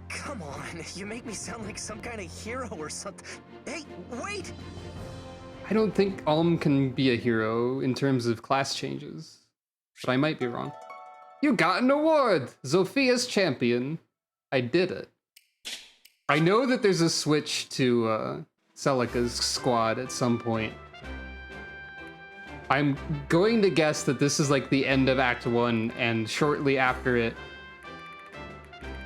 Come on, you make me sound like some kind of hero or something. Hey, wait! I don't think Alm can be a hero in terms of class changes, but I might be wrong. You got an award! Zophia's champion. I did it. I know that there's a switch to Celica's squad at some point. I'm going to guess that this is like the end of Act 1, and shortly after it,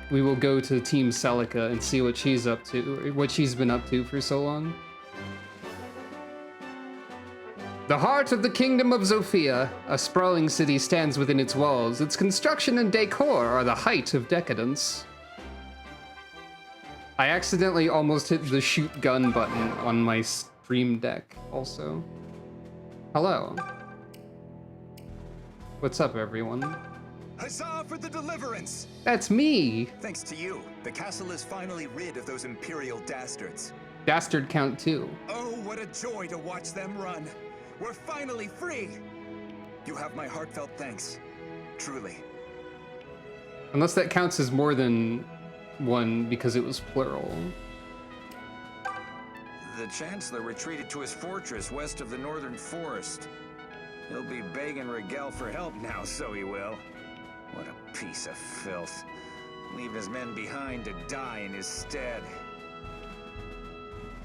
we will go to Team Celica and see what she's up to, or what she's been up to for so long. The heart of the Kingdom of Zofia, a sprawling city, stands within its walls. Its construction and decor are the height of decadence. I accidentally almost hit the shoot gun button on my stream deck also. Hello. What's up, everyone? Huzzah for the deliverance! That's me! Thanks to you, the castle is finally rid of those Imperial dastards. Dastard count 2. Oh, what a joy to watch them run! We're finally free! You have my heartfelt thanks. Truly. Unless that counts as more than one because it was plural. The Chancellor retreated to his fortress west of the northern forest. He'll be begging Rigel for help now, so he will. What a piece of filth. Leave his men behind to die in his stead.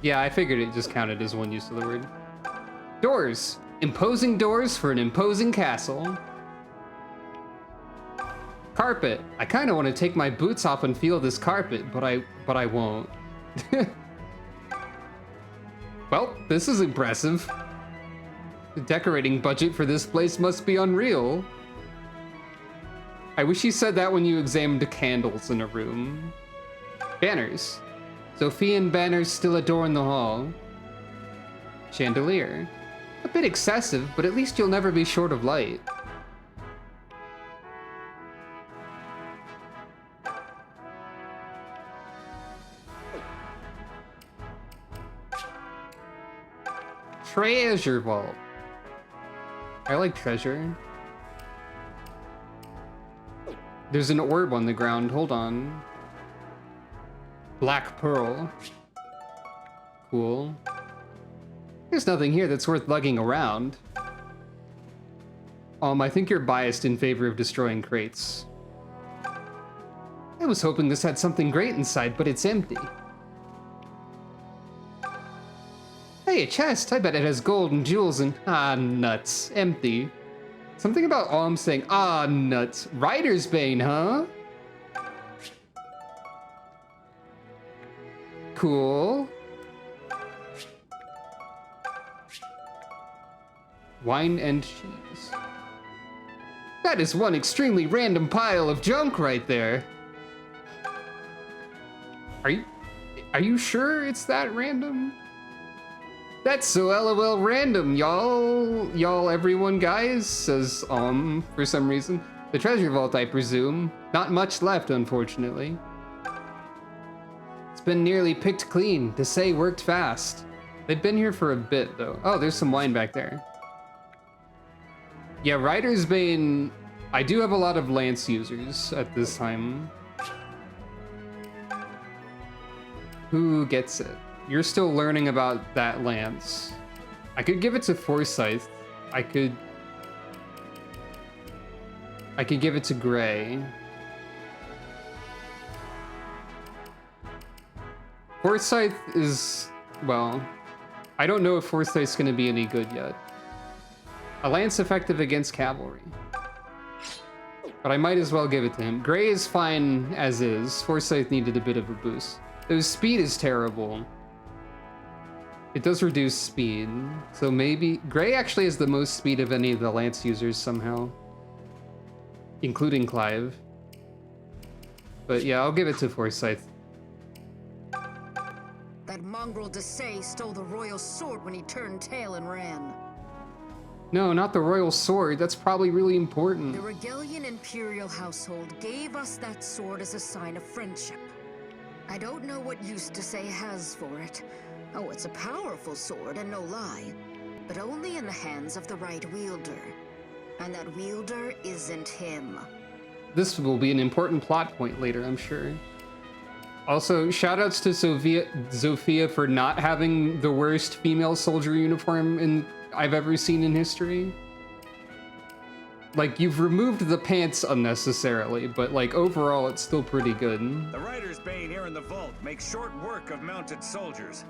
Yeah, I figured it just counted as one use of the word. Doors! Imposing doors for an imposing castle. Carpet. I kind of want to take my boots off and feel this carpet, but I won't. Well, this is impressive. The decorating budget for this place must be unreal. I wish you said that when you examined the candles in a room. Banners. Sophian banners still adorn the hall. Chandelier. A bit excessive, but at least you'll never be short of light. Treasure vault. I like treasure. There's an orb on the ground. Hold on. Black pearl. Cool. There's nothing here that's worth lugging around. I think you're biased in favor of destroying crates. I was hoping this had something great inside, but it's empty. Hey, a chest. I bet it has gold and jewels and... Ah, nuts. Empty. Something about Alm saying, ah, nuts. Rider's Bane, huh? Cool. Wine and cheese. That is one extremely random pile of junk right there. Are you sure it's that random? That's so LOL random, y'all everyone guys, says for some reason. The treasure vault, I presume. Not much left, unfortunately. It's been nearly picked clean. To say worked fast. They've been here for a bit, though. Oh, there's some wine back there. Yeah, Rider's Bane... I do have a lot of lance users at this time. Who gets it? You're still learning about that lance. I could give it to Forsyth. I could give it to Gray. Forsyth is, well, I don't know if Forsyth's gonna be any good yet. A lance effective against cavalry. But I might as well give it to him. Gray is fine as is. Forsyth needed a bit of a boost. Though speed is terrible. It does reduce speed, so maybe Gray actually has the most speed of any of the lance users somehow, including Clive. But yeah, I'll give it to Forsyth. That mongrel Desai stole the royal sword when he turned tail and ran. No, not the royal sword. That's probably really important. The Regalian Imperial household gave us that sword as a sign of friendship. I don't know what use Desai has for it. Oh, it's a powerful sword, and no lie. But only in the hands of the right wielder. And that wielder isn't him. This will be an important plot point later, I'm sure. Also, shoutouts to Zofia for not having the worst female soldier uniform I've ever seen in history. Like, you've removed the pants unnecessarily, but like overall it's still pretty good. The Rider's Bane here in the vault makes short work of mounted soldiers.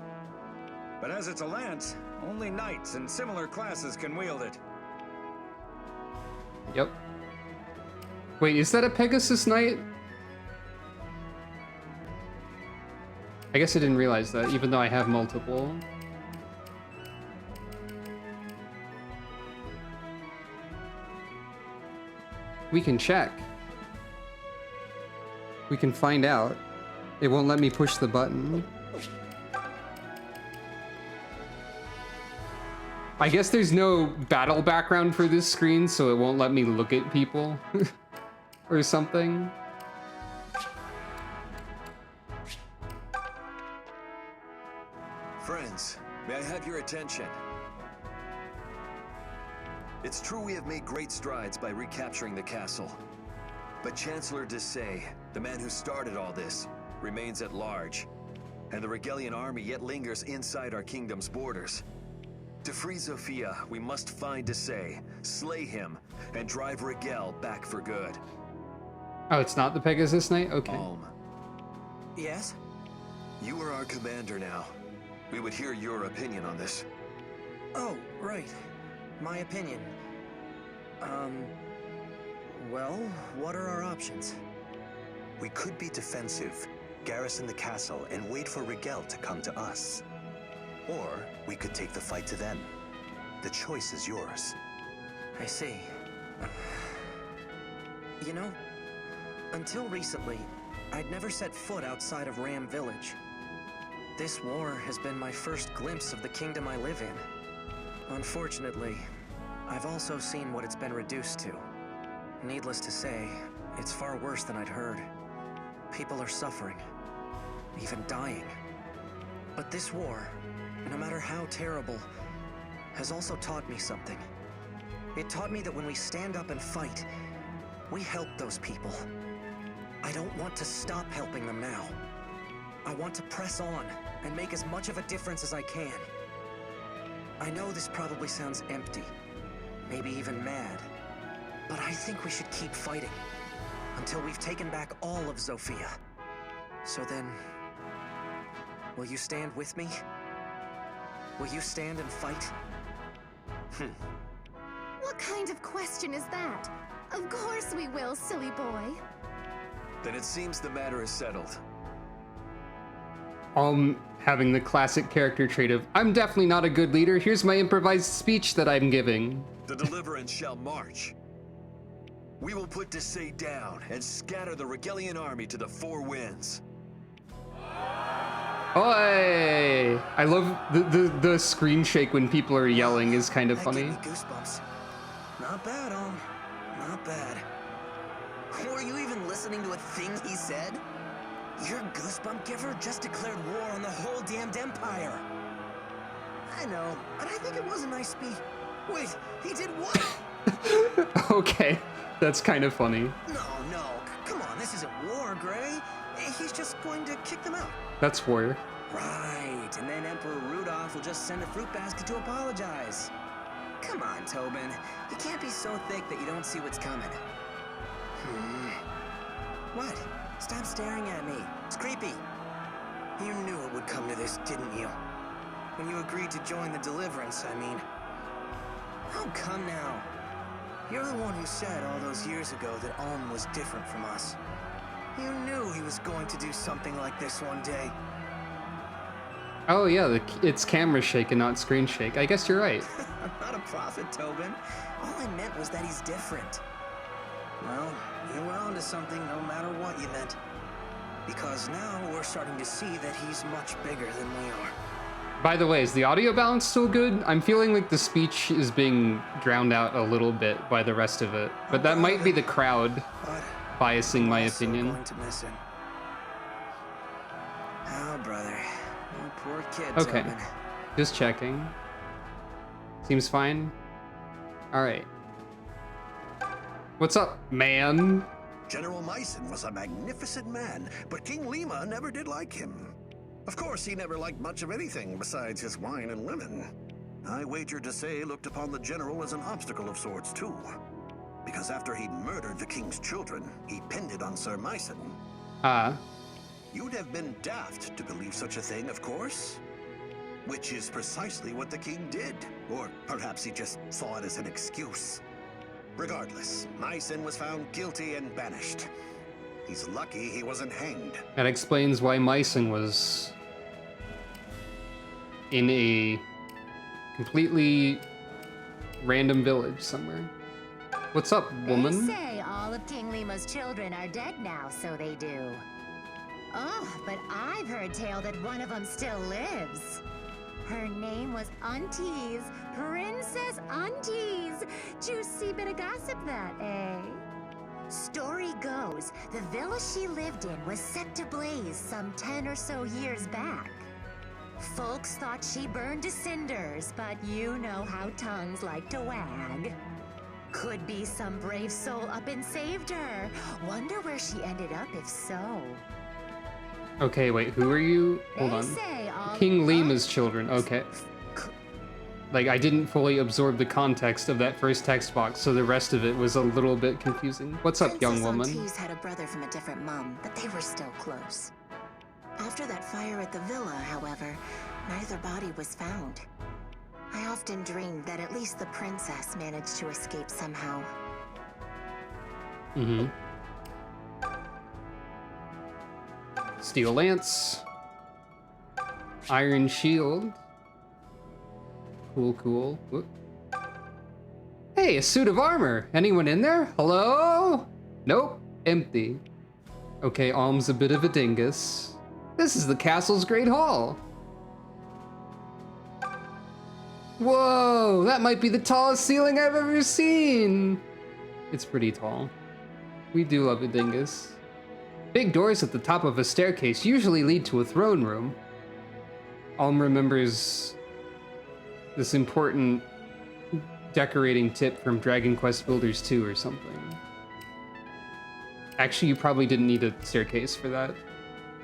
But as it's a lance, only knights and similar classes can wield it. Yep. Wait, is that a Pegasus Knight? I guess I didn't realize that, even though I have multiple. We can check. We can find out. It won't let me push the button. I guess there's no battle background for this screen, so it won't let me look at people or something. Friends, may I have your attention? It's true we have made great strides by recapturing the castle. But Chancellor Desai, the man who started all this, remains at large. And the Regalian army yet lingers inside our kingdom's borders. To free Zofia, we must find Desai, slay him, and drive Rigel back for good. Oh, it's not the Pegasus Knight? Okay. Yes? You are our commander now. We would hear your opinion on this. Oh, right. My opinion. Well, what are our options? We could be defensive, garrison the castle, and wait for Rigel to come to us. Or we could take the fight to them. The choice is yours. I see. You know, until recently, I'd never set foot outside of Ram Village. This war has been my first glimpse of the kingdom I live in. Unfortunately, I've also seen what it's been reduced to. Needless to say, it's far worse than I'd heard. People are suffering, even dying. But this war, no matter how terrible, has also taught me something. It taught me that when we stand up and fight, we help those people. I don't want to stop helping them now. I want to press on and make as much of a difference as I can. I know this probably sounds empty, maybe even mad, but I think we should keep fighting until we've taken back all of Zofia. So then, will you stand with me? Will you stand and fight? What kind of question is that? Of course we will, silly boy. Then it seems the matter is settled. Having the classic character trait of, I'm definitely not a good leader, here's my improvised speech that I'm giving. The Deliverance shall march. We will put Desai down and scatter the Regalian army to the four winds. Oi! I love the screen shake when people are yelling is kind of funny. That gave me goosebumps. Not bad, not bad. Were you even listening to a thing he said? Your goosebump giver just declared war on the whole damned empire. I know, but I think it was a nice speech. Wait, he did what? Okay, that's kind of funny. No, come on, this isn't war, Gray. He's just going to kick them out. That's war. Right, and then Emperor Rudolph will just send a fruit basket to apologize. Come on, Tobin. You can't be so thick that you don't see what's coming. What? Stop staring at me. It's creepy. You knew it would come to this, didn't you? When you agreed to join the Deliverance, I mean. Oh, come now. You're the one who said all those years ago that Ulm was different from us. You knew he was going to do something like this one day. Oh yeah, it's camera shake and not screen shake. I guess you're right. I'm not a prophet, Tobin. All I meant was that he's different. Well, you were onto something no matter what you meant. Because now we're starting to see that he's much bigger than we are. By the way, is the audio balance still good? I'm feeling like the speech is being drowned out a little bit by the rest of it. But that might be the crowd biasing my opinion. Going to miss him. Oh, brother. You poor kid, Okay. Tobin. Just checking. Seems fine. Alright. What's up, man? General Myson was a magnificent man, but King Lima never did like him. Of course, he never liked much of anything besides his wine and women. I wager to say looked upon the general as an obstacle of sorts, too. Because after he'd murdered the king's children, he pinned it on Sir Myson. You'd have been daft to believe such a thing, of course. Which is precisely what the king did. Or perhaps he just saw it as an excuse. Regardless, Myson was found guilty and banished. He's lucky he wasn't hanged. That explains why Myson was in a completely random village somewhere. What's up, woman? They say all of King Lima's children are dead now, so they do. Oh, but I've heard tale that one of them still lives. Her name was Aunties, Princess Aunties. Juicy bit of gossip that, eh? Story goes, the villa she lived in was set to blaze some 10 or so years back. Folks thought she burned to cinders, but you know how tongues like to wag. Could be some brave soul up and saved her. Wonder where she ended up if so. Okay, wait, who are you? Hold on. King Lima's children, okay. Like, I didn't fully absorb the context of that first text box, so the rest of it was a little bit confusing. What's up, young woman? Princess Aunties had a brother from a different mom, but they were still close. After that fire at the villa, however, neither body was found. I often dreamed that at least the princess managed to escape somehow. Mm-hmm. Steel lance. Iron shield. Cool, cool. Whoop. Hey, a suit of armor. Anyone in there? Hello? Nope. Empty. Okay, Alm's a bit of a dingus. This is the castle's great hall. Whoa, that might be the tallest ceiling I've ever seen. It's pretty tall. We do love a dingus. Big doors at the top of a staircase usually lead to a throne room. Alm remembers this important decorating tip from Dragon Quest Builders 2 or something. Actually, you probably didn't need a staircase for that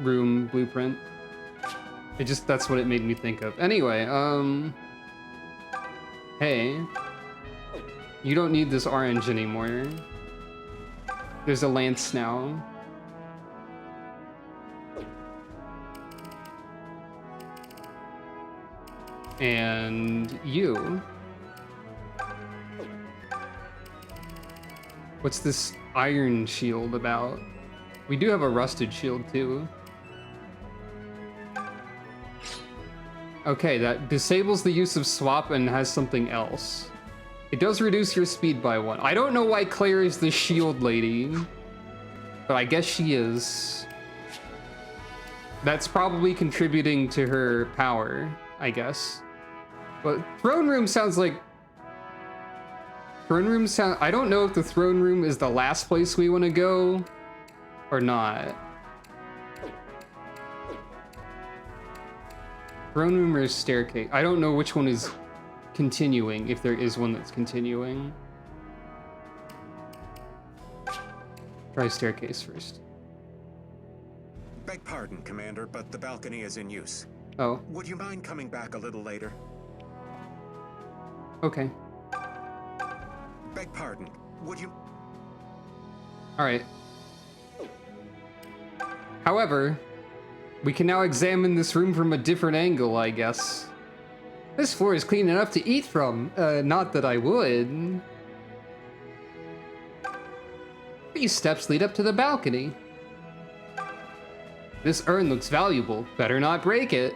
room blueprint. That's what it made me think of. Anyway, hey, you don't need this orange anymore. There's a lance now. And you. What's this iron shield about? We do have a rusted shield too. Okay, that disables the use of swap and has something else. It does reduce your speed by 1. I don't know why Claire is the shield lady, but I guess she is. That's probably contributing to her power, I guess. But throne room sounds like... I don't know if the throne room is the last place we want to go or not. Throne room or staircase? I don't know which one is continuing, if there is one that's continuing. Try staircase first. Beg pardon, Commander, but the balcony is in use. Oh. Would you mind coming back a little later? Okay. Beg pardon, would you... Alright. However, we can now examine this room from a different angle, I guess. This floor is clean enough to eat from. Not that I would. These steps lead up to the balcony. This urn looks valuable. Better not break it.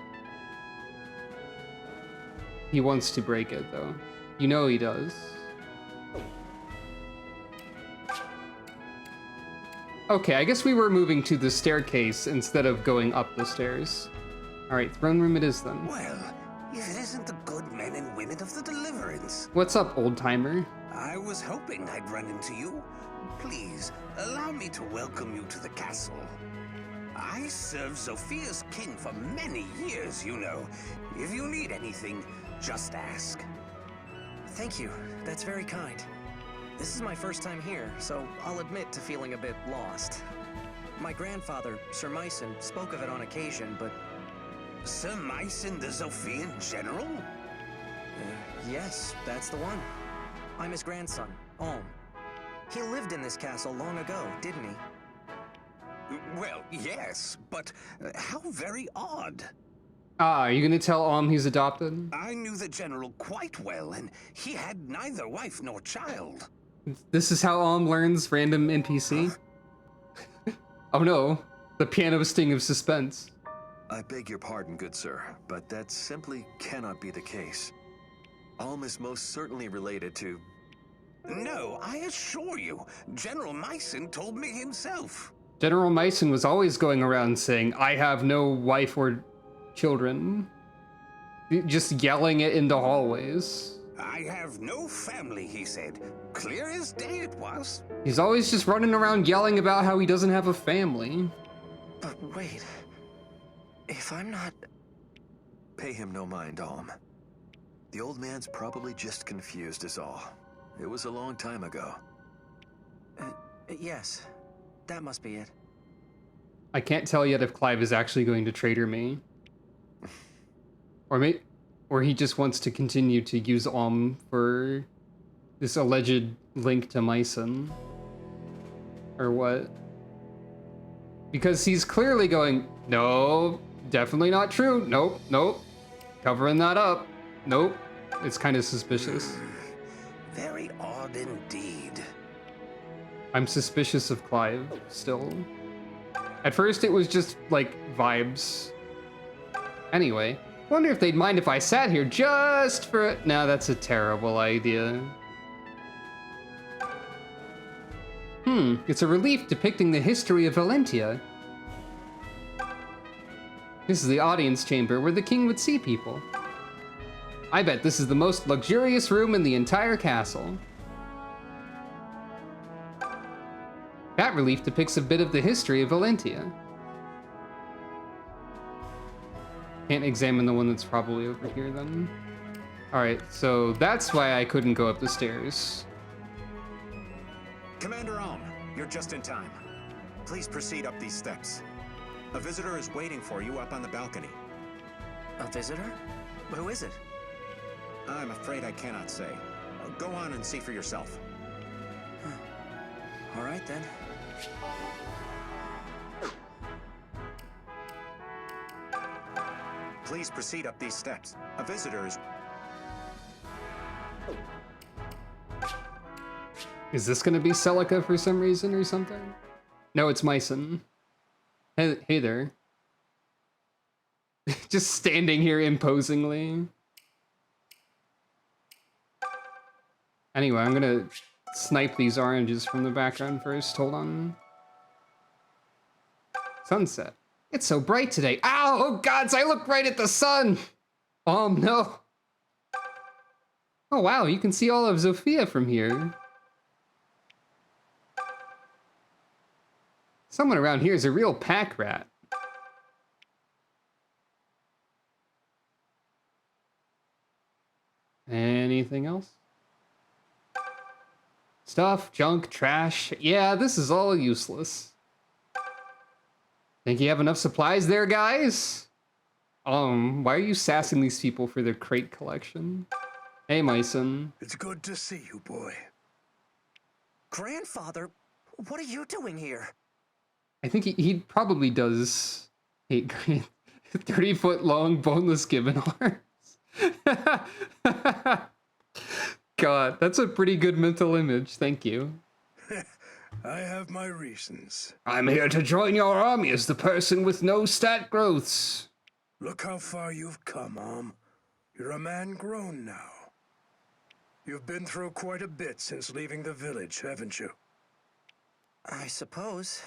He wants to break it, though. You know he does. Okay, I guess we were moving to the staircase instead of going up the stairs. Alright, throne room it is then. Well, if it isn't the good men and women of the Deliverance. What's up, old-timer? I was hoping I'd run into you. Please, allow me to welcome you to the castle. I served Zophia's king for many years, you know. If you need anything, just ask. Thank you. That's very kind. This is my first time here, so I'll admit to feeling a bit lost. My grandfather, Sir Myson, spoke of it on occasion, but... Sir Myson, the Zophian general? Yes, that's the one. I'm his grandson, Alm. He lived in this castle long ago, didn't he? Well, yes, but how very odd. Ah, are you gonna tell Alm he's adopted? I knew the general quite well, and he had neither wife nor child. This is how Alm learns random NPC? Oh no, the piano sting of suspense. I beg your pardon, good sir, but that simply cannot be the case. Alm is most certainly related to... No, I assure you, General Myson told me himself. General Myson was always going around saying, I have no wife or children. Just yelling it in the hallways. I have no family, he said. Clear as day it was. He's always just running around yelling about how he doesn't have a family. But wait... If I'm not... Pay him no mind, Alm. The old man's probably just confused is all. It was a long time ago. Yes. That must be it. I can't tell yet if Clive is actually going to traitor me. Or he just wants to continue to use Alm for this alleged link to Myson. Or what? Because he's clearly going, no, definitely not true. Nope, nope. Covering that up. Nope. It's kind of suspicious. Very odd indeed. I'm suspicious of Clive still. At first it was just like vibes. Anyway, wonder if they'd mind if I sat here just for it. No, that's a terrible idea. It's a relief depicting the history of Valentia. This is the audience chamber where the king would see people. I bet this is the most luxurious room in the entire castle. That relief depicts a bit of the history of Valentia. Can't examine the one that's probably over here then. Alright, so that's why I couldn't go up the stairs. Commander Alm, you're just in time. Please proceed up these steps. A visitor is waiting for you up on the balcony. A visitor? Who is it? I'm afraid I cannot say. Go on and see for yourself. All right then. Please proceed up these steps. A visitor is... Is this gonna be Celica for some reason or something? No, it's Myson. Hey there. Just standing here imposingly. Anyway, I'm gonna snipe these oranges from the background first. Hold on. Sunset. It's so bright today. Ow! Oh gods, I look right at the sun! Oh no. Oh wow, you can see all of Zofia from here. Someone around here is a real pack rat. Anything else? Stuff, junk, trash. Yeah, this is all useless. Think you have enough supplies there, guys? Why are you sassing these people for their crate collection? Hey, Myson. It's good to see you, boy. Grandfather, what are you doing here? I think he probably does hate 30-foot long boneless gibbon arms. God, that's a pretty good mental image. Thank you. I have my reasons. I'm here to join your army as the person with no stat growths. Look how far you've come, Alm. You're a man grown now. You've been through quite a bit since leaving the village, haven't you? I suppose.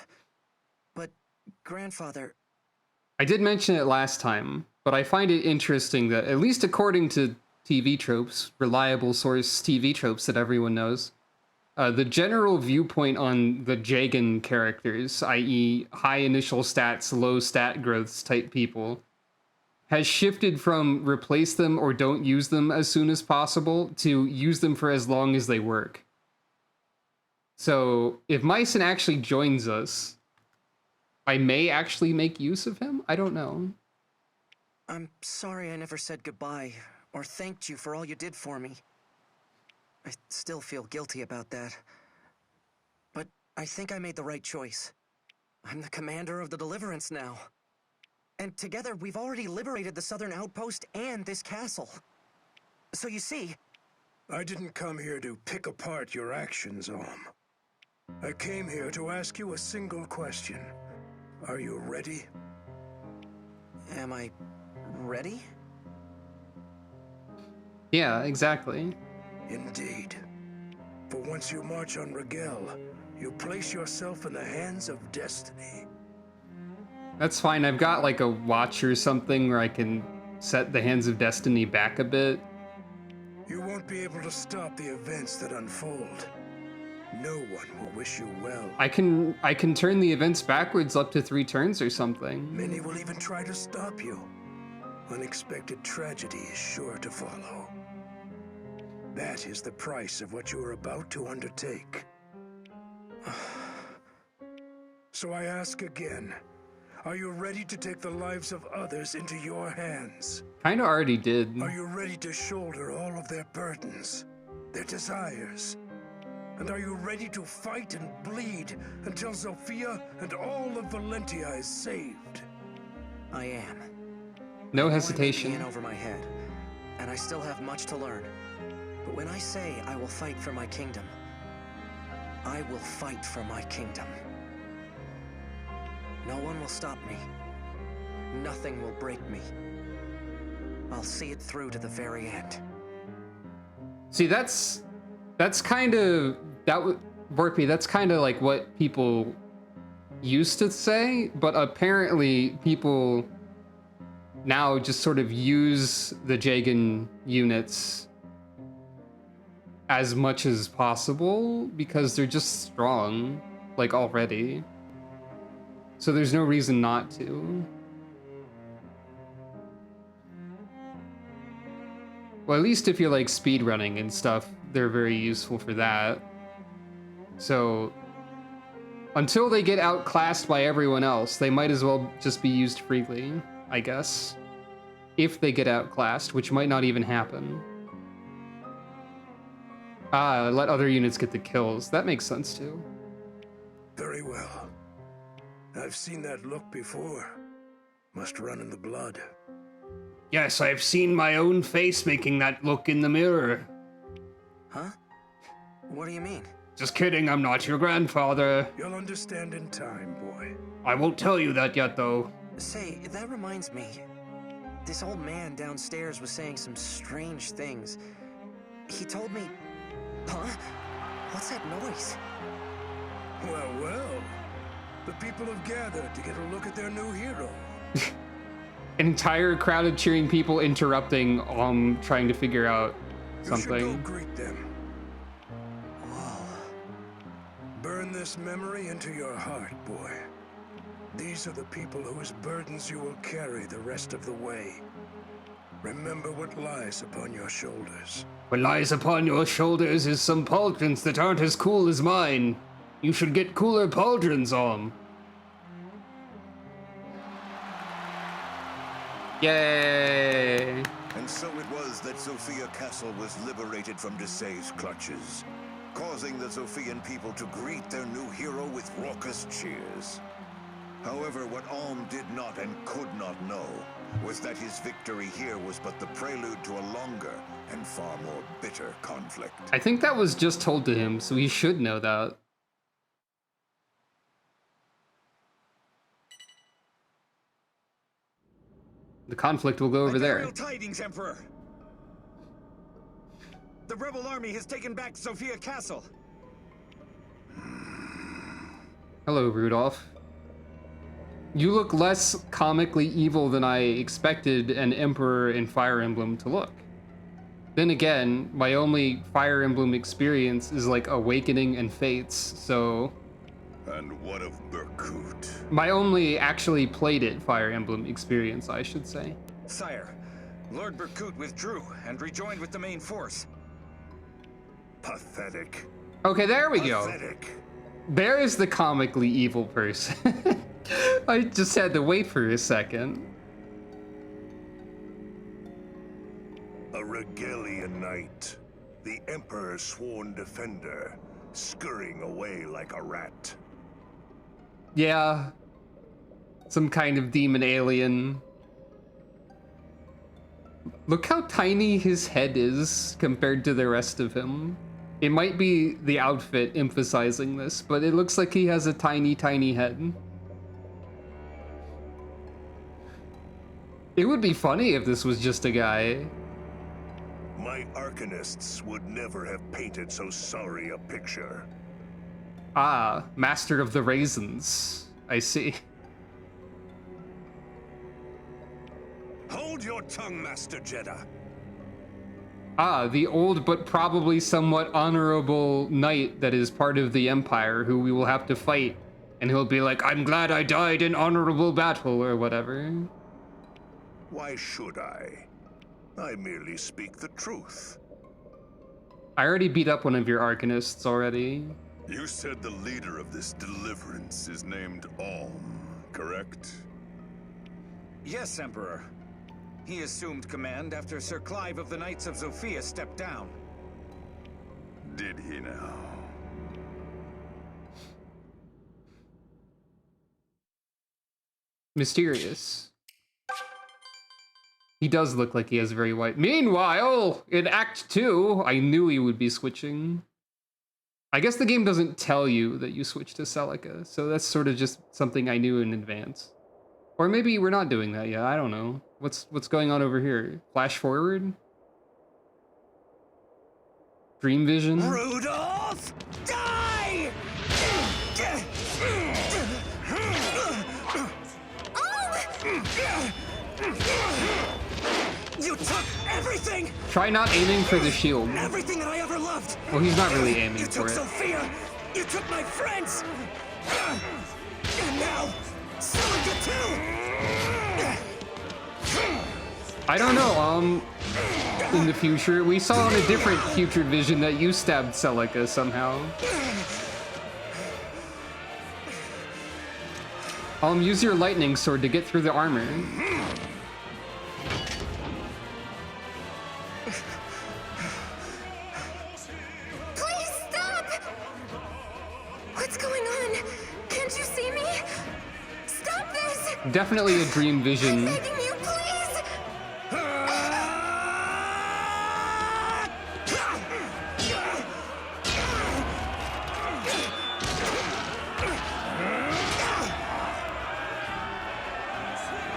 But, Grandfather... I did mention it last time, but I find it interesting that, at least according to TV tropes, reliable source TV tropes that everyone knows, the general viewpoint on the Jagan characters, i.e. high initial stats, low stat growths type people, has shifted from replace them or don't use them as soon as possible to use them for as long as they work. So if Mycen actually joins us, I may actually make use of him? I don't know. I'm sorry I never said goodbye or thanked you for all you did for me. I still feel guilty about that. But I think I made the right choice. I'm the commander of the Deliverance now. And together we've already liberated the southern outpost and this castle. So you see... I didn't come here to pick apart your actions, Om. I came here to ask you a single question. Are you ready? Am I ready? Yeah, exactly. Indeed. For once you march on Rigel, you place yourself in the hands of destiny. That's fine. I've got like a watch or something where I can set the hands of destiny back a bit. You won't be able to stop the events that unfold. No one will wish you well. I can turn the events backwards up to 3 turns or something. Many will even try to stop you. Unexpected tragedy is sure to follow. That is the price of what you are about to undertake. So I ask again, are you ready to take the lives of others into your hands? Kinda already did. Are you ready to shoulder all of their burdens, their desires? And are you ready to fight and bleed until Zofia and all of Valentia is saved? I am. No hesitation. In over my head, and I still have much to learn. But when I say I will fight for my kingdom, I will fight for my kingdom. No one will stop me. Nothing will break me. I'll see it through to the very end. See, that's kind of Borpy, that's kind of like what people used to say, but apparently people now just sort of use the Jagan units as much as possible because they're just strong, like, already. So there's no reason not to. Well, at least if you're like speedrunning and stuff, they're very useful for that. So until they get outclassed by everyone else, they might as well just be used freely, I guess. If they get outclassed, which might not even happen. Let other units get the kills. That makes sense too. Very well. I've seen that look before. Must run in the blood. Yes, I've seen my own face making that look in the mirror. Huh? What do you mean? Just kidding, I'm not your grandfather. You'll understand in time, boy. I won't tell you that yet, though. Say, that reminds me. This old man downstairs was saying some strange things. He told me... Huh? What's that noise? Well, well. The people have gathered to get a look at their new hero. An entire crowd of cheering people interrupting, trying to figure out something. You should go greet them. Whoa. Burn this memory into your heart, boy. These are the people whose burdens you will carry the rest of the way. Remember what lies upon your shoulders. What lies upon your shoulders is some pauldrons that aren't as cool as mine. You should get cooler pauldrons on. Yay! And so it was that Zofia Castle was liberated from Desai's clutches, causing the Zofian people to greet their new hero with raucous cheers. However, what Alm did not and could not know was that his victory here was but the prelude to a longer and far more bitter conflict. I think that was just told to him, so he should know that. The conflict will go over there. Tidings, Emperor. The rebel army has taken back Sophia Castle. Hello, Rudolph. You look less comically evil than I expected an Emperor in Fire Emblem to look. Then again, my only Fire Emblem experience is like Awakening and Fates, so... And what of Berkut? My only actually played it Fire Emblem experience, I should say. Sire, Lord Berkut withdrew and rejoined with the main force. Pathetic. Okay, there we go. Pathetic. There is the comically evil person. I just had to wait for a second. A Regalian knight, the Emperor's sworn defender, scurrying away like a rat. Yeah. Some kind of demon alien. Look how tiny his head is compared to the rest of him. It might be the outfit emphasizing this, but it looks like he has a tiny, tiny head. It would be funny if this was just a guy. My arcanists would never have painted so sorry a picture. Ah, Master of the Raisins. I see. Hold your tongue, Master Jeddah. Ah, the old but probably somewhat honorable knight that is part of the Empire who we will have to fight. And he'll be like, I'm glad I died in honorable battle, or whatever. Why should I? I merely speak the truth. I already beat up one of your arcanists already. You said the leader of this deliverance is named Alm, correct? Yes, Emperor. He assumed command after Sir Clive of the Knights of Zofia stepped down. Did he now? Mysterious. He does look like he has very white. Meanwhile, in Act 2, I knew he would be switching. I guess the game doesn't tell you that you switch to Celica, so that's sort of just something I knew in advance. Or maybe we're not doing that yet, I don't know. What's going on over here? Flash forward? Dream vision? Rudolph, die! You took everything! Try not aiming for the shield. Everything that I ever loved! Well, he's not really aiming you for took it. Sophia! You took my friends! And now, Celica too! I don't know, in the future, we saw in a different future vision that you stabbed Celica somehow. Use your lightning sword to get through the armor. Please stop! What's going on? Can't you see me? Stop this! Definitely a dream vision. I'm begging you, please!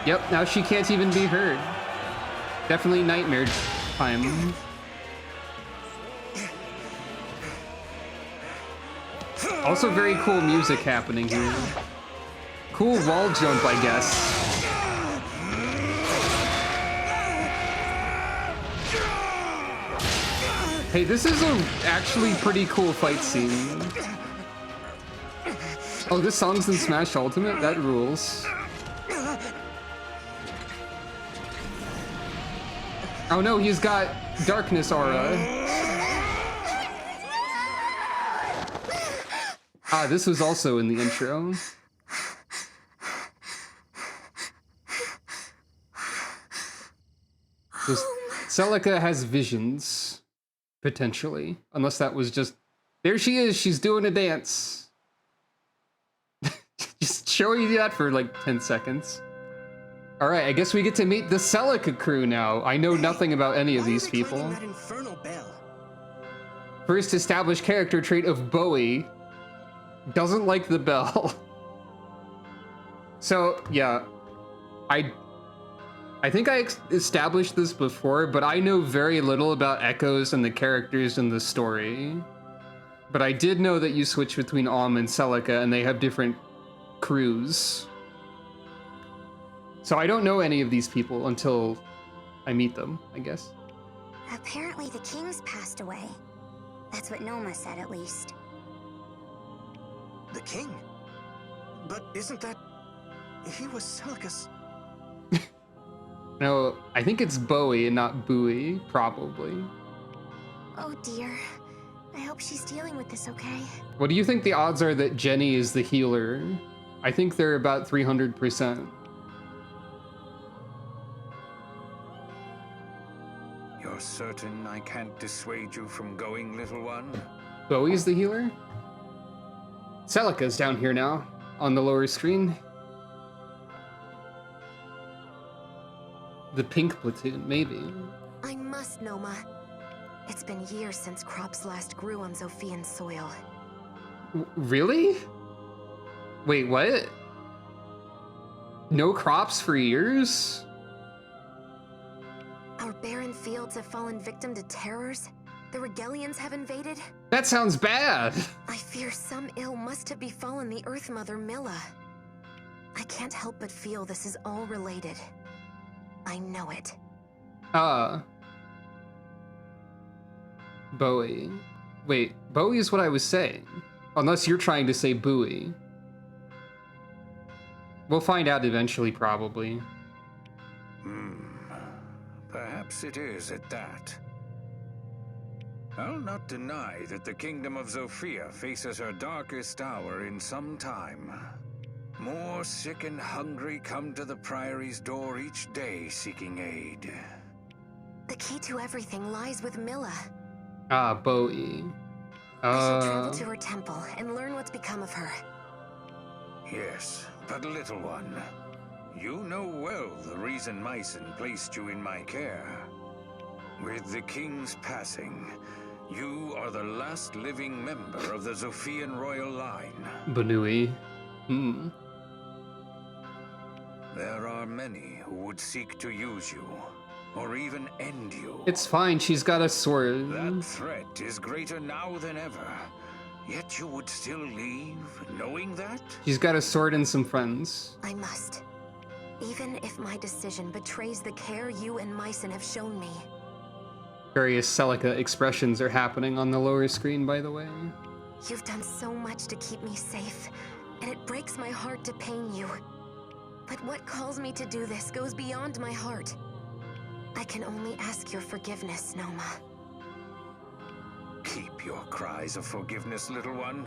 Yep, now she can't even be heard. Definitely nightmare time. Also very cool music happening here. Cool wall jump, I guess. Hey, this is a actually pretty cool fight scene. Oh, this song's in Smash Ultimate? That rules. Oh no, he's got darkness aura. Ah, this was also in the intro. So Celica has visions, potentially. Unless that was just... There she is, she's doing a dance. Just showing you that for like 10 seconds. Alright, I guess we get to meet the Celica crew now. I know nothing about any of these people. That infernal bell. First established character trait of Bowie. Doesn't like the bell. So, yeah. I think I established this before, but I know very little about Echoes and the characters in the story. But I did know that you switch between Alm and Celica, and they have different crews. So I don't know any of these people until I meet them, I guess. Apparently the king's passed away. That's what Noma said, at least. The king? But isn't that... He was Celica's... No, I think it's Bowie and not Bowie, probably. Oh dear. I hope she's dealing with this okay. What do you think the odds are that Jenny is the healer? I think they're about 300%. You're certain I can't dissuade you from going, little one? Bowie's the healer? Celica's down here now, on the lower screen. The pink platoon, maybe. I must, Noma. It's been years since crops last grew on Zophian soil. Really? Wait, what? No crops for years? Our barren fields have fallen victim to terrors. The Regalians have invaded. That sounds bad. I fear some ill must have befallen the Earth Mother Milla. I can't help but feel this is all related. I know it. Bowie. Wait, Bowie is what I was saying. Unless you're trying to say Bowie. We'll find out eventually, probably. Perhaps it is at that. I'll not deny that the kingdom of Zofia faces her darkest hour in some time. More sick and hungry come to the Priory's door each day seeking aid. The key to everything lies with Milla. Bowie. I shall travel to her temple and learn what's become of her. Yes, but little one, you know well the reason Mycen placed you in my care. With the king's passing, you are the last living member of the Zophian royal line. Banui. There are many who would seek to use you, or even end you. It's fine, she's got a sword. That threat is greater now than ever. Yet you would still leave, knowing that? She's got a sword and some friends. I must. Even if my decision betrays the care you and Mycen have shown me. Various Celica expressions are happening on the lower screen, by the way. You've done so much to keep me safe, and it breaks my heart to pain you. But what calls me to do this goes beyond my heart. I can only ask your forgiveness, Noma. Keep your cries of forgiveness, little one.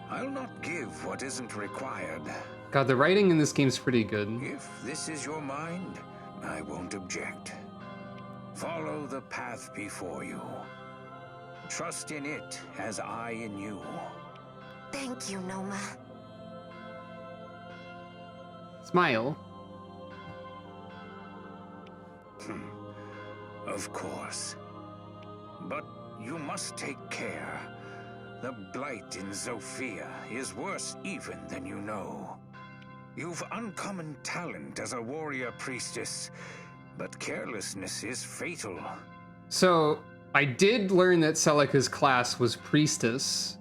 I'll not give what isn't required. God, the writing in this game's pretty good. If this is your mind, I won't object. Follow the path before you. Trust in it as I in you. Thank you, Noma. Smile. Of course. But you must take care. The blight in Zofia is worse even than you know. You've uncommon talent as a warrior priestess, but carelessness is fatal. So, I did learn that Celica's class was priestess,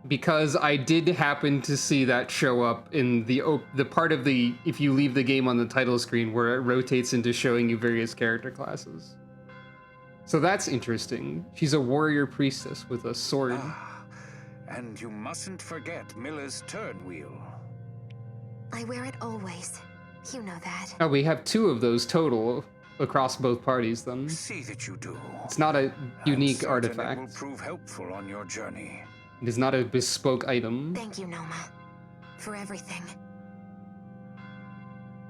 because I did happen to see that show up in the part of the, if you leave the game on the title screen, where it rotates into showing you various character classes. So that's interesting. She's a warrior priestess with a sword. And you mustn't forget Milla's turn wheel. I wear it always. You know that. Oh, we have 2 of those total across both parties then. See that you do. It's not a unique artifact. It will prove helpful on your journey. It is not a bespoke item. Thank you, Noma, for everything.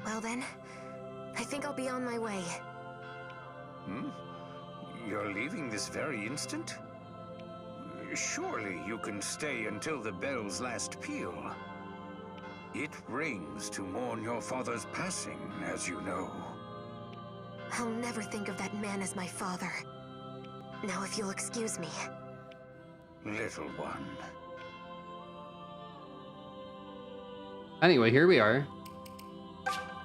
Well then, I think I'll be on my way. You're leaving this very instant? Surely you can stay until the bell's last peal. It rings to mourn your father's passing, as you know. I'll never think of that man as my father. Now if you'll excuse me. Little one. Anyway, here we are.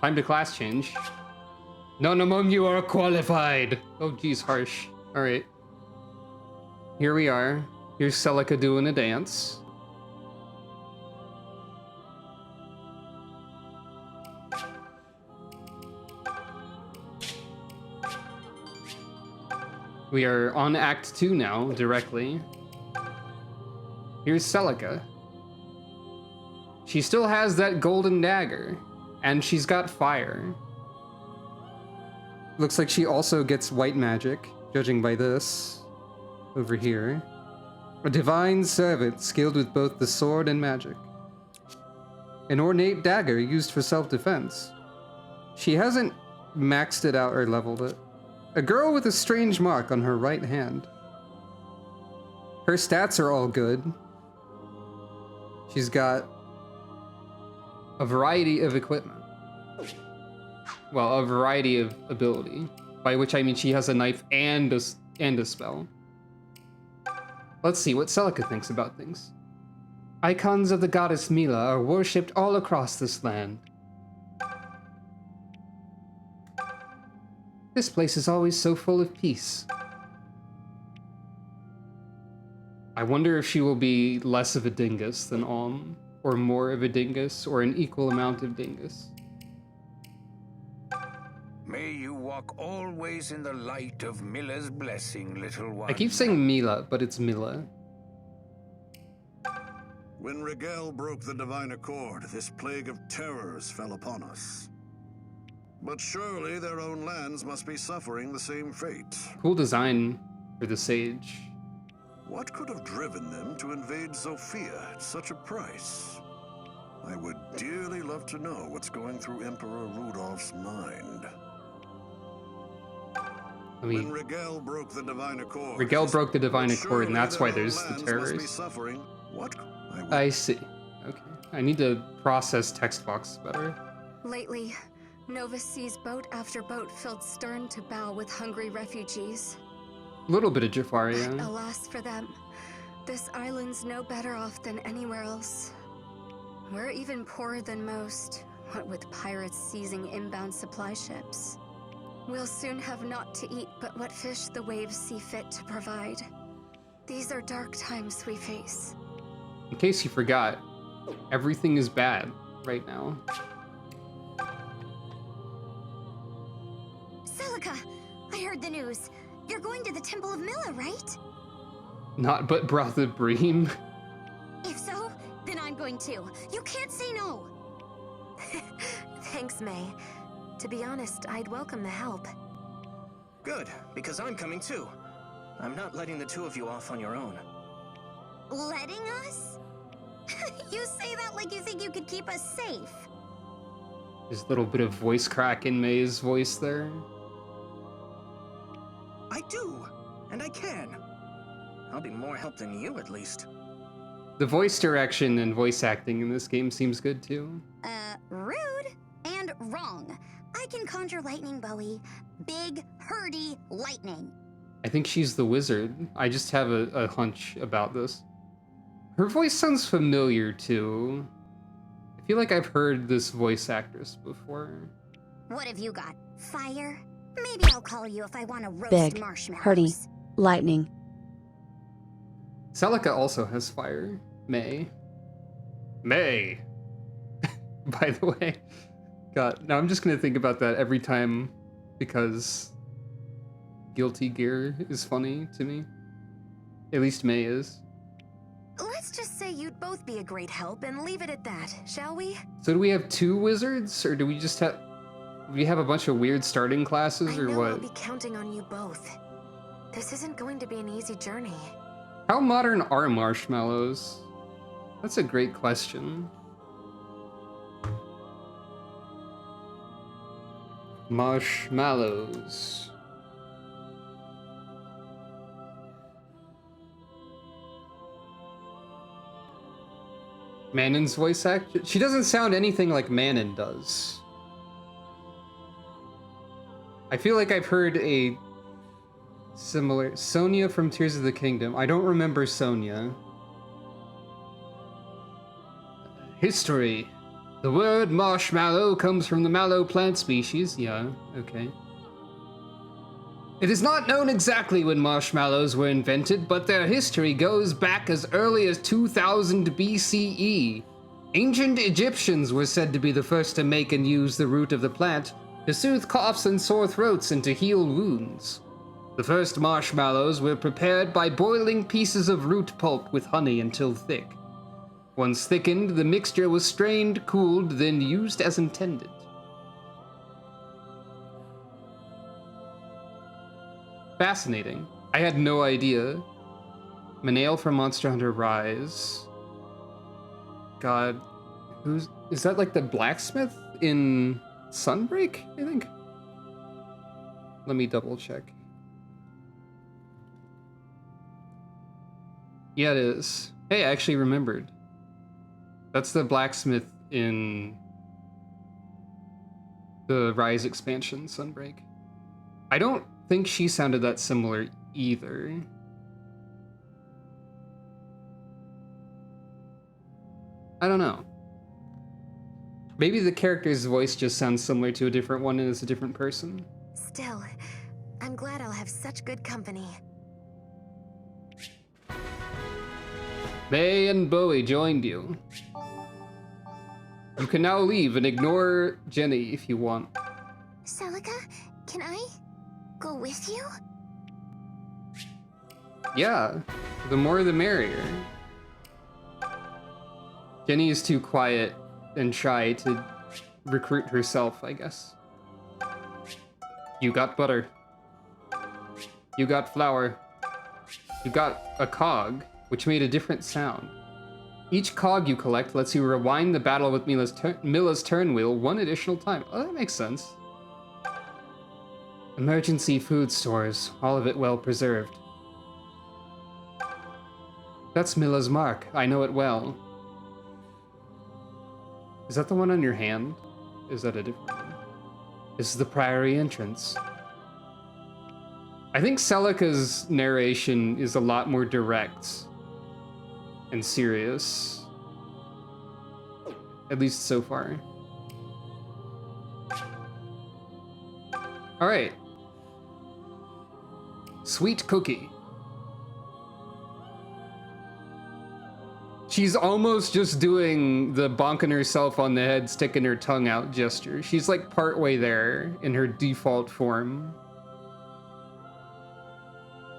Time to class change. None among you are qualified. Oh, geez, harsh. All right. Here we are. Here's Celica doing a dance. We are on Act 2 now, directly. Here's Celica. She still has that golden dagger, and she's got fire. Looks like she also gets white magic, judging by this. Over here. A divine servant skilled with both the sword and magic. An ornate dagger used for self-defense. She hasn't maxed it out or leveled it. A girl with a strange mark on her right hand. Her stats are all good. She's got a variety of equipment. Well, a variety of ability. By which I mean she has a knife and a spell. Let's see what Celica thinks about things. Icons of the goddess Mila are worshipped all across this land. This place is always so full of peace. I wonder if she will be less of a dingus than Alm, or more of a dingus, or an equal amount of dingus. May you walk always in the light of Mila's blessing, little one. I keep saying Mila, but it's Mila. When Rigel broke the divine accord, this plague of terrors fell upon us. But surely their own lands must be suffering the same fate. Cool design for the sage. What could have driven them to invade Zofia at such a price? I would dearly love to know what's going through Emperor Rudolph's mind. I mean, when Rigel broke the divine accord, and that's why there's the terrors. What? I see. Okay. I need to process text box better. Lately, Nova sees boat after boat filled stern to bow with hungry refugees. A little bit of Jafaria. But alas for them, this island's no better off than anywhere else. We're even poorer than most, what with pirates seizing inbound supply ships. We'll soon have naught to eat but what fish the waves see fit to provide. These are dark times we face. In case you forgot, everything is bad right now. Celica, I heard the news. You're going to the Temple of Mila, right? Not but Brother Bream. If so, then I'm going too. You can't say no. Thanks, May. To be honest, I'd welcome the help. Good, because I'm coming too. I'm not letting the two of you off on your own. Letting us? You say that like you think you could keep us safe. There's a little bit of voice crack in May's voice there. I do, and I can. I'll be more help than you, at least. The voice direction and voice acting in this game seems good too. Rude and wrong. I can conjure lightning, Bowie. Big, hurdy lightning. I think she's the wizard. I just have a hunch about this. Her voice sounds familiar too. I feel like I've heard this voice actress before. What have you got? Fire? Maybe I'll call you if I want to roast Big, marshmallows. hurdy, lightning. Celica also has fire. May. May! By the way. God, now I'm just gonna think about that every time because Guilty Gear is funny to me. At least May is. Let's just say you'd both be a great help and leave it at that, shall we? So do we have two wizards, or do we just have... we have a bunch of weird starting classes, or I know what? I'll be counting on you both. This isn't going to be an easy journey. How modern are marshmallows? That's a great question. Marshmallows. Manon's voice actor? She doesn't sound anything like Manon does. I feel like I've heard a similar... Sonia from Tears of the Kingdom. I don't remember Sonia. History. The word marshmallow comes from the mallow plant species. Yeah, okay. It is not known exactly when marshmallows were invented, but their history goes back as early as 2000 BCE. Ancient Egyptians were said to be the first to make and use the root of the plant to soothe coughs and sore throats and to heal wounds. The first marshmallows were prepared by boiling pieces of root pulp with honey until thick. Once thickened, the mixture was strained, cooled, then used as intended. Fascinating. I had no idea. Manail from Monster Hunter Rise. God, is that like the blacksmith in Sunbreak, I think? Let me double check. Yeah, it is. Hey, I actually remembered. That's the blacksmith in the Rise expansion, Sunbreak. I don't think she sounded that similar either. I don't know. Maybe the character's voice just sounds similar to a different one and is a different person. Still, I'm glad I'll have such good company. May and Bowie joined you. You can now leave and ignore Jenny if you want. Celica, can I go with you? Yeah, the more the merrier. Jenny is too quiet and shy to recruit herself, I guess. You got butter. You got flour. You got a cog, which made a different sound. Each cog you collect lets you rewind the battle with Milla's turn wheel one additional time. Oh, that makes sense. Emergency food stores, all of it well preserved. That's Milla's mark. I know it well. Is that the one on your hand? Is that a different one? This is the Priory entrance. I think Celica's narration is a lot more direct and serious. At least so far. Alright. Sweet cookie. She's almost just doing the bonking herself on the head, sticking her tongue out gesture. She's like partway there in her default form.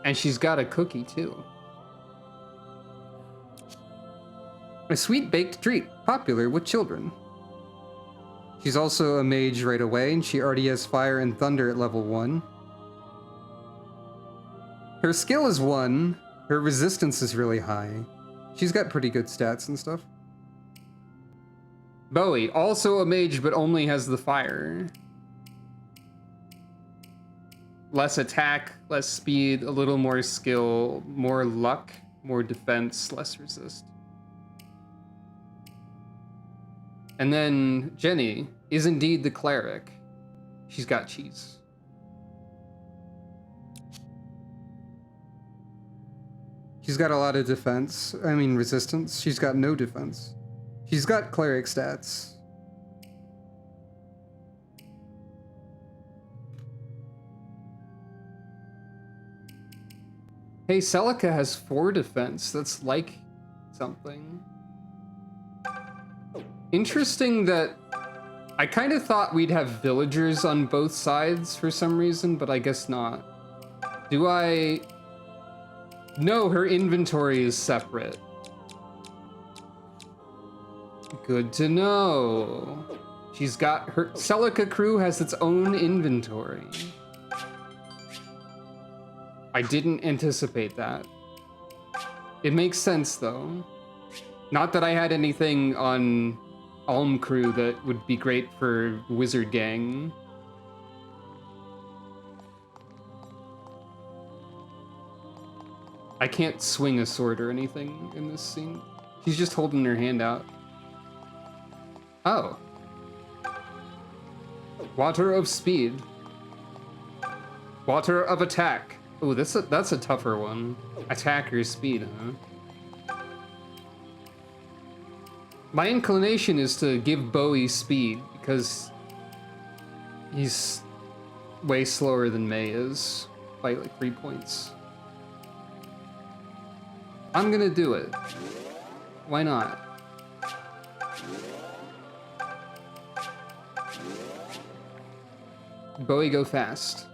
And she's got a cookie too. A sweet baked treat, popular with children. She's also a mage right away, and she already has fire and thunder at level 1. Her skill is 1, her resistance is really high. She's got pretty good stats and stuff. Bowie, also a mage, but only has the fire. Less attack, less speed, a little more skill, more luck, more defense, less resist. And then Jenny is indeed the cleric. She's got cheese. She's got a lot of defense. I mean, resistance. She's got no defense. She's got cleric stats. Hey, Celica has 4 defense. That's like something. Interesting that I kind of thought we'd have villagers on both sides for some reason, but I guess not. Do I... No, her inventory is separate. Good to know. She's got her... Celica crew has its own inventory. I didn't anticipate that. It makes sense, though. Not that I had anything on Alm crew that would be great for Wizard Gang. I can't swing a sword or anything in this scene. She's just holding her hand out. Oh. Water of speed. Water of attack. Oh, that's a tougher one. Attack or speed, huh? My inclination is to give Bowie speed because he's way slower than May is. by like 3 points. I'm gonna do it. Why not? Bowie, go fast.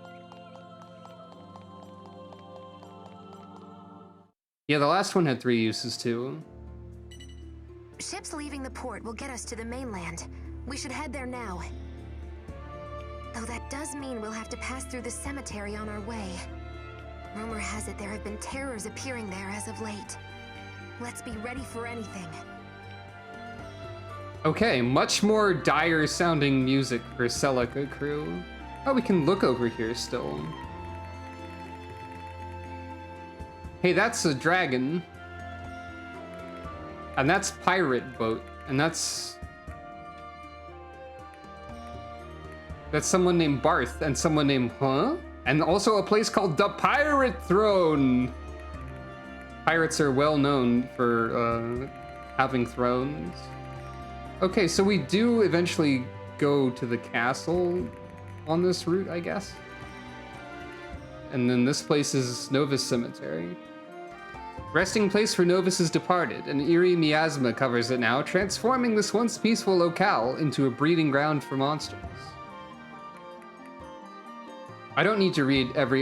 Yeah, the last one had 3 uses too. Ships leaving the port will get us to the mainland. We should head there now. Though that does mean we'll have to pass through the cemetery on our way. Rumor has it there have been terrors appearing there as of late. Let's be ready for anything. Okay, much more dire sounding music for Celica crew. Oh, we can look over here still. Hey, that's a dragon. And that's pirate boat. And that's someone named Barth and someone named Huh? And also a place called the Pirate Throne. Pirates are well known for having thrones. Okay, so we do eventually go to the castle on this route, I guess. And then this place is Novus Cemetery. Resting place for Novus's departed. An eerie miasma covers it now, transforming this once peaceful locale into a breeding ground for monsters. I don't need to read every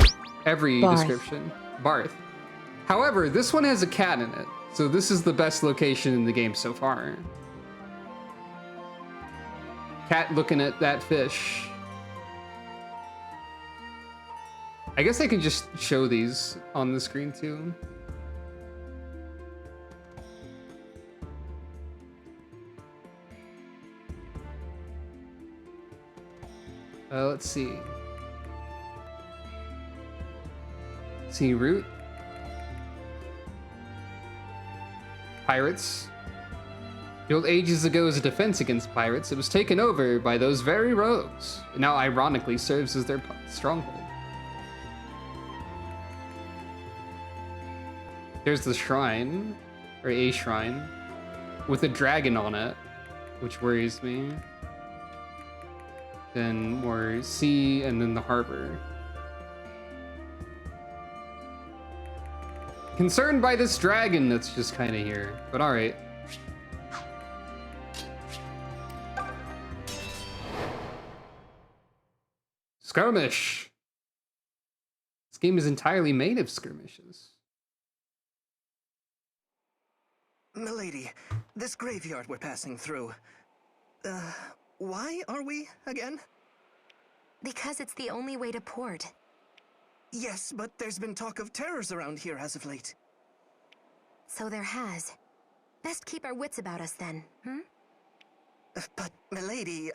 Barth. description. Barth. However, this one has a cat in it, so this is the best location in the game so far. Cat looking at that fish. I guess I can just show these on the screen too. Let's see. See route. Pirates. Built ages ago as a defense against pirates, it was taken over by those very rogues. It now ironically serves as their stronghold. There's the shrine, or a shrine, with a dragon on it, which worries me. Then more sea, and then the harbor. Concerned by this dragon that's just kind of here, but alright. Skirmish! This game is entirely made of skirmishes. Milady, this graveyard we're passing through. Why are we again? Because it's the only way to port. Yes, but there's been talk of terrors around here as of late. So there has. Best keep our wits about us then, hmm? But, milady,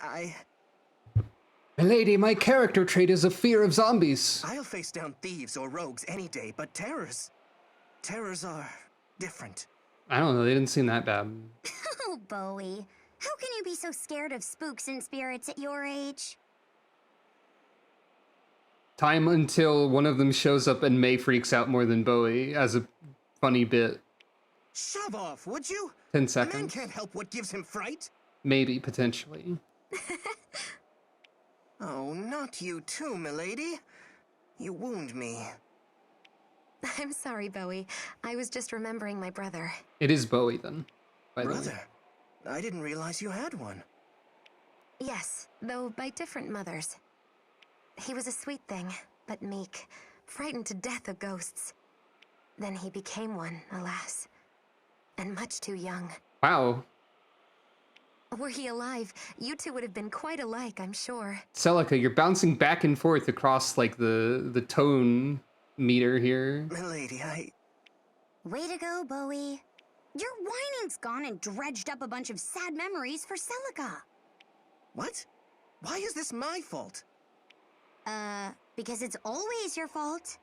Milady, my character trait is a fear of zombies. I'll face down thieves or rogues any day, but terrors are different. I don't know, they didn't seem that bad. Oh, Bowie. How can you be so scared of spooks and spirits at your age? Time until one of them shows up and May freaks out more than Bowie as a funny bit. Shove off, would you? 10 A seconds. man can't help what gives him fright. Maybe, potentially. Oh, not you too, milady. You wound me. I'm sorry, Bowie. I was just remembering my brother. It is Bowie, then. By the way. Brother? I didn't realize you had one. Yes, though by different mothers. He was a sweet thing, but meek, frightened to death of ghosts. Then he became one, alas. And much too young. Wow. Were he alive, you two would have been quite alike, I'm sure. Celica, you're bouncing back and forth across, like, the tone meter here. Milady, Way to go, Bowie. Your whining's gone and dredged up a bunch of sad memories for Celica. What? Why is this my fault? Because it's always your fault.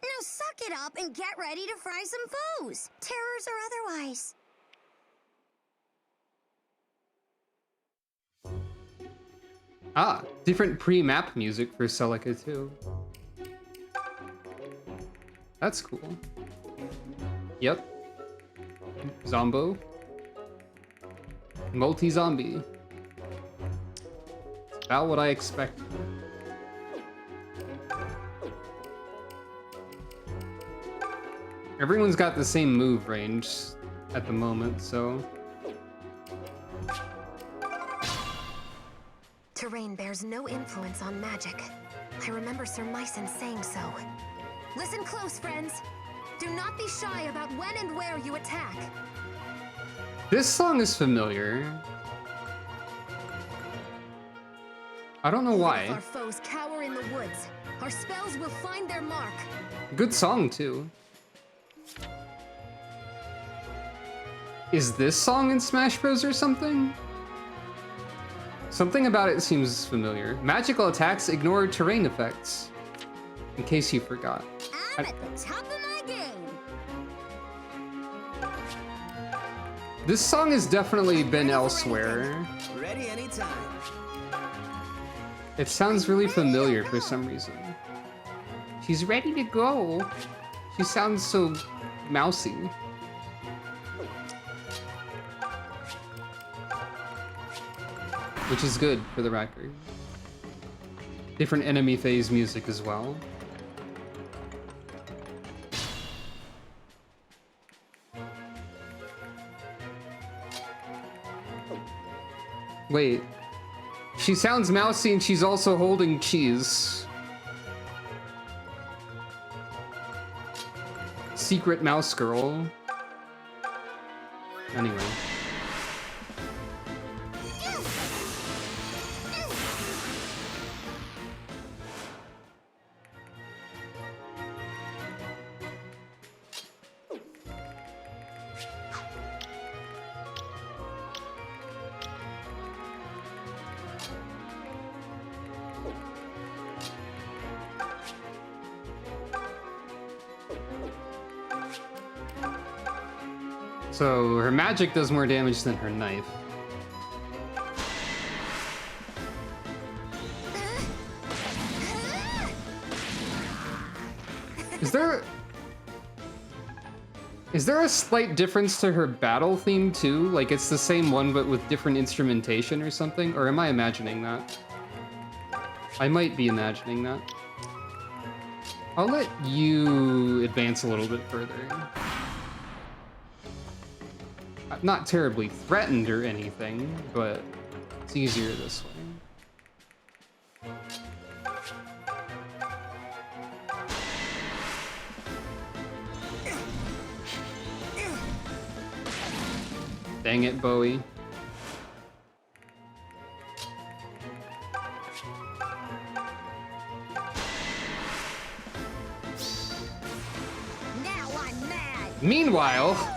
Now suck it up and get ready to fry some foes, terrors or otherwise. Ah, different pre-map music for Celica too. That's cool. Yep. Zombo. Multi-zombie. It's about what I expected. Everyone's got the same move range at the moment, so... Terrain bears no influence on magic. I remember Sir Myson saying so. Listen close, friends. Do not be shy about when and where you attack. This song is familiar. I don't know If why. our foes cower in the woods, our spells will find their mark. Good song, too. Is this song in Smash Bros. Or something? Something about it seems familiar. Magical attacks ignore terrain effects. In case you forgot. I'm at the top of my game. This song has definitely been elsewhere. Ready anytime. It sounds really familiar for some reason. She's ready to go. She sounds so mousy. Which is good for the record. Different enemy phase music as well. Wait. She sounds mousy and she's also holding cheese. Secret mouse girl. Anyway. So her magic does more damage than her knife. Is there a slight difference to her battle theme too? Like it's the same one but with different instrumentation or something? Or am I imagining that? I might be imagining that. I'll let you advance a little bit further. I'm not terribly threatened or anything, but it's easier this way. Dang it, Bowie. Now I'm mad. Meanwhile,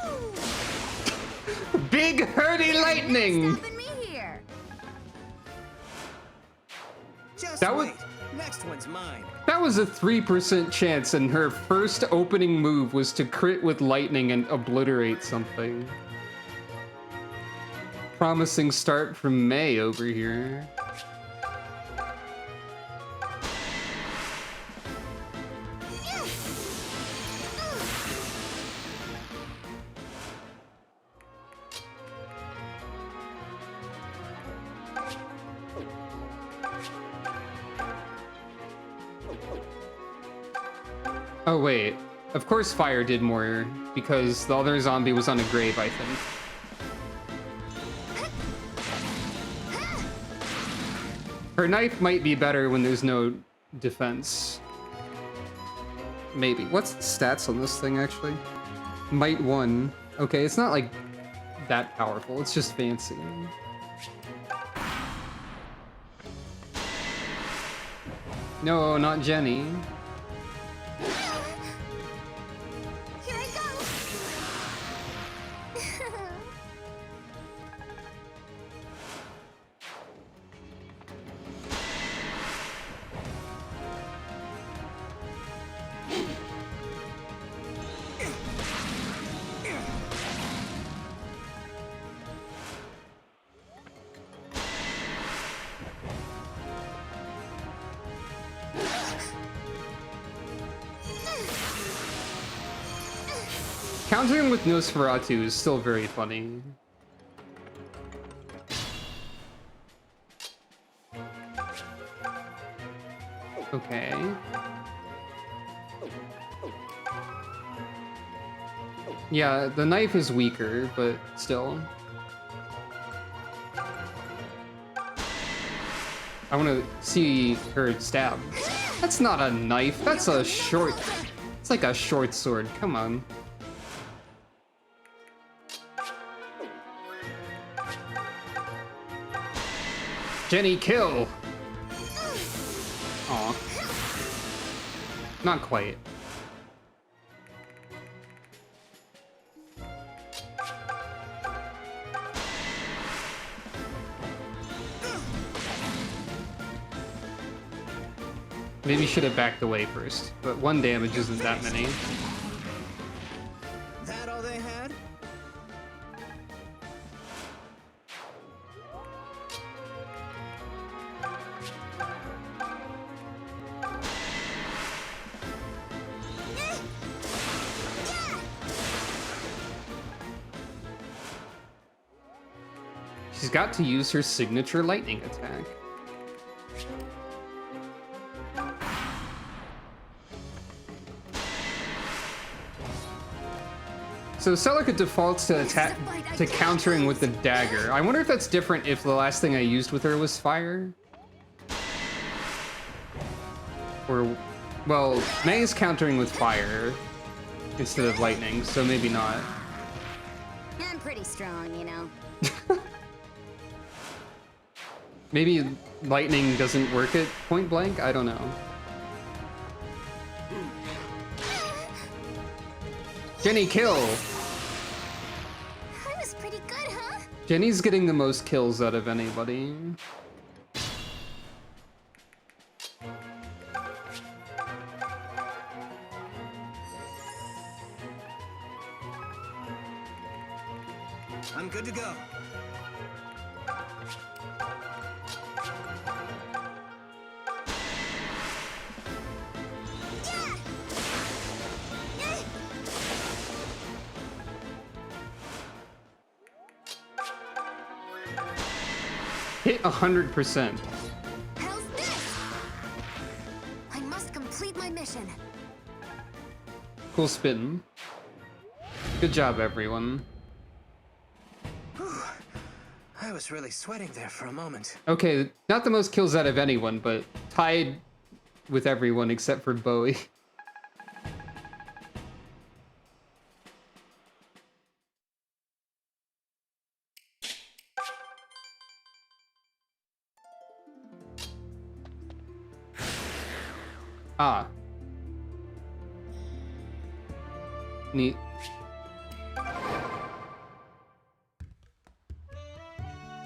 big hurdy lightning! Stopping me here. Just That was- wait. Next one's mine. That was a 3% chance, and her first opening move was to crit with lightning and obliterate something. Promising start from May over here. Oh wait, of course fire did more, because the other zombie was on a grave, I think. Her knife might be better when there's no defense. Maybe. What's the stats on this thing, actually? Might 1. Okay, it's not, like, that powerful. It's just fancy. No, not Jenny. Here I go. Countering with Nosferatu is still very funny. Okay. Yeah, the knife is weaker, but still. I want to see her stab. That's not a knife. That's a short... It's like a short sword. Come on. Jenny, kill! Aw. Not quite. Maybe should have backed away first, but 1 damage isn't that many. That all they had? She's got to use her signature lightning attack. So Celica defaults to countering with the dagger. I wonder if that's different if the last thing I used with her was fire. Or, well, May is countering with fire instead of lightning, so maybe not. I'm pretty strong, you know. Maybe lightning doesn't work at point blank? I don't know. Jenny, kill! I was pretty good, huh? Jenny's getting the most kills out of anybody. I'm good to go. Hit 100%. How's this? I must complete my mission. Cool spin. Good job, everyone. Whew. I was really sweating there for a moment. Okay, not the most kills out of anyone, but tied with everyone except for Bowie. Ah. Neat.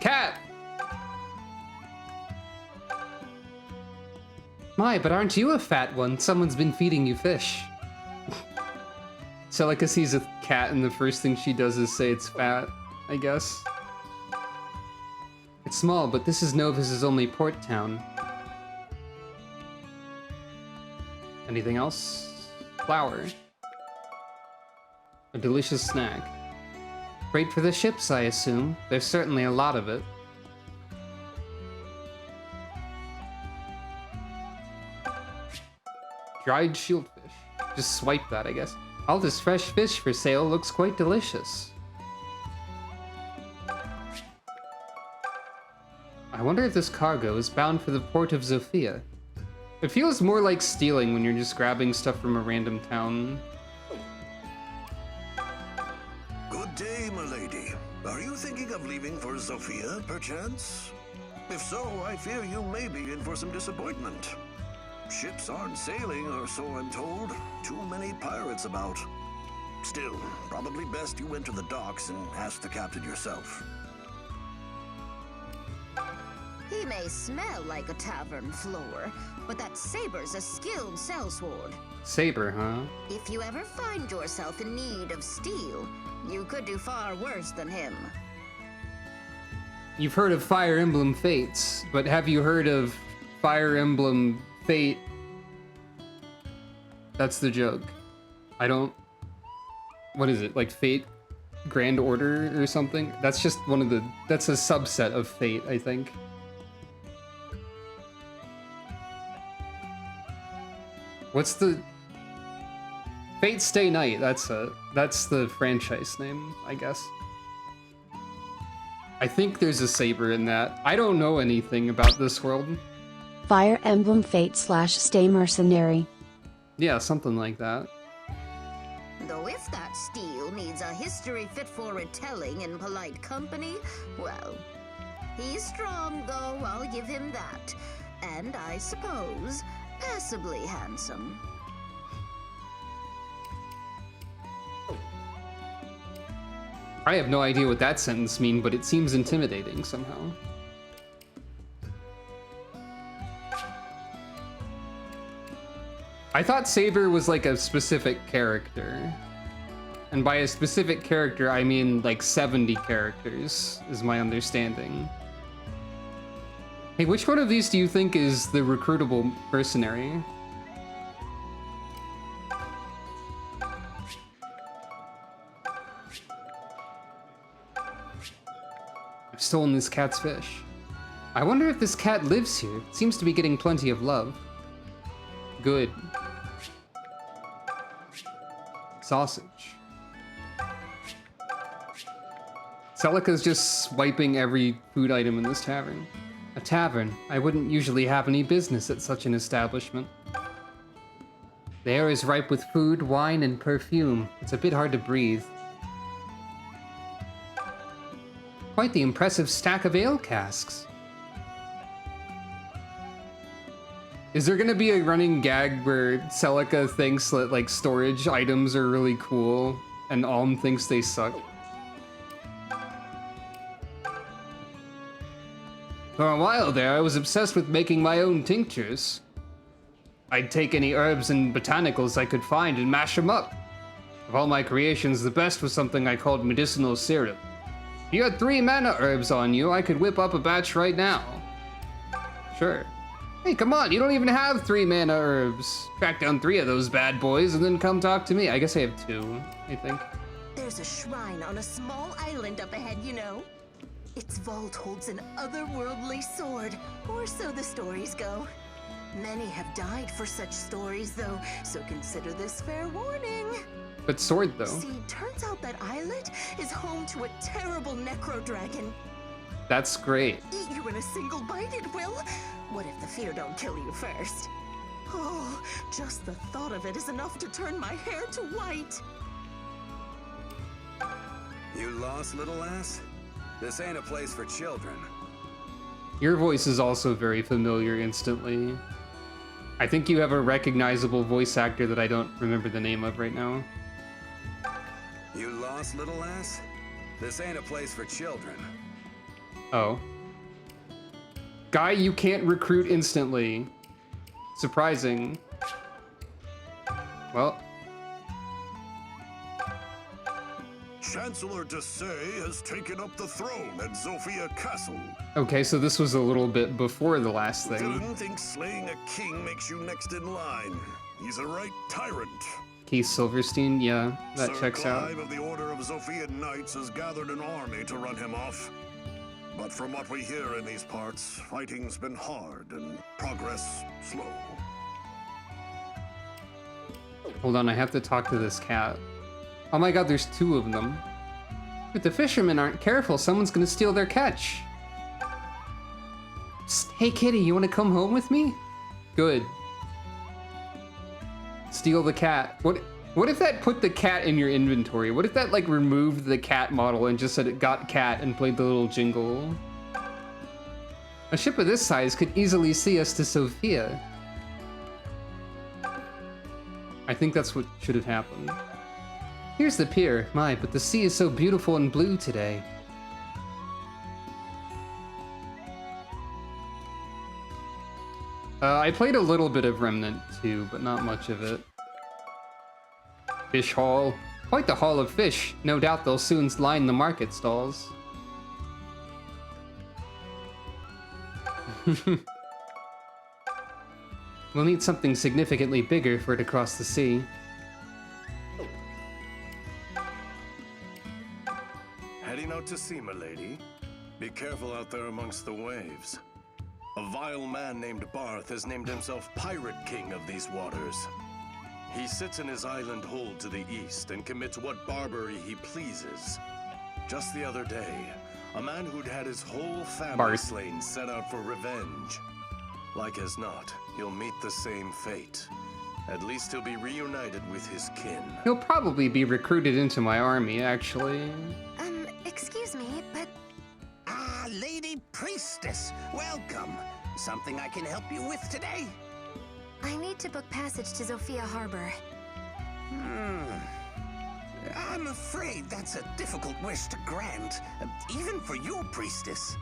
Cat! My, but aren't you a fat one? Someone's been feeding you fish. Celica sees a cat and the first thing she does is say it's fat, I guess. It's small, but this is Novus's only port town. Anything else? Flour. A delicious snack. Great for the ships, I assume. There's certainly a lot of it. Dried shieldfish. Just swipe that, I guess. All this fresh fish for sale looks quite delicious. I wonder if this cargo is bound for the port of Zofia. It feels more like stealing when you're just grabbing stuff from a random town. Good day, milady. Are you thinking of leaving for Zofia, perchance? If so, I fear you may be in for some disappointment. Ships aren't sailing, or so I'm told. Too many pirates about. Still, probably best you went to the docks and asked the captain yourself. He may smell like a tavern floor, but that saber's a skilled sellsword. Saber, huh? If you ever find yourself in need of steel, you could do far worse than him. You've heard of Fire Emblem Fates, but have you heard of Fire Emblem Fate? That's the joke. I don't... What is it, like Fate Grand Order or something? That's just one of the... That's a subset of Fate, I think. What's the... Fate Stay Night, that's the franchise name, I guess. I think there's a saber in that. I don't know anything about this world. Fire Emblem Fate/Stay Mercenary. Yeah, something like that. Though if that steel needs a history fit for retelling in polite company, well, he's strong though, I'll give him that. And I suppose, passably handsome. I have no idea what that sentence means, but it seems intimidating somehow. I thought Saber was like a specific character. And by a specific character, I mean like 70 characters, is my understanding. Hey, which one of these do you think is the recruitable mercenary? I've stolen this cat's fish. I wonder if this cat lives here. It seems to be getting plenty of love. Good. Sausage. Celica's just swiping every food item in this tavern. A tavern. I wouldn't usually have any business at such an establishment. The air is ripe with food, wine, and perfume. It's a bit hard to breathe. Quite the impressive stack of ale casks. Is there gonna be a running gag where Celica thinks that like storage items are really cool and Alm thinks they suck? For a while there, I was obsessed with making my own tinctures. I'd take any herbs and botanicals I could find and mash them up. Of all my creations, the best was something I called medicinal syrup. If you had 3 mana herbs on you, I could whip up a batch right now. Sure. Hey, come on, you don't even have 3 mana herbs. Track down 3 of those bad boys and then come talk to me. I guess I have 2, I think. There's a shrine on a small island up ahead, you know. Its vault holds an otherworldly sword, or so the stories go. Many have died for such stories, though, so consider this fair warning. But sword, though. See, turns out that islet is home to a terrible necro dragon. That's great. Eat you in a single bite, it will. What if the fear don't kill you first? Oh, just the thought of it is enough to turn my hair to white. You lost, little ass? This ain't a place for children. Your voice is also very familiar instantly. I think you have a recognizable voice actor that I don't remember the name of right now. You lost, little ass? This ain't a place for children. Oh. Guy you can't recruit instantly. Surprising. Well. Chancellor Desay has taken up the throne at Zofia Castle. Okay, so this was a little bit before the last thing. Dylan thinks slaying a king makes you next in line. He's a right tyrant. Keith Silverstein, yeah, that Sir checks Clive out. of the Order of Zophian Knights has gathered an army to run him off. But from what we hear in these parts, fighting's been hard and progress slow. Hold on, I have to talk to this cat. Oh my god, there's 2 of them. If the fishermen aren't careful, someone's gonna steal their catch. Psst, hey kitty, you wanna come home with me? Good. Steal the cat. What if that put the cat in your inventory? What if that like removed the cat model and just said it got cat and played the little jingle? A ship of this size could easily see us to Sophia. I think that's what should have happened. Here's the pier. My, but the sea is so beautiful and blue today. I played a little bit of Remnant 2, but not much of it. Fish Hall. Quite the haul of fish. No doubt they'll soon line the market stalls. We'll need something significantly bigger for it to cross the sea. Heading out to sea, my lady. Be careful out there amongst the waves. A vile man named Barth has named himself Pirate King of these waters. He sits in his island hold to the east and commits what barbarity he pleases. Just the other day, a man who'd had his whole family slain set out for revenge. Like as not, he'll meet the same fate. At least he'll be reunited with his kin. He'll probably be recruited into my army, actually. Excuse me, but... Ah, Lady Priestess, welcome. Something I can help you with today? I need to book passage to Zofia Harbor. I'm afraid that's a difficult wish to grant, even for you, Priestess.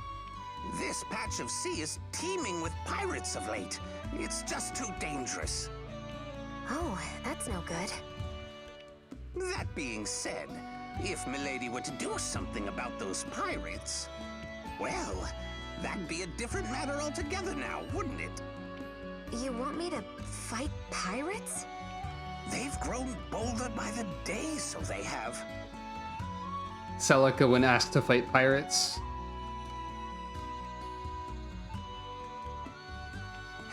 This patch of sea is teeming with pirates of late. It's just too dangerous. Oh, that's no good. That being said, if Milady were to do something about those pirates, well, that'd be a different matter altogether now, wouldn't it? You want me to fight pirates? They've grown bolder by the day, so they have. Celica when asked to fight pirates.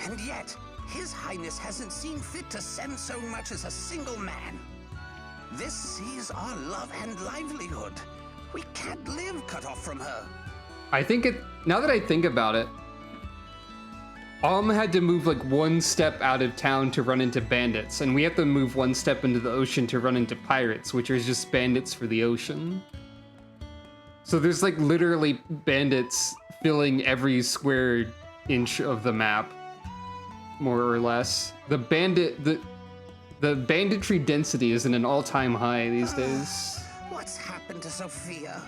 And yet, His Highness hasn't seen fit to send so much as a single man. This sea's our love and livelihood. We can't live cut off from her. I think now that I think about it, had to move like one step out of town to run into bandits, and we have to move one step into the ocean to run into pirates, which are just bandits for the ocean. So there's like literally bandits filling every square inch of the map, more or less. The banditry density is in an all-time high these days. What's happened to Sophia?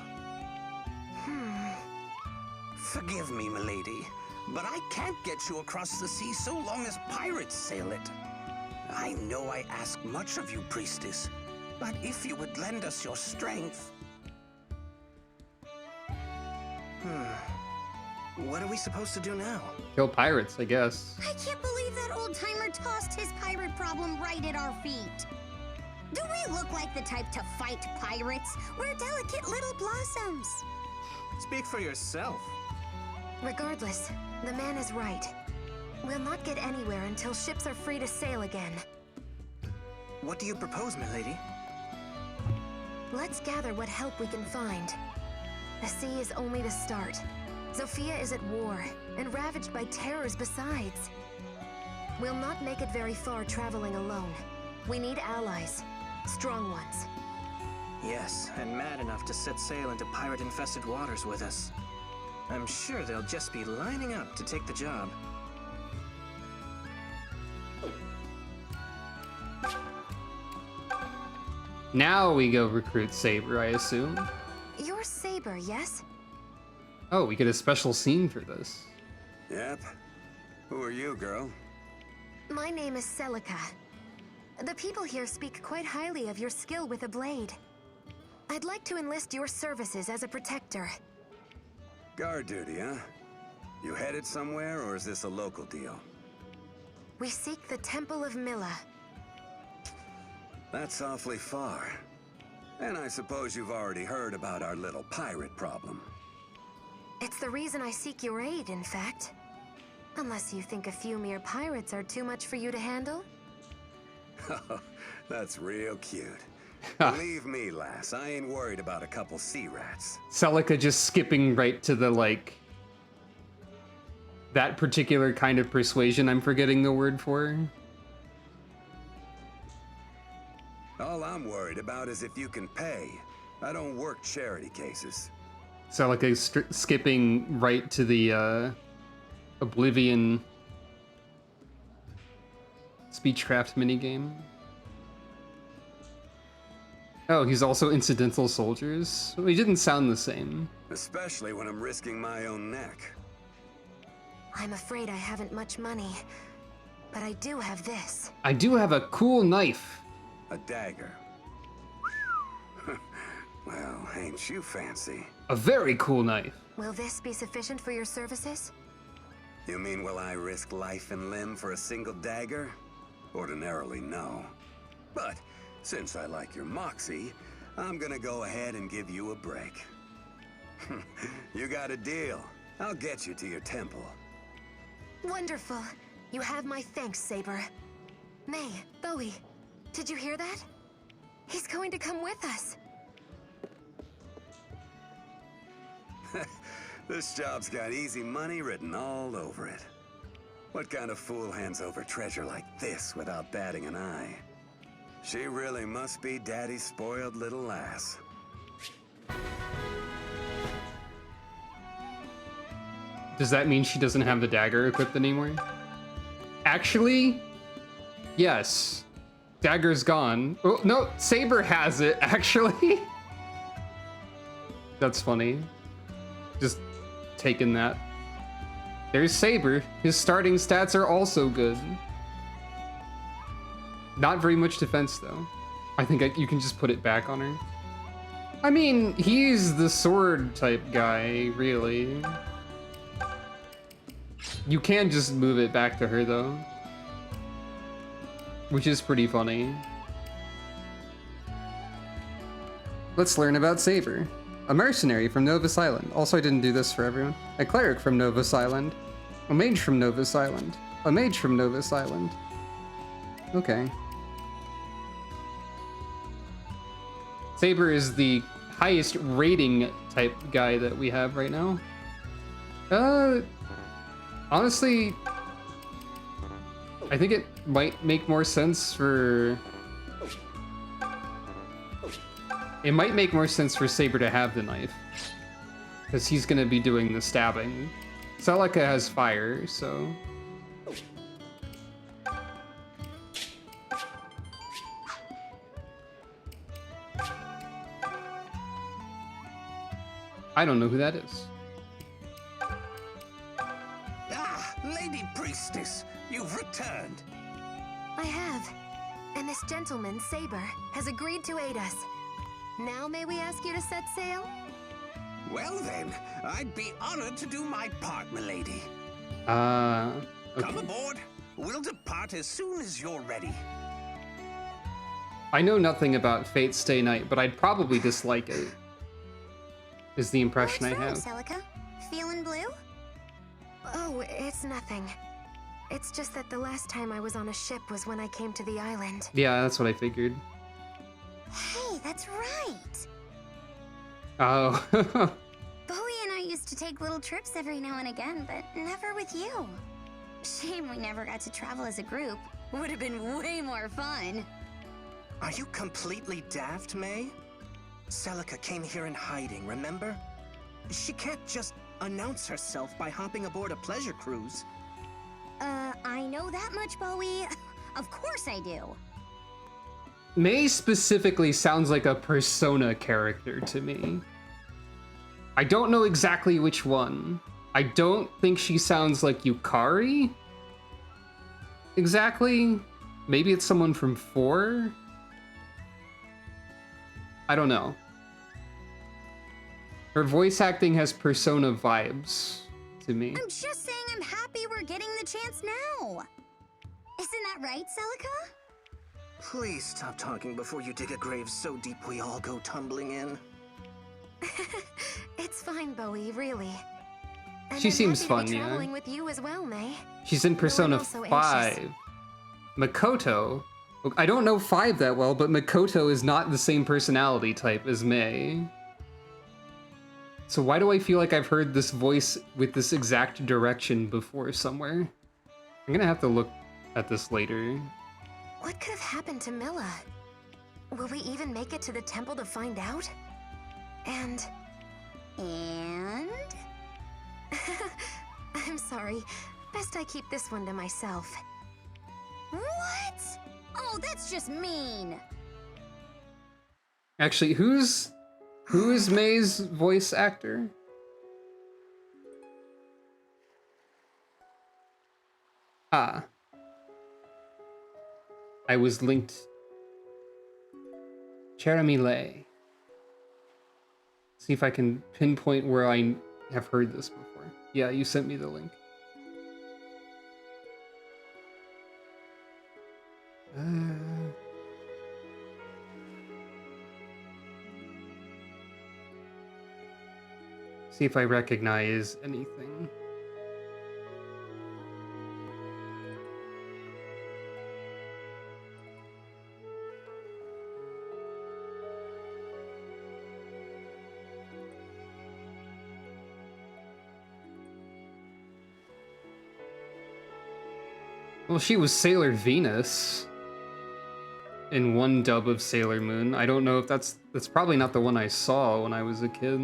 Forgive me, milady, but I can't get you across the sea so long as pirates sail it. I know I ask much of you, Priestess, but if you would lend us your strength... What are we supposed to do now? Kill pirates, I guess. I can't believe that old-timer tossed his pirate problem right at our feet. Do we look like the type to fight pirates? We're delicate little blossoms. Speak for yourself. Regardless, the man is right. We'll not get anywhere until ships are free to sail again. What do you propose, milady? Let's gather what help we can find. The sea is only the start. Zofia is at war, and ravaged by terrors besides. We'll not make it very far traveling alone. We need allies. Strong ones. Yes, and mad enough to set sail into pirate-infested waters with us. I'm sure they'll just be lining up to take the job. Now we go recruit Saber, I assume. You're Saber, yes? Oh, we get a special scene for this. Yep. Who are you, girl? My name is Celica. The people here speak quite highly of your skill with a blade. I'd like to enlist your services as a protector. Guard duty, huh? You headed somewhere, or is this a local deal? We seek the Temple of Milla. That's awfully far. And I suppose you've already heard about our little pirate problem. It's the reason I seek your aid, in fact. Unless you think a few mere pirates are too much for you to handle? That's real cute. Believe me, lass, I ain't worried about a couple sea rats. Celica just skipping right to the, like, that particular kind of persuasion I'm forgetting the word for. All I'm worried about is if you can pay. I don't work charity cases. Celica skipping right to the Oblivion Speechcraft minigame. Oh, he's also incidental soldiers? Well, he didn't sound the same. Especially when I'm risking my own neck. I'm afraid I haven't much money, but I do have this. I do have a cool knife. A dagger. Well, ain't you fancy? A very cool knife. Will this be sufficient for your services? You mean will I risk life and limb for a single dagger? Ordinarily, no. But since I like your moxie, I'm gonna go ahead and give you a break. You got a deal. I'll get you to your temple. Wonderful. You have my thanks, Saber. May, Bowie, Did you hear that? He's going to come with us. This job's got easy money written all over it. What kind of fool hands over treasure like this without batting an eye? She really must be Daddy's spoiled little lass. Does that mean she doesn't have the dagger equipped anymore? Actually, yes. Dagger's gone. Oh, no, Saber has it, actually. That's funny. Just taking that. There's Saber. His starting stats are also good. Not very much defense, though. I think you can just put it back on her. I mean, he's the sword type guy, really. You can just move it back to her, though. Which is pretty funny. Let's learn about Saber. A mercenary from Novus Island. Also, I didn't do this for everyone. A cleric from Novus Island. A mage from Novus Island. A mage from Novus Island. Okay. Saber is the highest rating type guy that we have right now. Honestly, I think it might make more sense for... It might make more sense for Saber to have the knife. Because he's gonna be doing the stabbing. Celica has fire, so... I don't know who that is. Ah, Lady Priestess, you've returned. I have. And this gentleman, Saber, has agreed to aid us. Now may we ask you to set sail? Well then, I'd be honored to do my part, milady. Okay. Come aboard. We'll depart as soon as you're ready. I know nothing about Fate's Stay Night, but I'd probably dislike it. Is the impression I have. Celica? Feeling blue? Oh, it's nothing. It's just that the last time I was on a ship was when I came to the island. Yeah, that's what I figured. Hey, that's right. Oh. Bowie and I used to take little trips every now and again, but never with you. Shame we never got to travel as a group. Would have been way more fun. Are you completely daft, May? Celica came here in hiding, remember? She can't just announce herself by hopping aboard a pleasure cruise. I know that much, Bowie. Of course I do. May specifically sounds like a Persona character to me. I don't know exactly which one. I don't think she sounds like Yukari. Exactly. Maybe it's someone from 4? I don't know. Her voice acting has Persona vibes to me. I'm just saying I'm happy we're getting the chance now. Isn't that right, Celica? Please stop talking before you dig a grave so deep we all go tumbling in. It's fine, Bowie, really. And She I'm seems happy fun, to be yeah. traveling with you as well, May. She's in Persona also 5. anxious. Makoto. I don't know 5 that well, but Makoto is not the same personality type as May. So why do I feel like I've heard this voice with this exact direction before somewhere? I'm gonna have to look at this later. What could have happened to Milla? Will we even make it to the temple to find out? And... I'm sorry. Best I keep this one to myself. What? Oh, that's just mean. Actually, who is May's voice actor? Ah. I was linked. Jeremy Lay. See if I can pinpoint where I have heard this before. Yeah, you sent me the link. See if I recognize anything. Well, she was Sailor Venus in one dub of Sailor Moon. I don't know if that's probably not the one I saw when I was a kid.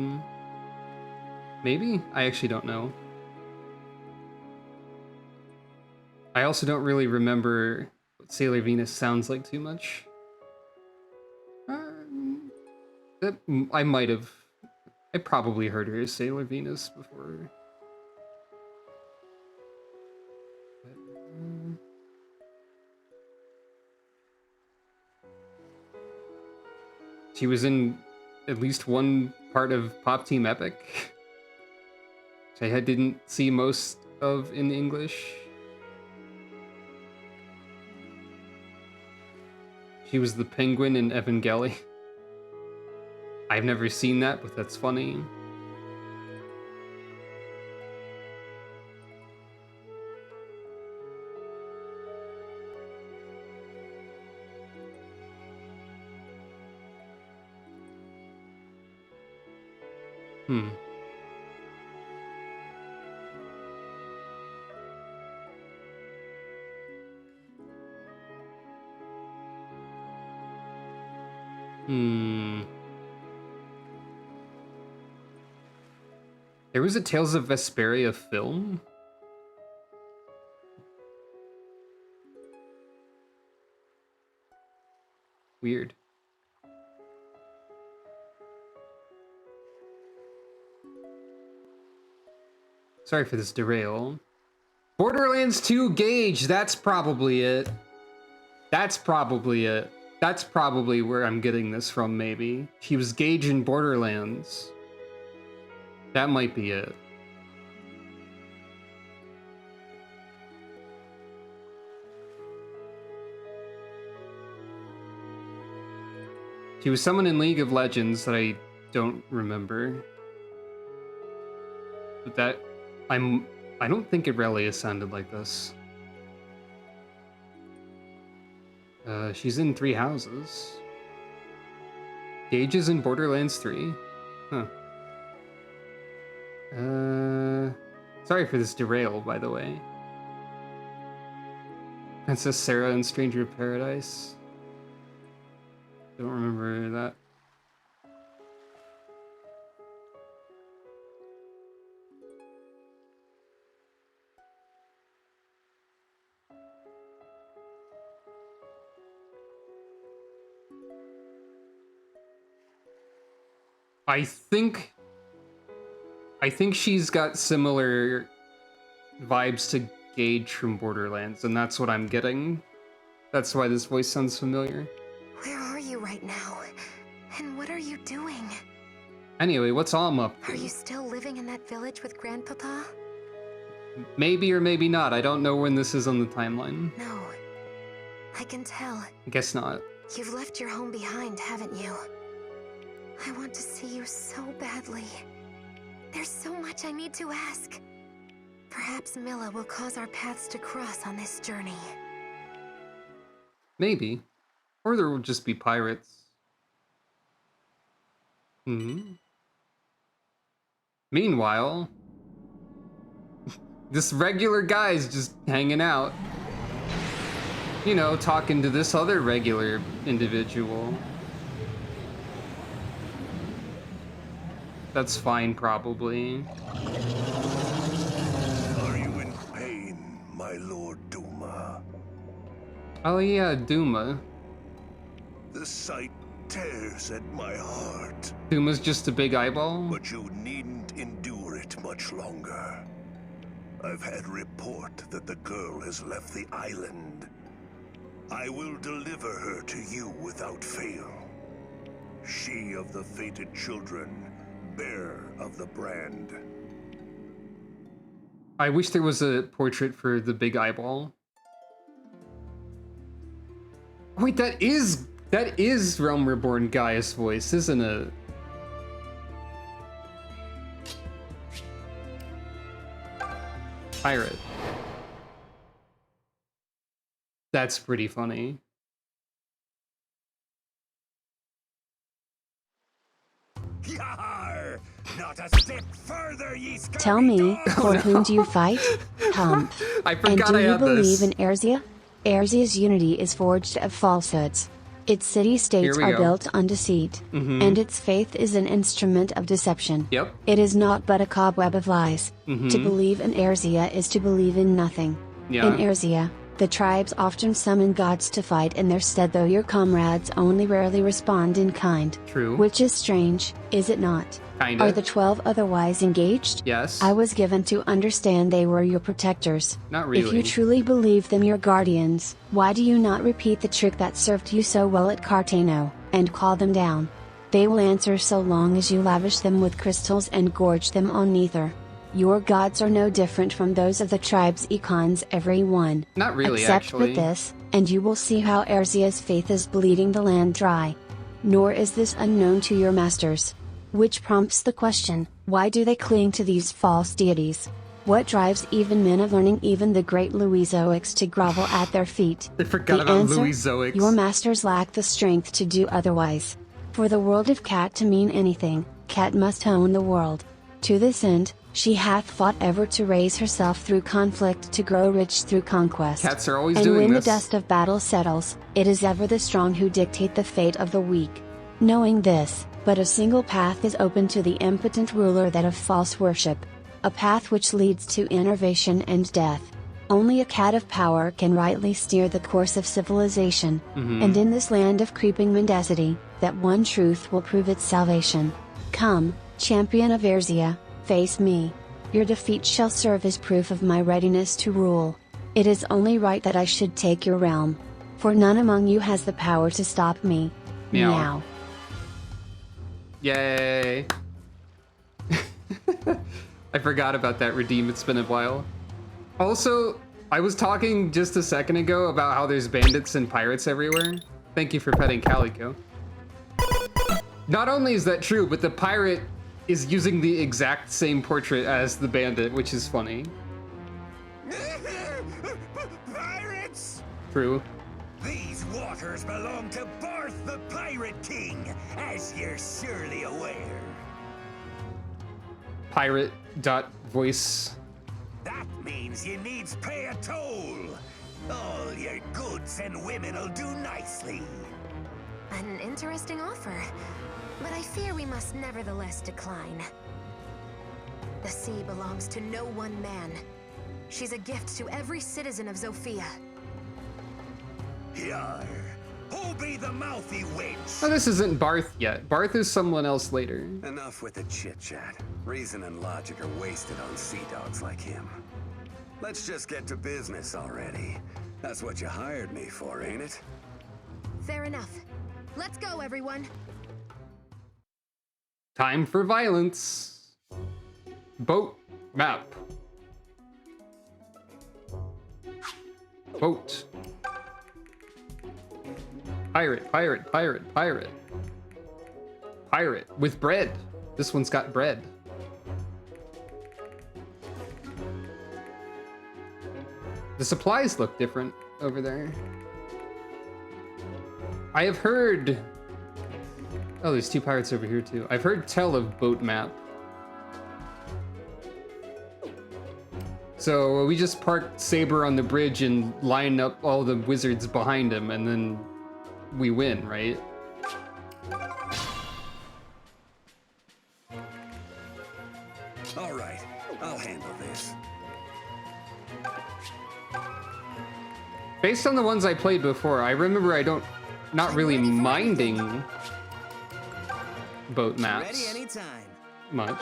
Maybe? I actually don't know. I also don't really remember what Sailor Venus sounds like too much. I might have. I probably heard her as Sailor Venus before. She was in at least one part of Pop Team Epic, which I didn't see most of in English. She was the penguin in Evangeli. I've never seen that, but that's funny. Hmm. There was a Tales of Vesperia film? Weird. Sorry for this derail. Borderlands 2 Gage, that's probably it. That's probably it. That's probably where I'm getting this from, maybe. She was Gage in Borderlands. That might be it. She was someone in League of Legends that I don't remember. But that... I don't think Irelia sounded like this. She's in 3 houses. Gage is in Borderlands 3. Huh. Sorry for this derail, by the way. Princess Sarah in Stranger of Paradise. Don't remember that. I think she's got similar vibes to Gage from Borderlands, and that's what I'm getting. That's why this voice sounds familiar. Where are you right now? And what are you doing? Anyway, what's Alm up to? Are you still living in that village with Grandpapa? Maybe or maybe not. I don't know when this is on the timeline. No. I can tell. I guess not. You've left your home behind, haven't you? I want to see you so badly. There's so much I need to ask. Perhaps Milla will cause our paths to cross on this journey. Maybe. Or there will just be pirates. Meanwhile, this regular guy's just hanging out. You know, talking to this other regular individual. That's fine, probably. Are you in pain, my Lord Duma? Oh yeah, Duma. The sight tears at my heart. Duma's just a big eyeball? But you needn't endure it much longer. I've had report that the girl has left the island. I will deliver her to you without fail. She of the fated children, bearer of the brand. I wish there was a portrait for the big eyeball. Wait, that is Realm Reborn Gaia's voice, isn't it? Pirate. That's pretty funny. Yar! Not a step further, ye scurvy Tell me, dogs! for whom do you fight? Humph. I And forgot do I you had believe this. in Erzea? Erzea's unity is forged of falsehoods. Its city-states Here we are go. built on deceit, and its faith is an instrument of deception. Yep. It is not but a cobweb of lies. Mhm. To believe in Erzea is to believe in nothing. Yeah. In Erzea, the tribes often summon gods to fight in their stead, though your comrades only rarely respond in kind. True. Which is strange, is it not? Kinda. Are the 12 otherwise engaged? Yes. I was given to understand they were your protectors. Not If really. you truly believe them your guardians, why do you not repeat the trick that served you so well at Cartano, and call them down? They will answer so long as you lavish them with crystals and gorge them on ether. Your gods are no different from those of the tribe's econs, every one. Not really, Accept actually. with this, and you will see how Erzea's faith is bleeding the land dry. Nor is this unknown to your masters. Which prompts the question, why do they cling to these false deities? What drives even men of learning, even the great Louisoics, to grovel at their feet? I forgot The about answer? Louisoics. Your masters lack the strength to do otherwise. For the world of Cat to mean anything, Cat must own the world. To this end, she hath fought ever to raise herself through conflict, to grow rich through conquest. Cats are always and doing when this. the dust of battle settles, it is ever the strong who dictate the fate of the weak. Knowing this, but a single path is open to the impotent ruler, that of false worship. A path which leads to enervation and death. Only a cat of power can rightly steer the course of civilization, and in this land of creeping mendacity, that one truth will prove its salvation. Come, champion of Erzea, face me. Your defeat shall serve as proof of my readiness to rule. It is only right that I should take your realm. For none among you has the power to stop me. Meow. Meow. Yay. I forgot about that redeem, it's been a while. Also, I was talking just a second ago about how there's bandits and pirates everywhere. Thank you for petting Calico. Not only is that true, but the pirate is using the exact same portrait as the bandit, which is funny. Pirates! True. These waters belong to Barth the Pirate King, as you're surely aware. Pirate.voice. That means you needs pay a toll. All your goods and women'll do nicely. An interesting offer, but I fear we must nevertheless decline. The sea belongs to no one man. She's a gift to every citizen of Zofia. Yar. Who be the mouthy wench? Oh, this isn't Barth yet. Barth is someone else later. Enough with the chit-chat. Reason and logic are wasted on sea dogs like him. Let's just get to business already. That's what you hired me for, ain't it? Fair enough. Let's go, everyone. Time for violence. Boat map. Boat. Pirate, pirate, pirate, pirate. Pirate with bread. This one's got bread. The supplies look different over there. I have heard... Oh, there's two pirates over here too. I've heard tell of boat map. So we just park Saber on the bridge and line up all the wizards behind him, and then we win, right? All right, I'll handle this. Based on the ones I played before, I remember not really minding boat maps Ready anytime. much.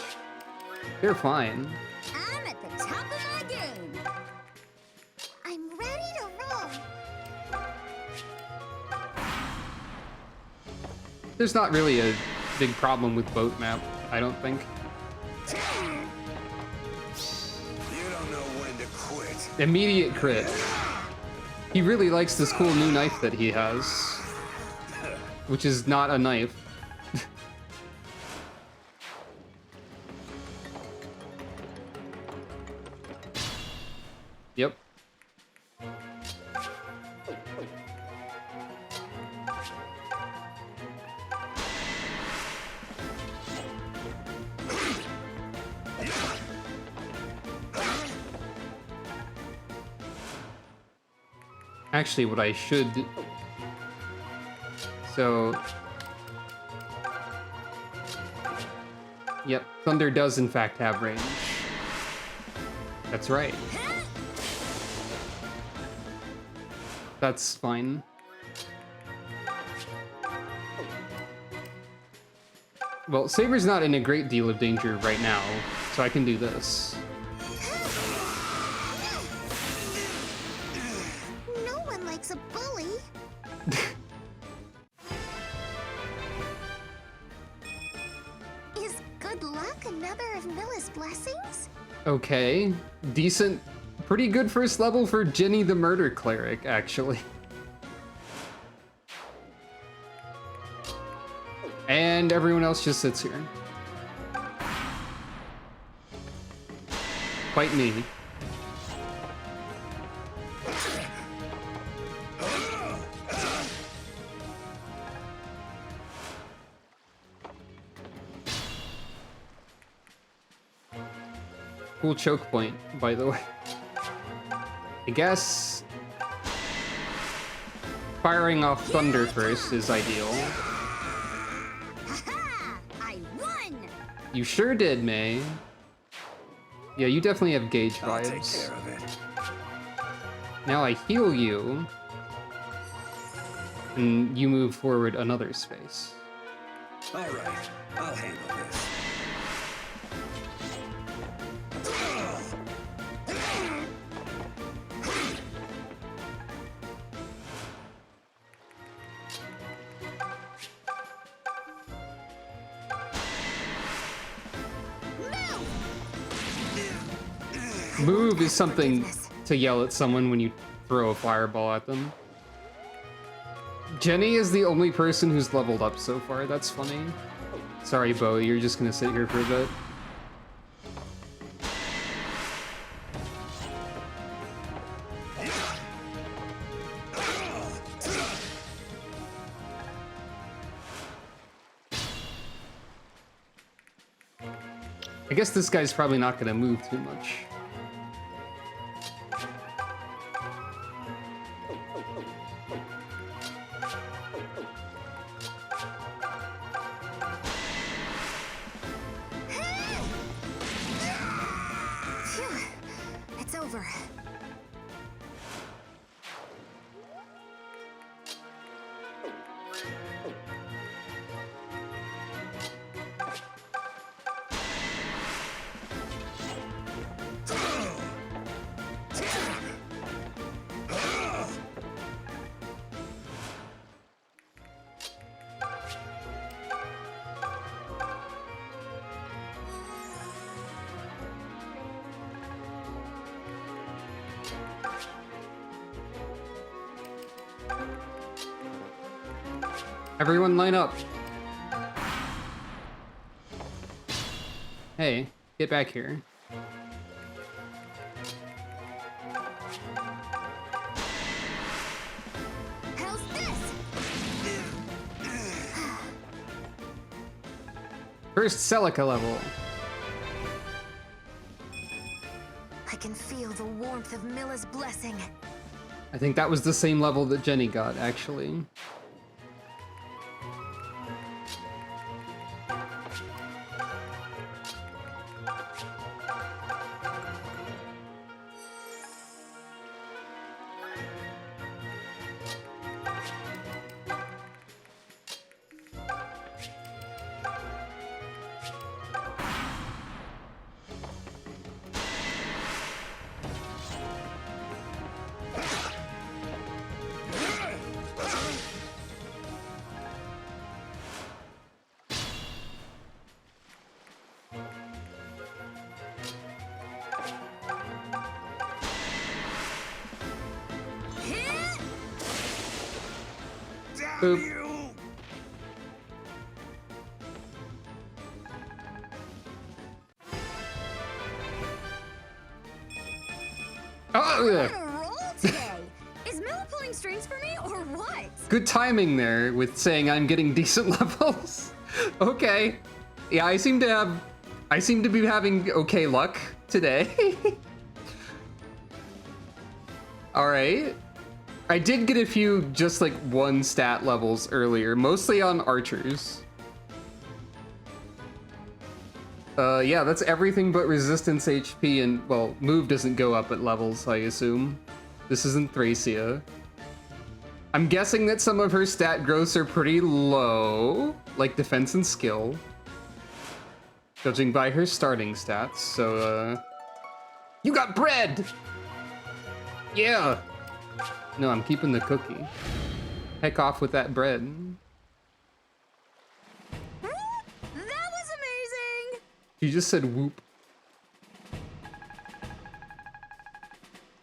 They're fine. I'm at the top of my game. I'm ready to roll. There's not really a big problem with boat map, I don't think. You don't know when to quit. Immediate crit. He really likes this cool new knife that he has, which is not a knife. Yep. Actually, what I should... So... Yep, Thunder does in fact have range. That's right. That's fine. Well, Saber's not in a great deal of danger right now, so I can do this. No one likes a bully. Is good luck another of Milla's blessings? Okay, decent, pretty good first level for Jenny the Murder Cleric, actually. And everyone else just sits here. Fight me. Cool choke point, by the way. I guess firing off Thunder first is ideal. I won! You sure did, May. Yeah, you definitely have gauge I'll take vibes. care of it. Now I heal you, and you move forward another space. All right, I'll handle this. Move is something to yell at someone when you throw a fireball at them. Jenny is the only person who's leveled up so far. That's funny. Sorry, Bo, you're just gonna sit here for a bit. I guess this guy's probably not gonna move too much. Phew. It's over. Everyone line up. Hey, get back here. How's this? First Celica level. I can feel the warmth of Milla's blessing. I think that was the same level that Jenny got, actually. Boop. Oh, yeah. On a roll today. Is Milla pulling strings for me or what? Good timing there with saying I'm getting decent levels. Okay. Yeah, I seem to be having okay luck today. All right. I did get a few just like 1 stat levels earlier, mostly on archers. Yeah, that's everything but resistance HP and, well, move doesn't go up at levels, I assume. This isn't Thracia. I'm guessing that some of her stat growths are pretty low, like defense and skill, judging by her starting stats, so, You got bread! Yeah! No, I'm keeping the cookie. Heck off with that bread. That was amazing! You just said whoop.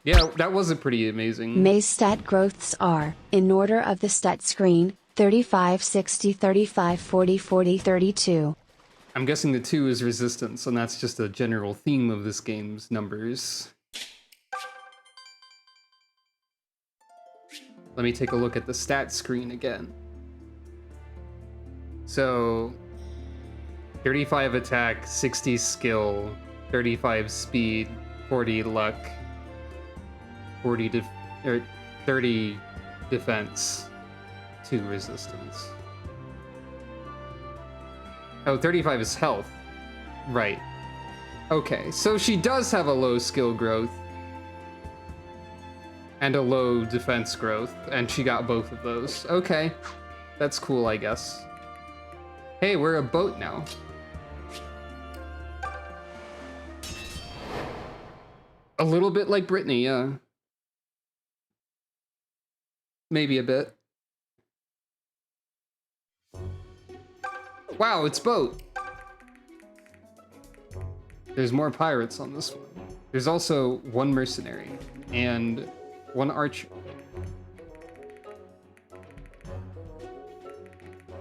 Yeah, that wasn't pretty amazing. May's stat growths are, in order of the stat screen, 35, 60, 35, 40, 40, 32. I'm guessing the 2 is resistance, and that's just a general theme of this game's numbers. Let me take a look at the stat screen again. So, 35 attack, 60 skill, 35 speed, 40 luck, 30 defense, 2 resistance. Oh, 35 is health. Right. Okay, so she does have a low skill growth and a low defense growth, and she got both of those. Okay, that's cool, I guess. Hey, we're a boat now. A little bit like Brittany, yeah. Maybe a bit. Wow, it's boat. There's more pirates on this one. There's also 1 mercenary and 1 archer.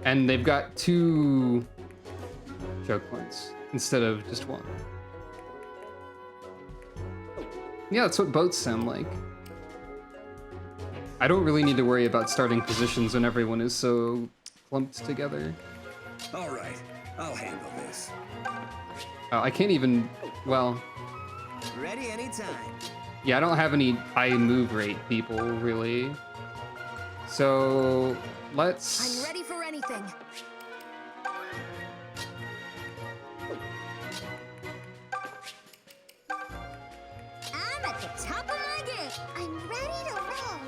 And they've got 2 choke points instead of just 1. Yeah, that's what boats sound like. I don't really need to worry about starting positions when everyone is so clumped together. All right, I'll handle this. I can't even, well... Ready anytime. Yeah, I don't have any high move rate people, really. So, let's... I'm ready for anything. I'm at the top of my game. I'm ready to roll.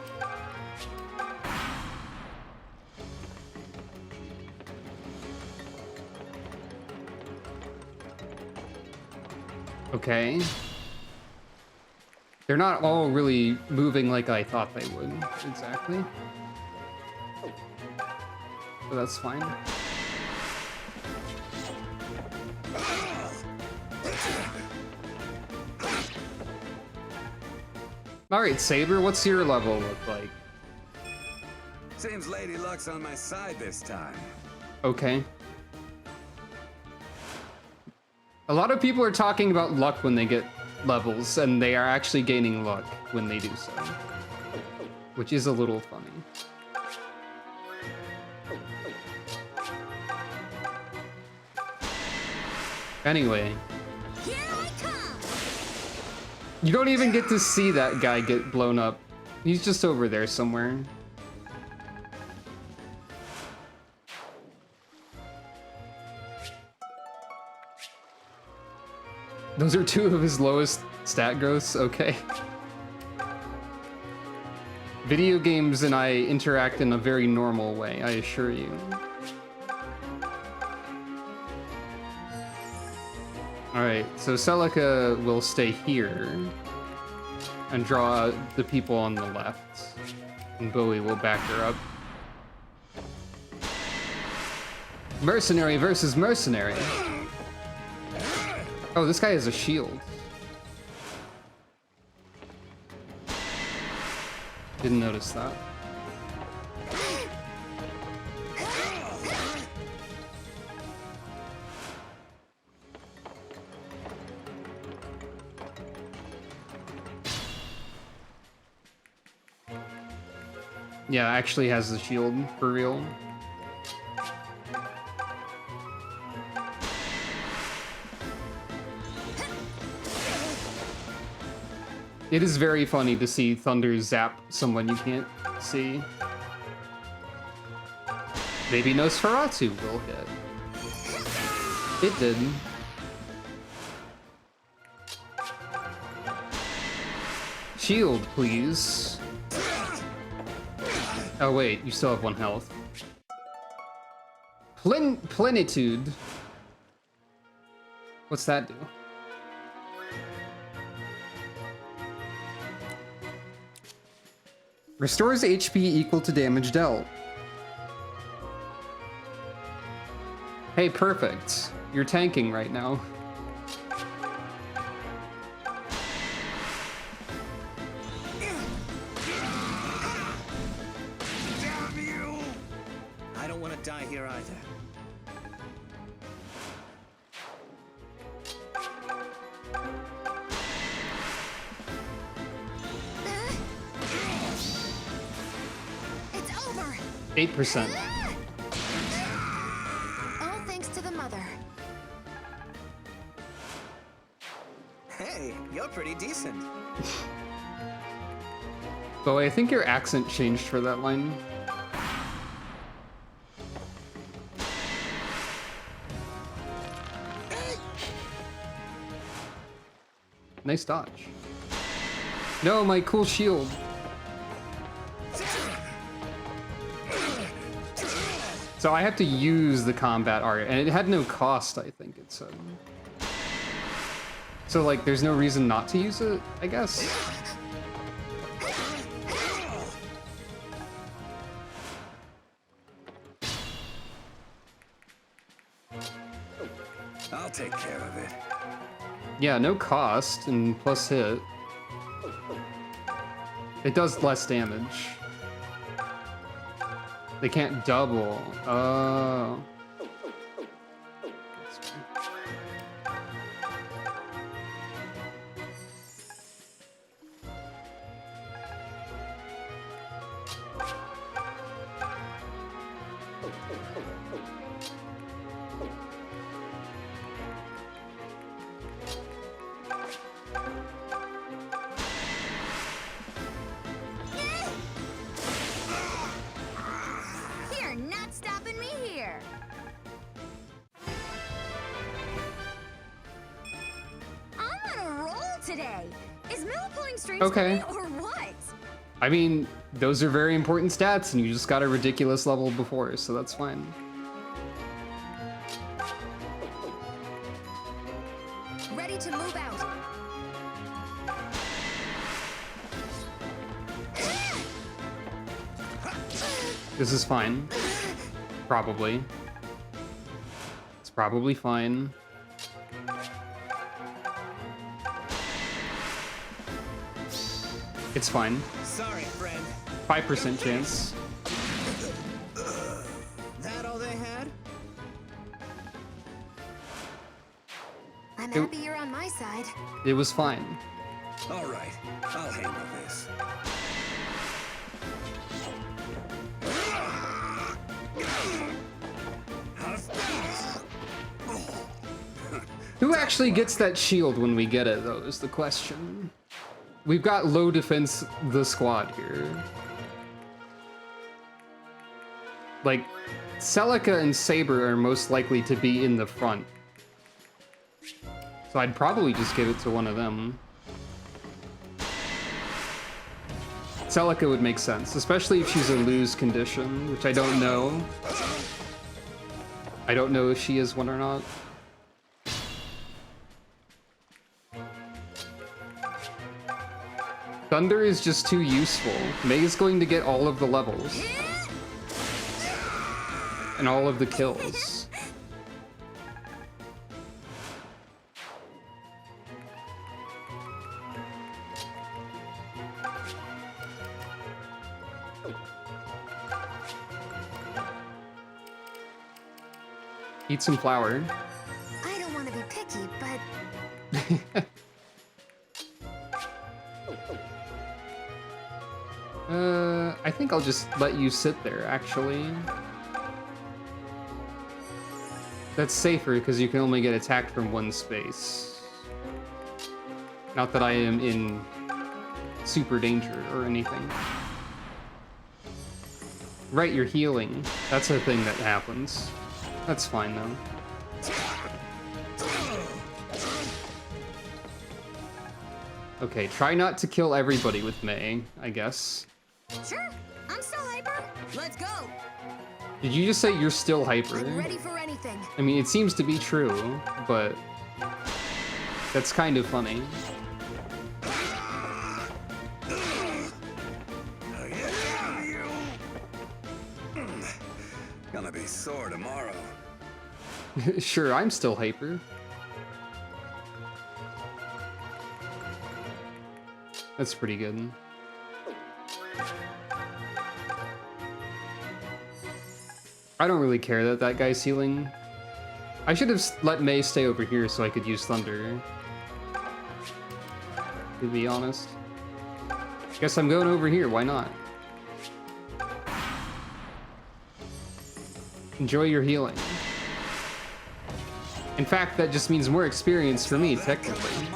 Okay. They're not all really moving like I thought they would, exactly. So that's fine. Alright, Saber, what's your level look like? Seems Lady Luck's on my side this time. Okay. A lot of people are talking about luck when they get levels, and they are actually gaining luck when they do so. Which is a little funny. Anyway. Here I come. You don't even get to see that guy get blown up. He's just over there somewhere. Those are 2 of his lowest stat growths? Okay. Video games and I interact in a very normal way, I assure you. Alright, so Celica will stay here and draw the people on the left. And Bowie will back her up. Mercenary versus mercenary. Oh, this guy has a shield. Didn't notice that. Yeah, actually has the shield for real. It is very funny to see Thunder zap someone you can't see. Maybe Nosferatu will hit. It did. Shield, please. Oh wait, you still have 1 health. Plenitude. What's that do? Restores HP equal to damage dealt. Hey, perfect. You're tanking right now. Damn you! I don't want to die here either. It's over. 8%. All thanks to the mother. Hey, you're pretty decent. But I think your accent changed for that line. Nice dodge. No, my cool shield. So I have to use the combat art, and it had no cost, I think it said. So, like, there's no reason not to use it, I guess? I'll take care of it. Yeah, no cost, and plus hit. It does less damage. They can't double. Oh. You're not stopping me here. I'm on a roll today. Is Mel pulling strings Okay. for me or what? I mean, those are very important stats, and you just got a ridiculous level before, so that's fine. Ready to move out. This is fine. Probably. It's probably fine. It's fine. Sorry, friend. 5% chance. That all they had? I'm It- happy you're on my side. It was fine. All right, I'll handle this. Who actually gets that shield when we get it, though, is the question. We've got low defense the squad here. Like, Celica and Saber are most likely to be in the front. So I'd probably just give it to one of them. Celica would make sense, especially if she's a lose condition, which I don't know. I don't know if she is one or not. Thunder is just too useful. May is going to get all of the levels. And all of the kills. Eat some flour. I don't want to be picky, but I think I'll just let you sit there, actually. That's safer, because you can only get attacked from one space. Not that I am in super danger or anything. Right, you're healing. That's a thing that happens. That's fine, though. Okay, try not to kill everybody with May, I guess. Sure, I'm still hyper. Let's go. Did you just say you're still hyper? I'm ready for anything. I mean, it seems to be true, but that's kind of funny. Gonna be sore tomorrow. Sure, I'm still hyper. That's pretty good. I don't really care that that guy's healing. I should have let May stay over here so I could use Thunder. To be honest. Guess I'm going over here, why not? Enjoy your healing. In fact, that just means more experience for me, technically.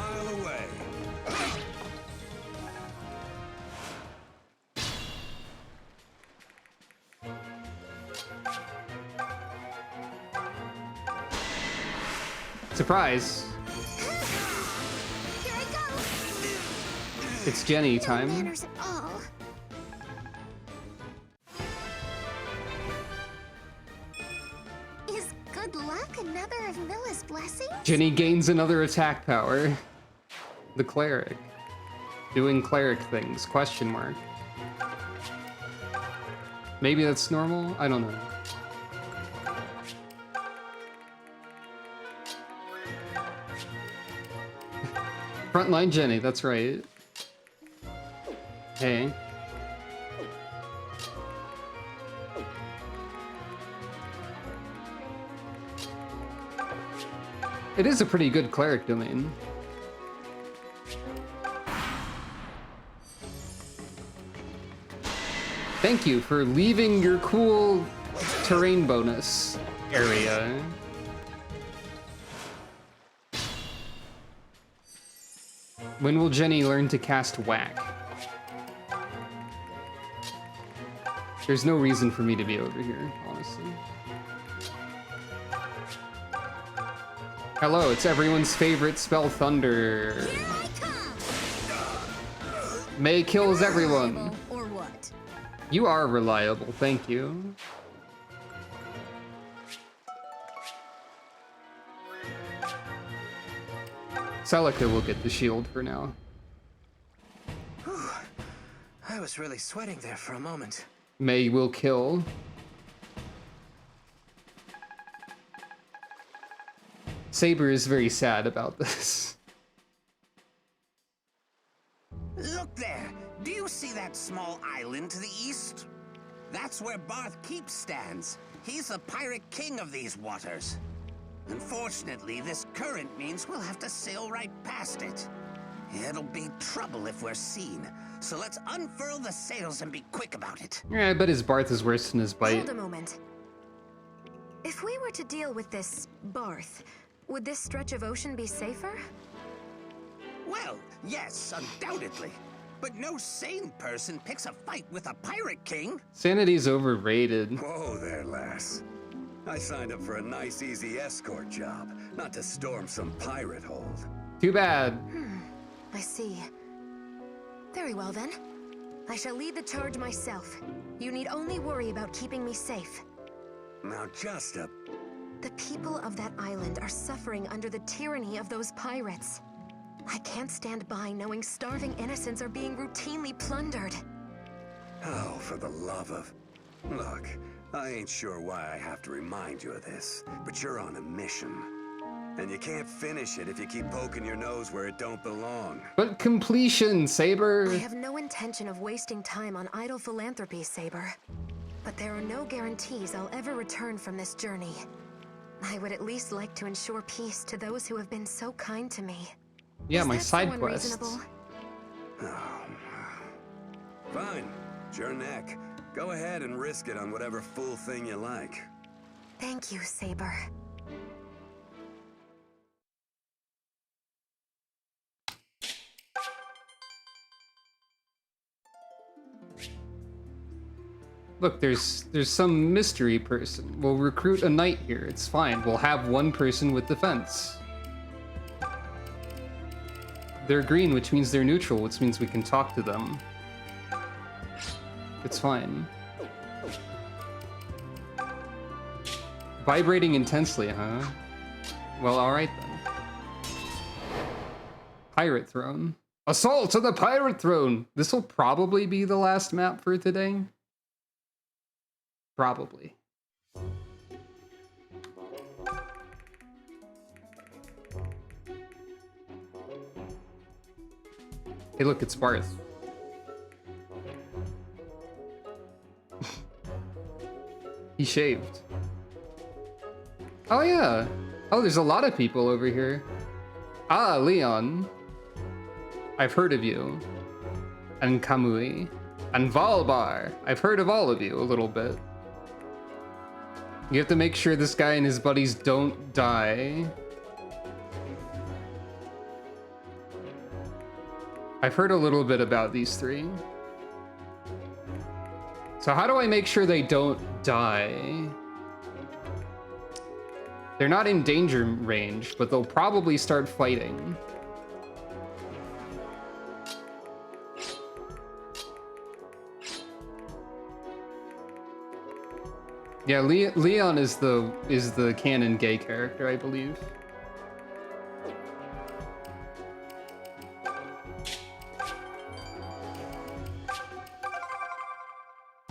Surprise! Here I go. It's Jenny No time. manners at all. Is good luck another of Milla's blessings? Jenny gains another attack power. The cleric. Doing cleric things, question mark. Maybe that's normal? I don't know. Frontline Jenny, that's right. Hey. It is a pretty good cleric domain. Thank you for leaving your cool terrain bonus area. When will Jenny learn to cast Whack? There's no reason for me to be over here, honestly. Hello, it's everyone's favorite spell, Thunder. May kills everyone. Or what? You are reliable, thank you. Celica will get the shield for now. Whew. I was really sweating there for a moment. May will kill. Saber is very sad about this. Look there! Do you see that small island to the east? That's where Barth Keep stands. He's the pirate king of these waters. Unfortunately, this current means we'll have to sail right past it. It'll be trouble if we're seen, so let's unfurl the sails and be quick about it. Yeah, I bet his Barth is worse than his bite. Hold a moment. If we were to deal with this Barth, would this stretch of ocean be safer? Well, yes, undoubtedly. But no sane person picks a fight with a pirate king. Sanity's overrated. Whoa there, lass. I signed up for a nice, easy escort job, not to storm some pirate hold. Too bad. I see. Very well then. I shall lead the charge myself. You need only worry about keeping me safe. Now just a... The people of that island are suffering under the tyranny of those pirates. I can't stand by knowing starving innocents are being routinely plundered. Oh, for the love of... Look, I ain't sure why I have to remind you of this, but you're on a mission. And you can't finish it if you keep poking your nose where it don't belong. But completion, Saber! I have no intention of wasting time on idle philanthropy, Saber. But there are no guarantees I'll ever return from this journey. I would at least like to ensure peace to those who have been so kind to me. Yeah, Is my that side so quests. unreasonable? Oh. Fine, it's your neck. Go ahead and risk it on whatever fool thing you like. Thank you, Saber. Look, there's some mystery person. We'll recruit a knight here. It's fine. We'll have one person with defense. They're green, which means they're neutral, which means we can talk to them. It's fine. Vibrating intensely, huh? Well, alright then. Pirate Throne. Assault to the Pirate Throne! This'll probably be the last map for today. Probably. Hey look, it's Barth. He shaved. Oh yeah. Oh, there's a lot of people over here. Ah, Leon. I've heard of you. And Kamui. And Valbar. I've heard of all of you a little bit. You have to make sure this guy and his buddies don't die. I've heard a little bit about these three. So how do I make sure they don't die? They're not in danger range, but they'll probably start fighting. Yeah, Leon is the canon gay character, I believe.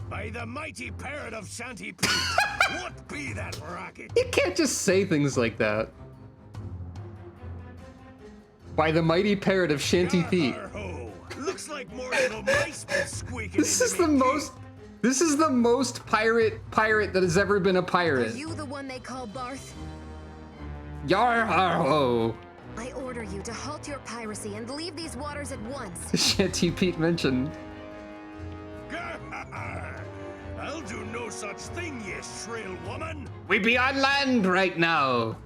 By the mighty parrot of Shanty Pete, what be that racket? You can't just say things like that. By the mighty parrot of Shanty Pete. Looks like more little mice been squeaking. This is the most pirate that has ever been a pirate. Are you the one they call Barth? Yar-ho! I order you to halt your piracy and leave these waters at once. Shanty Pete mentioned. I'll do no such thing, you shrill woman. We be on land right now.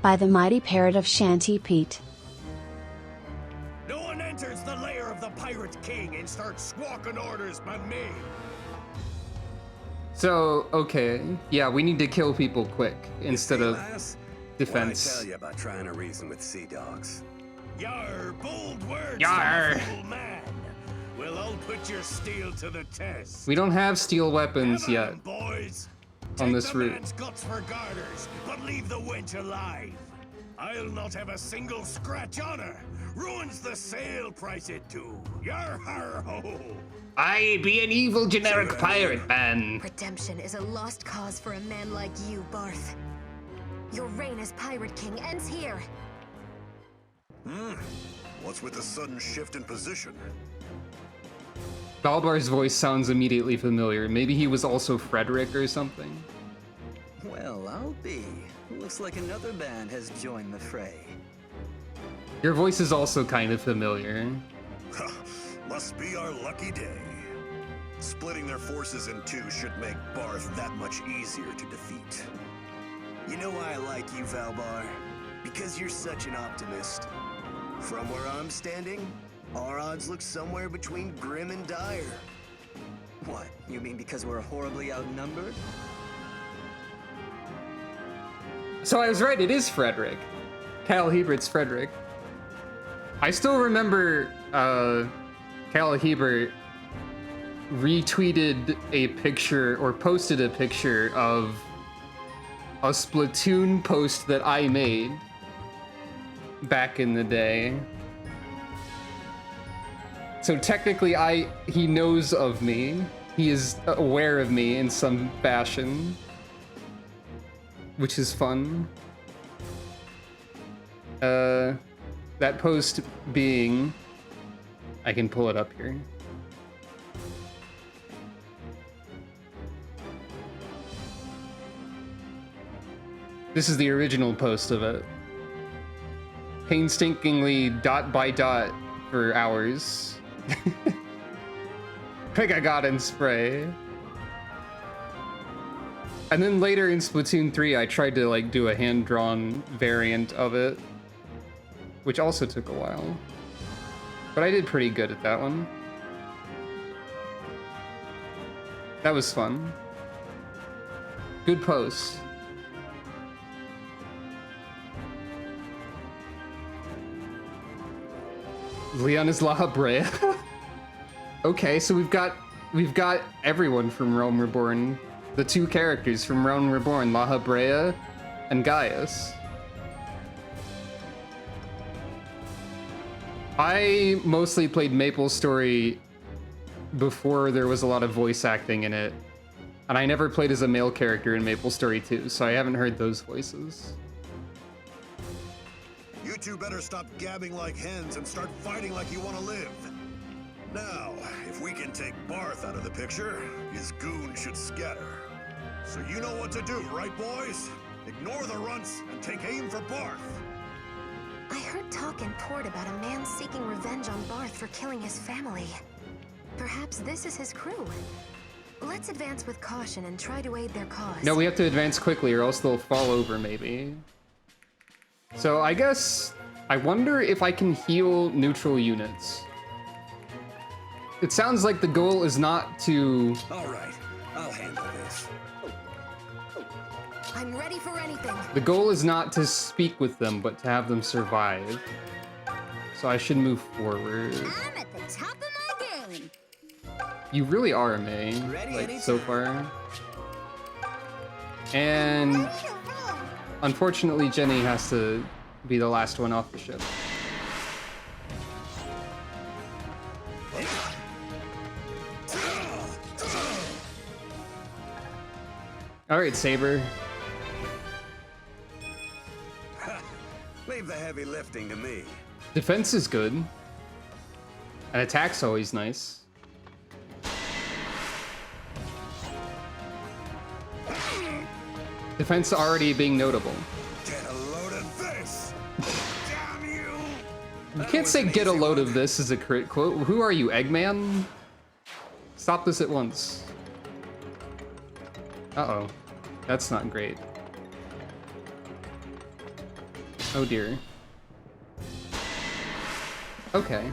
By the mighty parrot of Shanty Pete. No one enters the lair of the Pirate King and starts squawking orders by me. So, okay. Yeah, we need to kill people quick instead of defense. What I tell you about trying to reason with sea dogs? Yar, bold words Yar. from a fool man. Well, I'll put your steel to the test. We don't have steel weapons yet boys. on this Take the route. man's guts for garters, but leave the wench alive. I'll not have a single scratch on her. Ruins the sale price it do. Yar har ho. I be an evil generic pirate man. Redemption is a lost cause for a man like you, Barth. Your reign as Pirate King ends here. What's with the sudden shift in position? Balbar's voice sounds immediately familiar. Maybe he was also Frederick or something. Well, I'll be. Looks like another band has joined the fray. Your voice is also kind of familiar. Must be our lucky day. Splitting their forces in two should make Barth that much easier to defeat. You know why I like you, Valbar? Because you're such an optimist. From where I'm standing, our odds look somewhere between grim and dire. What, you mean because we're horribly outnumbered? So I was right, it is Frederick. Cal Hebert's Frederick. I still remember Cal Hebert retweeted a picture or posted a picture of a Splatoon post that I made back in the day. So technically he knows of me. He is aware of me in some fashion, which is fun. That post being, I can pull it up here. This is the original post of it. Painstakingly dot by dot for hours. Like I got in spray. And then later in Splatoon 3, I tried to like do a hand-drawn variant of it, which also took a while. But I did pretty good at that one. That was fun. Good post. Leon is La Brea. Okay, so we've got everyone from Realm Reborn. The two characters from Realm Reborn, La Brea and Gaius. I mostly played MapleStory before there was a lot of voice acting in it. And I never played as a male character in MapleStory 2, so I haven't heard those voices. You two better stop gabbing like hens and start fighting like you want to live. Now, if we can take Barth out of the picture, his goons should scatter. So you know what to do, right, boys? Ignore the runts and take aim for Barth. I heard talk in port about a man seeking revenge on Barth for killing his family. Perhaps this is his crew. Let's advance with caution and try to aid their cause. No, we have to advance quickly or else they'll fall over, maybe. So I guess, I wonder if I can heal neutral units. It sounds like the goal is not to... All right, I'll handle this. I'm ready for anything. The goal is not to speak with them, but to have them survive. So I should move forward. I'm at the top of my game. You really are, May. Like, so far. And... unfortunately, Jenny has to be the last one off the ship. Alright, Saber. Leave the heavy lifting to me. Defense is good. And attack's always nice. Defense already being notable. Get a load of this! Damn you! You can't say get a load of this as a crit quote. Who are you, Eggman? Stop this at once. Uh-oh. That's not great. Oh dear. Okay.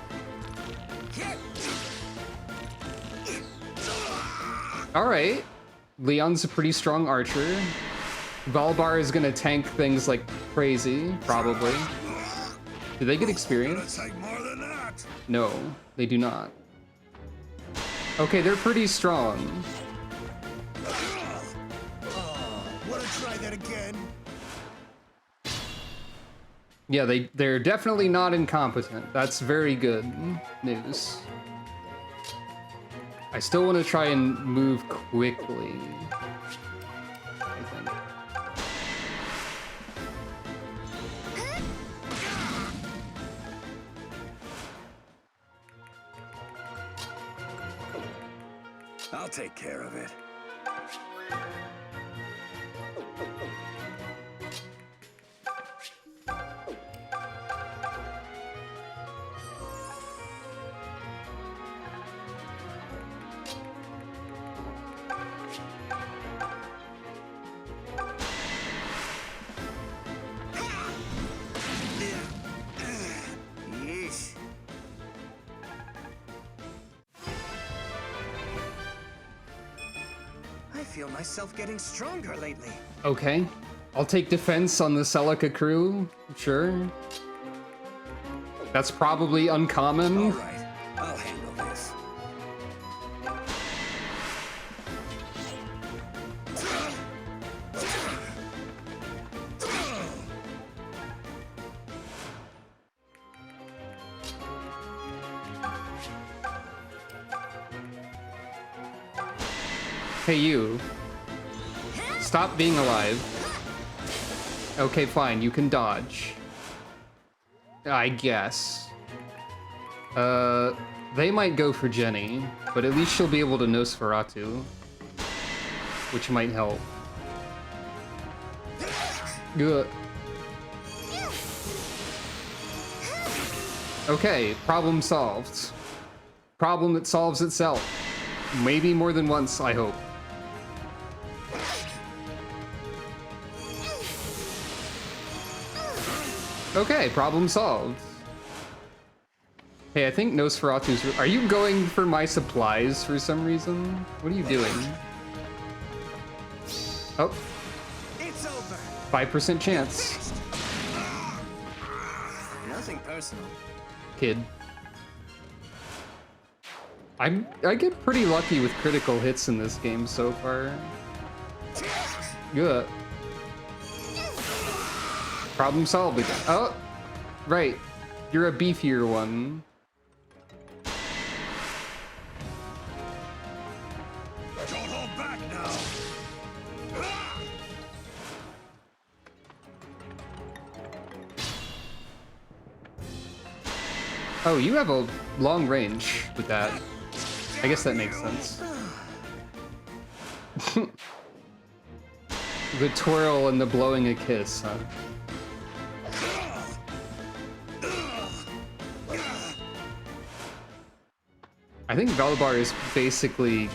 Alright. Leon's a pretty strong archer. Valbar is gonna tank things like crazy, probably. Do they get experience? No, they do not. Okay, they're pretty strong. Wanna try that again? Yeah, they're definitely not incompetent. That's very good news. I still want to try and move quickly. I think. I'll take care of it. Yeesh. I feel myself getting stronger lately. Okay. I'll take defense on the Celica crew. Sure. That's probably uncommon. All right, I'll handle this. Hey, you. Stop being alive. Okay, fine. You can dodge. I guess. They might go for Jenny, but at least she'll be able to Nosferatu, which might help. Ugh. Okay, problem solved. Problem that solves itself. Maybe more than once, I hope. Okay, problem solved. Hey, I think Nosferatu's... Are you going for my supplies for some reason? What are you doing? Oh. It's over. 5% chance. Nothing personal. Kid. I get pretty lucky with critical hits in this game so far. Good. Problem solved again. Oh, right. You're a beefier one. Don't hold back now. Oh, you have a long range with that. I guess that makes sense. The twirl and the blowing a kiss, huh? I think Valbar is basically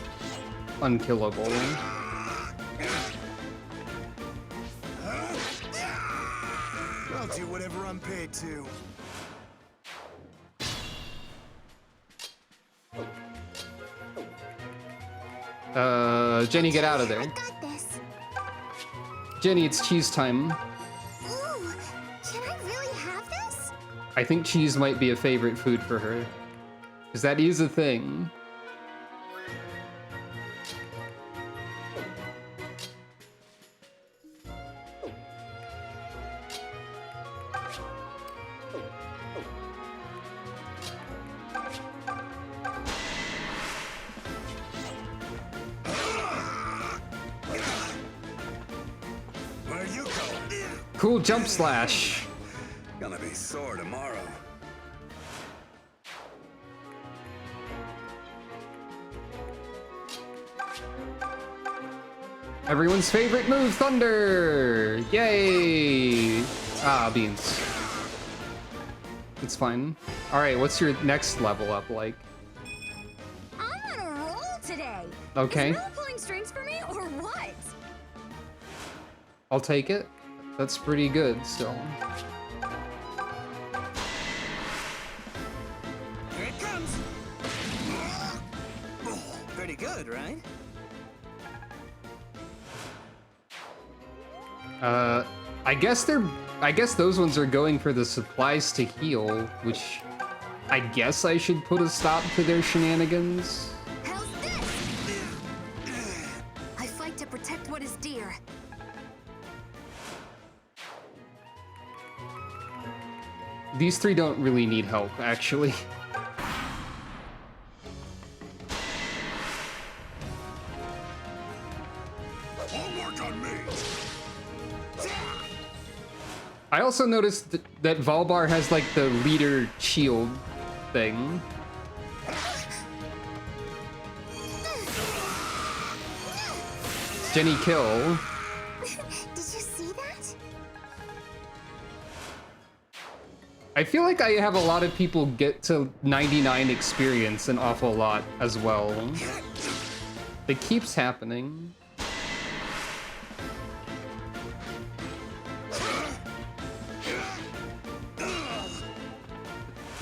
unkillable. I'll do whatever I'm paid to. Jenny, get out of there. Jenny, it's cheese time. Ooh, can I really have this? I think cheese might be a favorite food for her. Because that is a thing. Where you go? Cool jump slash. Gonna be sore tomorrow. Everyone's favorite move, Thunder! Yay! Ah, beans. It's fine. Alright, what's your next level up like? I'm on a roll today. Okay. Is Will pulling strings for me or what? I'll take it. That's pretty good still. Here it comes. Pretty good, right? I guess those ones are going for the supplies to heal, which I guess I should put a stop to their shenanigans. How's this? I fight to protect what is dear. These three don't really need help, actually. Homework on me. I also noticed that Valbar has like the leader shield thing. Jenny kill. Did you see that? I feel like I have a lot of people get to 99 experience an awful lot as well. It keeps happening.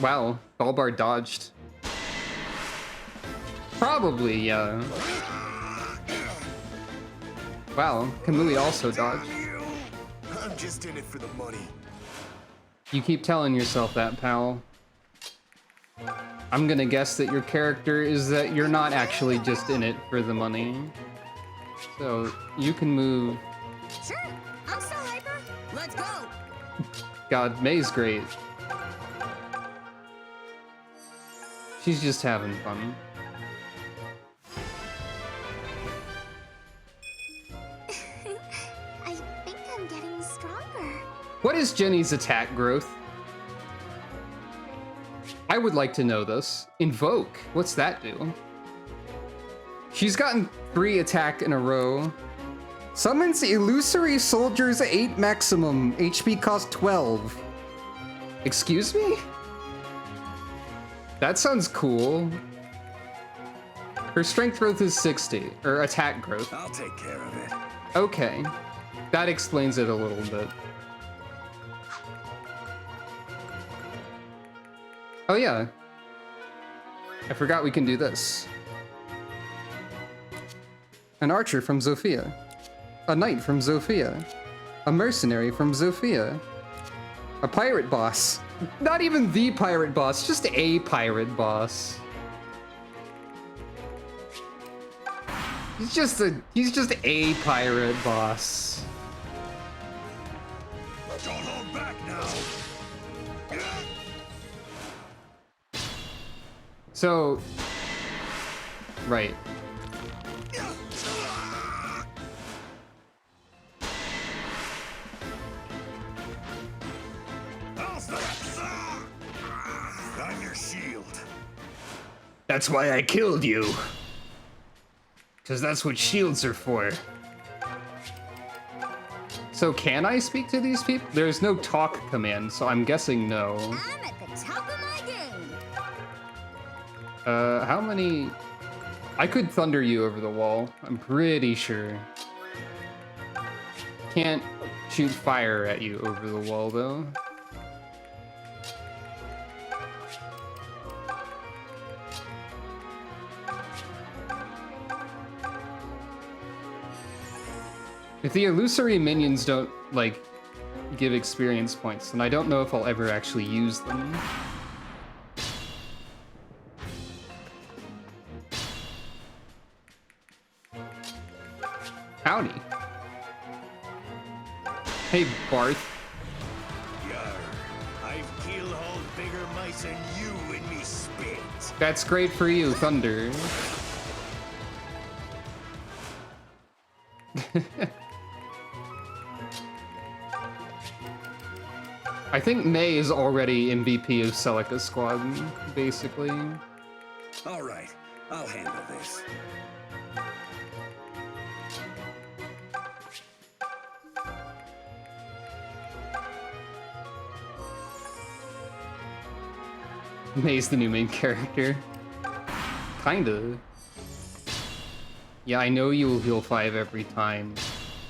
Wow, Valbar dodged. Probably, yeah. Wow, Kamui also dodged. I'm just in it for the money. You keep telling yourself that, pal. I'm gonna guess that your character is that you're not actually just in it for the money. So, you can move. Sure, I'm still hyper. Let's go. God, May's great. She's just having fun. I think I'm getting stronger. What is Jenny's attack growth? I would like to know this. Invoke, what's that do? She's gotten 3 attack in a row. Summons illusory soldiers 8 maximum, HP cost 12. Excuse me? That sounds cool. Her strength growth is 60, or attack growth. I'll take care of it. Okay, that explains it a little bit. Oh yeah, I forgot we can do this. An archer from Zofia. A knight from Zofia. A mercenary from Zofia. A pirate boss. Not even the pirate boss, just a pirate boss. He's just a pirate boss. Don't hold back now. So, right. I'm your shield. That's why I killed you. Because that's what shields are for. So can I speak to these people? There's no talk command, so I'm guessing no. I'm at the top of my game. How many... I could thunder you over the wall, I'm pretty sure. Can't shoot fire at you over the wall, though. If the illusory minions don't, like, give experience points, then I don't know if I'll ever actually use them. Howdy. Hey, Barth. Yar, I've killed all bigger mice than you in me spit. That's great for you, Thunder. I think May is already MVP of Celica Squad, basically. All right, I'll handle this. May's the new main character. Kinda. Yeah, I know you will heal 5 every time,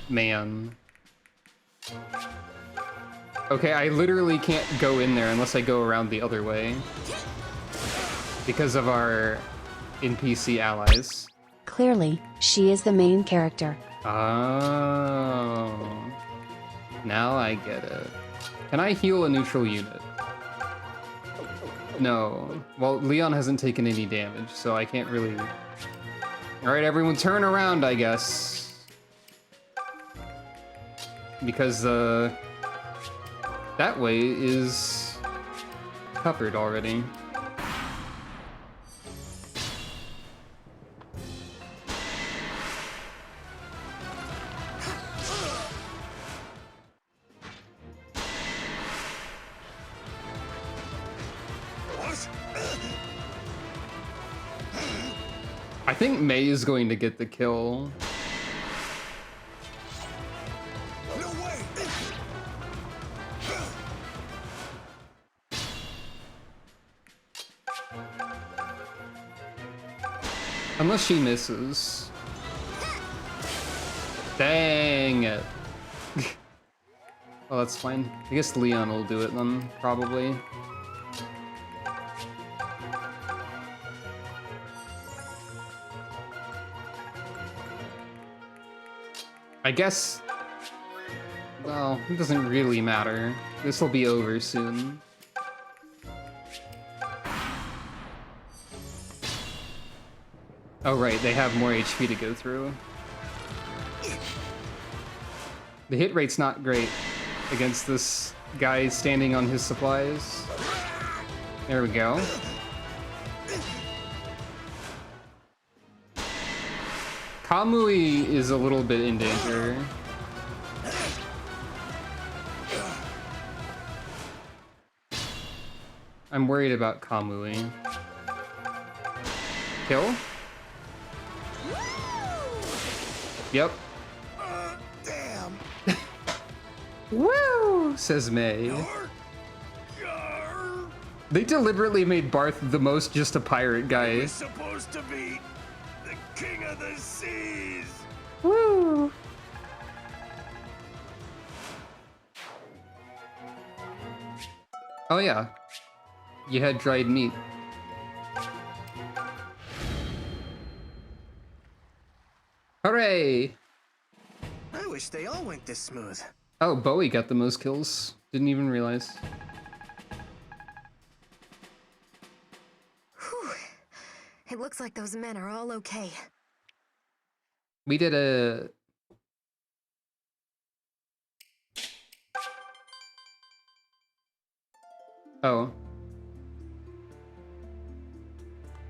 man. Okay, I literally can't go in there unless I go around the other way. Because of our NPC allies. Clearly, she is the main character. Oh. Now I get it. Can I heal a neutral unit? No. Well, Leon hasn't taken any damage, so I can't really... Alright, everyone turn around, I guess. Because, that way is covered already. I think May is going to get the kill. Unless she misses. Dang it. Well, that's fine. I guess Leon will do it then, probably. I guess... Well, it doesn't really matter. This will be over soon. Oh right, they have more HP to go through. The hit rate's not great against this guy standing on his supplies. There we go. Kamui is a little bit in danger. I'm worried about Kamui. Kill? Yep. Damn. Woo! Says May. They deliberately made Barth the most just a pirate guy. He's supposed to be the king of the seas. Woo! Oh yeah. You had dried meat. Hooray! I wish they all went this smooth. Oh, Bowie got the most kills. Didn't even realize. Whew. It looks like those men are all okay. We did a... Oh.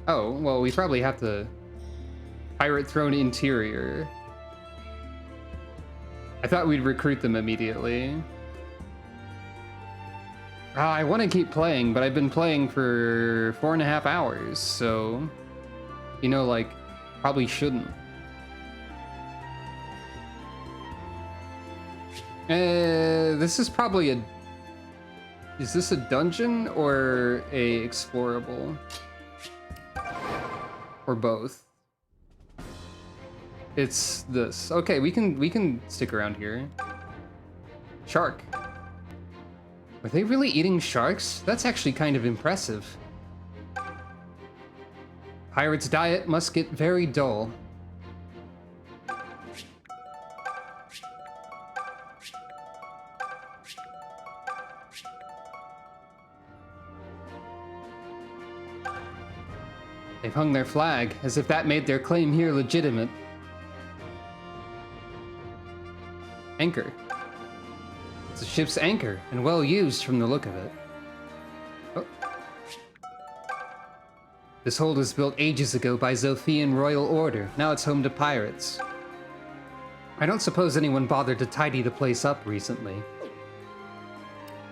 Oh, well, we probably have to... Pirate Throne Interior. I thought we'd recruit them immediately. I want to keep playing, but I've been playing for 4.5 hours, so... You know, like, probably shouldn't. This is probably a... Is this a dungeon or a explorable? Or both? It's this. Okay, we can stick around here. Shark. Are they really eating sharks? That's actually kind of impressive. Pirate's diet must get very dull. They've hung their flag, as if that made their claim here legitimate. Anchor. It's a ship's anchor, and well used from the look of it. Oh. This hold was built ages ago by Zophian royal order. Now it's home to pirates. I don't suppose anyone bothered to tidy the place up recently.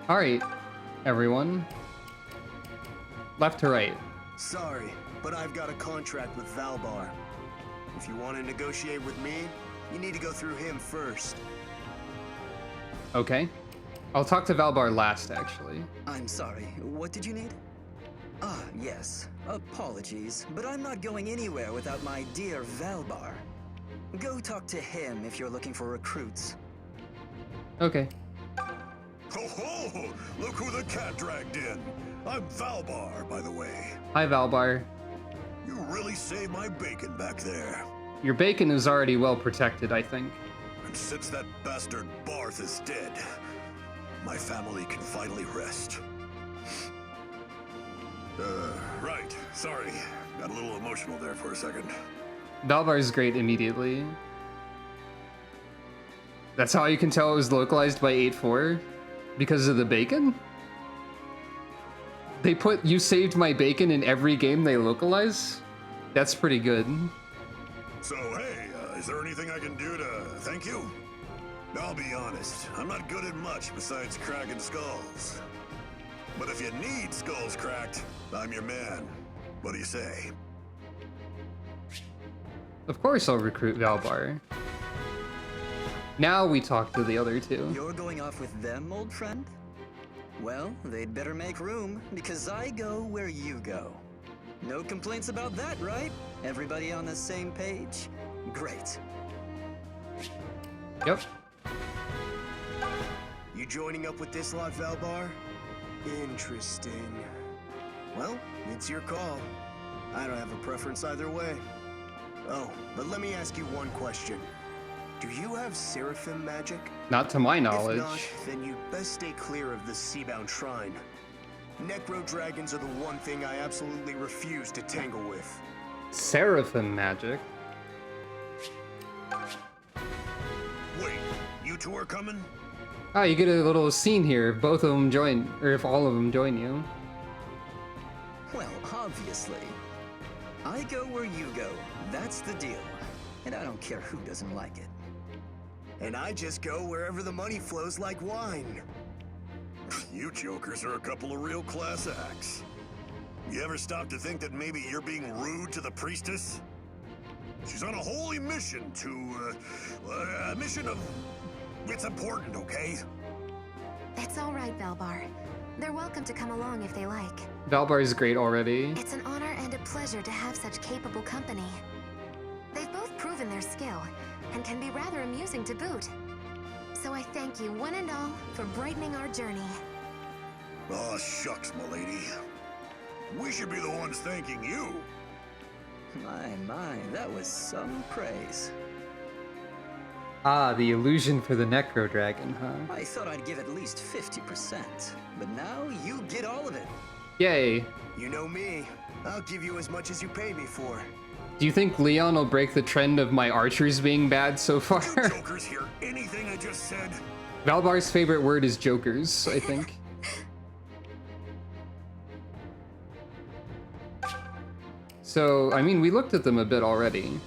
Alright, everyone. Left to right. Sorry, but I've got a contract with Valbar. If you want to negotiate with me, you need to go through him first. Okay. I'll talk to Valbar last, actually. I'm sorry, what did you need? Ah, yes. Apologies, but I'm not going anywhere without my dear Valbar. Go talk to him if you're looking for recruits. Okay. Ho ho! Look who the cat dragged in. I'm Valbar, by the way. Hi, Valbar. You really saved my bacon back there. Your bacon is already well protected, I think. And since that bastard Barth is dead, my family can finally rest. Right. Sorry. Got a little emotional there for a second. Valbar is great immediately. That's how you can tell it was localized by 8.4? Because of the bacon? They put "you saved my bacon" in every game they localize? That's pretty good. So, hey, is there anything I can do to thank you? I'll be honest, I'm not good at much besides cracking skulls. But if you need skulls cracked, I'm your man. What do you say? Of course I'll recruit Valbar. Now we talk to the other two. You're going off with them, old friend? Well, they'd better make room, because I go where you go. No complaints about that, right? Everybody on the same page? Great. Yep. You joining up with this lot, Valbar? Interesting. Well, it's your call. I don't have a preference either way. Oh, but let me ask you one question. Do you have Seraphim magic? Not to my knowledge. If not, then you'd best stay clear of the Seabound Shrine. Necro dragons are the one thing I absolutely refuse to tangle with. Seraphim magic? Wait, you two are coming? Ah, you get a little scene here. If both of them join, or if all of them join you. Well, obviously. I go where you go. That's the deal. And I don't care who doesn't like it. And I just go wherever the money flows like wine. You jokers are a couple of real class acts. You ever stop to think that maybe you're being rude to the priestess? She's on a holy mission to, a mission of... It's important, okay? It's all right, Valbar. They're welcome to come along if they like. Valbar is great already. It's an honor and a pleasure to have such capable company. They've both proven their skill, and can be rather amusing to boot. So I thank you, one and all, for brightening our journey. Aw, shucks, m'lady. We should be the ones thanking you. My, that was some praise. Ah, the illusion for the Necro Dragon, huh? I thought I'd give at least 50%, but now you get all of it. Yay. You know me. I'll give you as much as you pay me for. Do you think Leon will break the trend of my archers being bad so far? You jokers hear anything I just said? Valbar's favorite word is jokers, I think. So, I mean, we looked at them a bit already.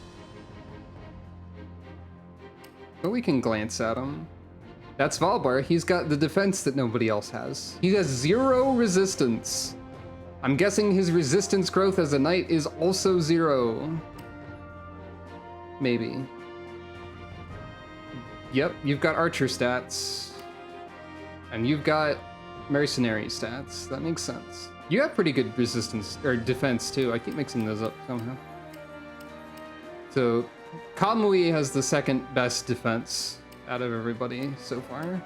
But we can glance at him. That's Valbar. He's got the defense that nobody else has. He has 0 resistance. I'm guessing his resistance growth as a knight is also 0. Maybe. Yep, you've got archer stats. And you've got mercenary stats. That makes sense. You have pretty good resistance, or defense too. I keep mixing those up somehow. So, Kamui has the second best defense out of everybody so far.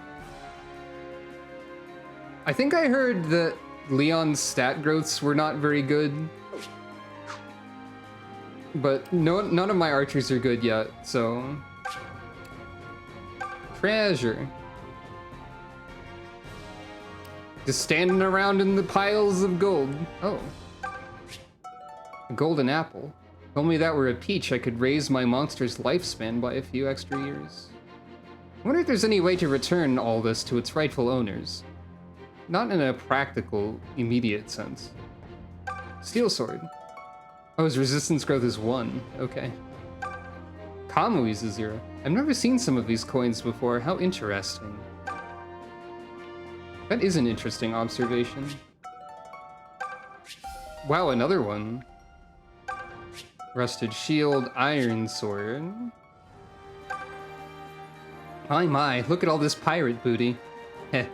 I think I heard that Leon's stat growths were not very good. But none of my archers are good yet, so... Treasure. Just standing around in the piles of gold. Oh. A golden apple. If only that were a peach, I could raise my monster's lifespan by a few extra years. I wonder if there's any way to return all this to its rightful owners. Not in a practical, immediate sense. Steel sword. Oh, his resistance growth is 1. Okay. Kamui's is 0. I've never seen some of these coins before. How interesting. That is an interesting observation. Wow, another one. Rusted shield, iron sword. My, look at all this pirate booty. Heh.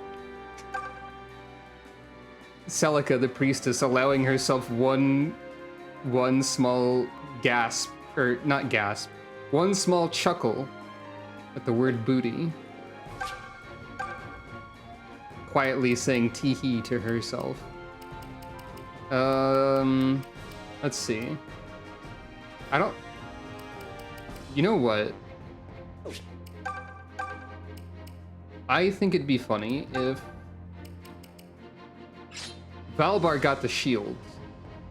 Celica, the priestess, allowing herself one small gasp, or not gasp, one small chuckle at the word booty. Quietly saying tee-hee to herself. Let's see. You know what? I think it'd be funny if Valbar got the shield.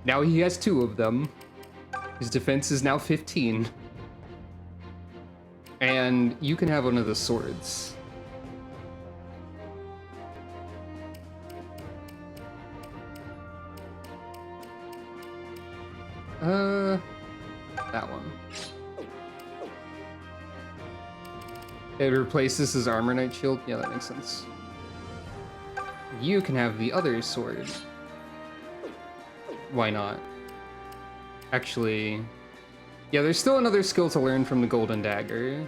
Now he has 2 of them. His defense is now 15. And you can have one of the swords. That one. It replaces his armor knight shield? Yeah, that makes sense. You can have the other sword. Why not? Actually... Yeah, there's still another skill to learn from the golden dagger.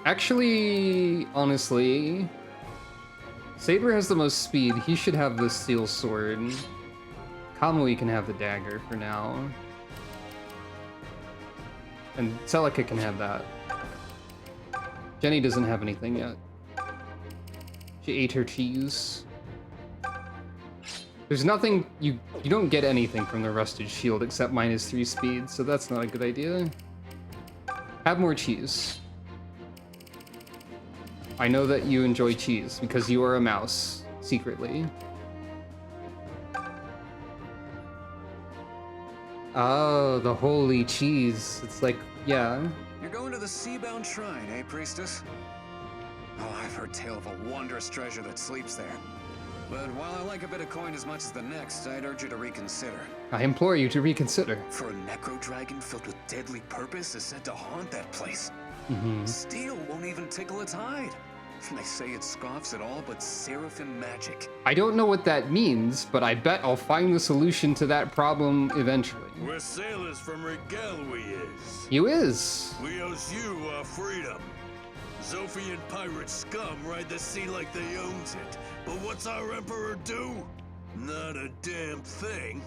Actually, honestly... Saber has the most speed. He should have the steel sword. Kamui can have the dagger for now. And Celica can have that. Jenny doesn't have anything yet. She ate her cheese. There's nothing, you don't get anything from the rusted shield except -3 speed, so that's not a good idea. Have more cheese. I know that you enjoy cheese because you are a mouse, secretly. Oh, the holy cheese. It's like, yeah. You're going to the Seabound Shrine, eh, priestess? Oh, I've heard tale of a wondrous treasure that sleeps there. But while I like a bit of coin as much as the next, I'd urge you to reconsider. I implore you to reconsider. For a necro dragon filled with deadly purpose is said to haunt that place. Steel won't even tickle its hide. They say it scoffs at all but seraphim magic. I don't know what that means, but I bet I'll find the solution to that problem eventually. We're sailors from Rigel, we is. You is. We owes you our freedom. Zophian pirate scum ride the sea like they owns it. But what's our emperor do? Not a damn thing.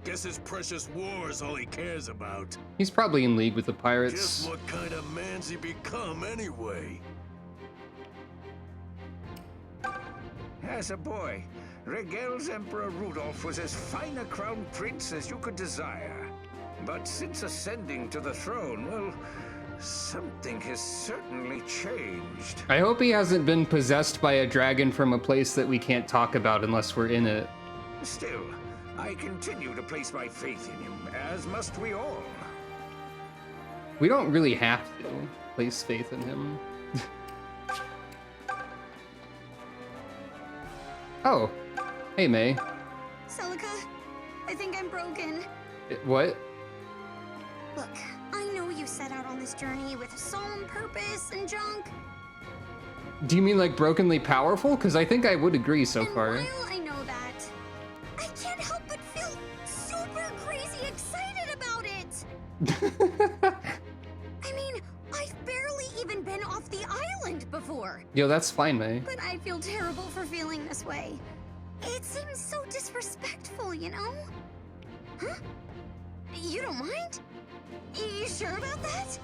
Guess his precious war is all he cares about. He's probably in league with the pirates. Just what kind of man's he become anyway? As a boy, Regel's Emperor Rudolph was as fine a crown prince as you could desire. But since ascending to the throne, well, something has certainly changed. I hope he hasn't been possessed by a dragon from a place that we can't talk about unless we're in it. Still, I continue to place my faith in him, as must we all. We don't really have to place faith in him. Oh, hey May. Celica, I think I'm broken. What? Look, I know you set out on this journey with a solemn purpose and junk. Do you mean like brokenly powerful? Because I think I would agree so far. While I know that, I can't help but feel super crazy excited about it. I mean, I've barely even been off the island before. Yo, that's fine, May. But I feel terrible for feeling this way. It seems so disrespectful, you know? Huh? You don't mind? You sure about that?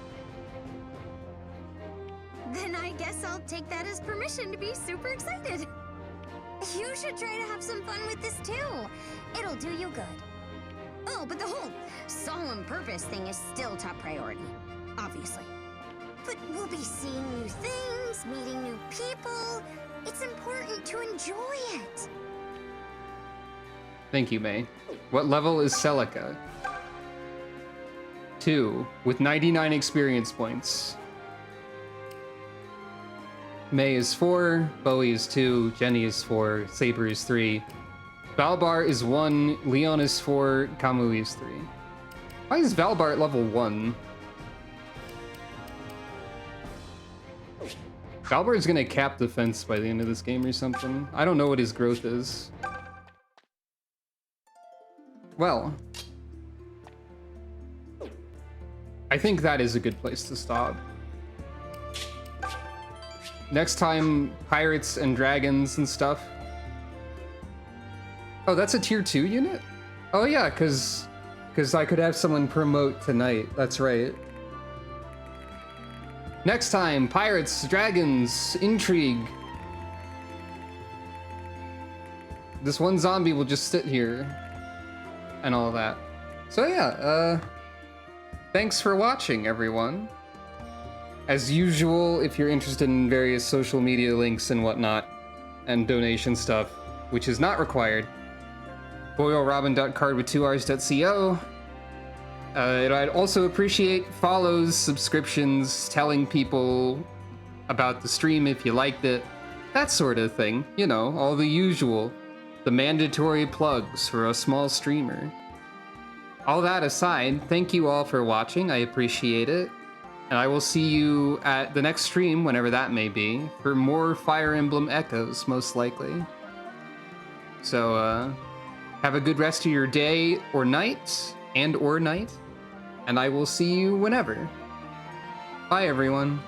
Then I guess I'll take that as permission to be super excited. You should try to have some fun with this too. It'll do you good. Oh, but the whole solemn purpose thing is still top priority, obviously. But we'll be seeing new things, meeting new people. It's important to enjoy it. Thank you, May. What level is Celica? 2, with 99 experience points. May is 4, Bowie is 2, Jenny is 4, Saber is 3, Valbar is 1, Leon is 4, Kamui is 3. Why is Valbar at level 1? Valbar is gonna cap defense by the end of this game or something. I don't know what his growth is. Well, I think that is a good place to stop. Next time, pirates and dragons and stuff. Oh, that's a tier 2 unit? Oh yeah, cause I could have someone promote tonight. That's right. Next time, pirates, dragons, intrigue. This one zombie will just sit here and all that. So yeah, thanks for watching, everyone. As usual, if you're interested in various social media links and whatnot, and donation stuff, which is not required, boylerobin.card with2rs.co. I'd also appreciate follows, subscriptions, telling people about the stream if you liked it, that sort of thing. You know, all the usual, the mandatory plugs for a small streamer. All that aside, thank you all for watching, I appreciate it. And I will see you at the next stream, whenever that may be, for more Fire Emblem Echoes, most likely. So, have a good rest of your day or night, and I will see you whenever. Bye, everyone.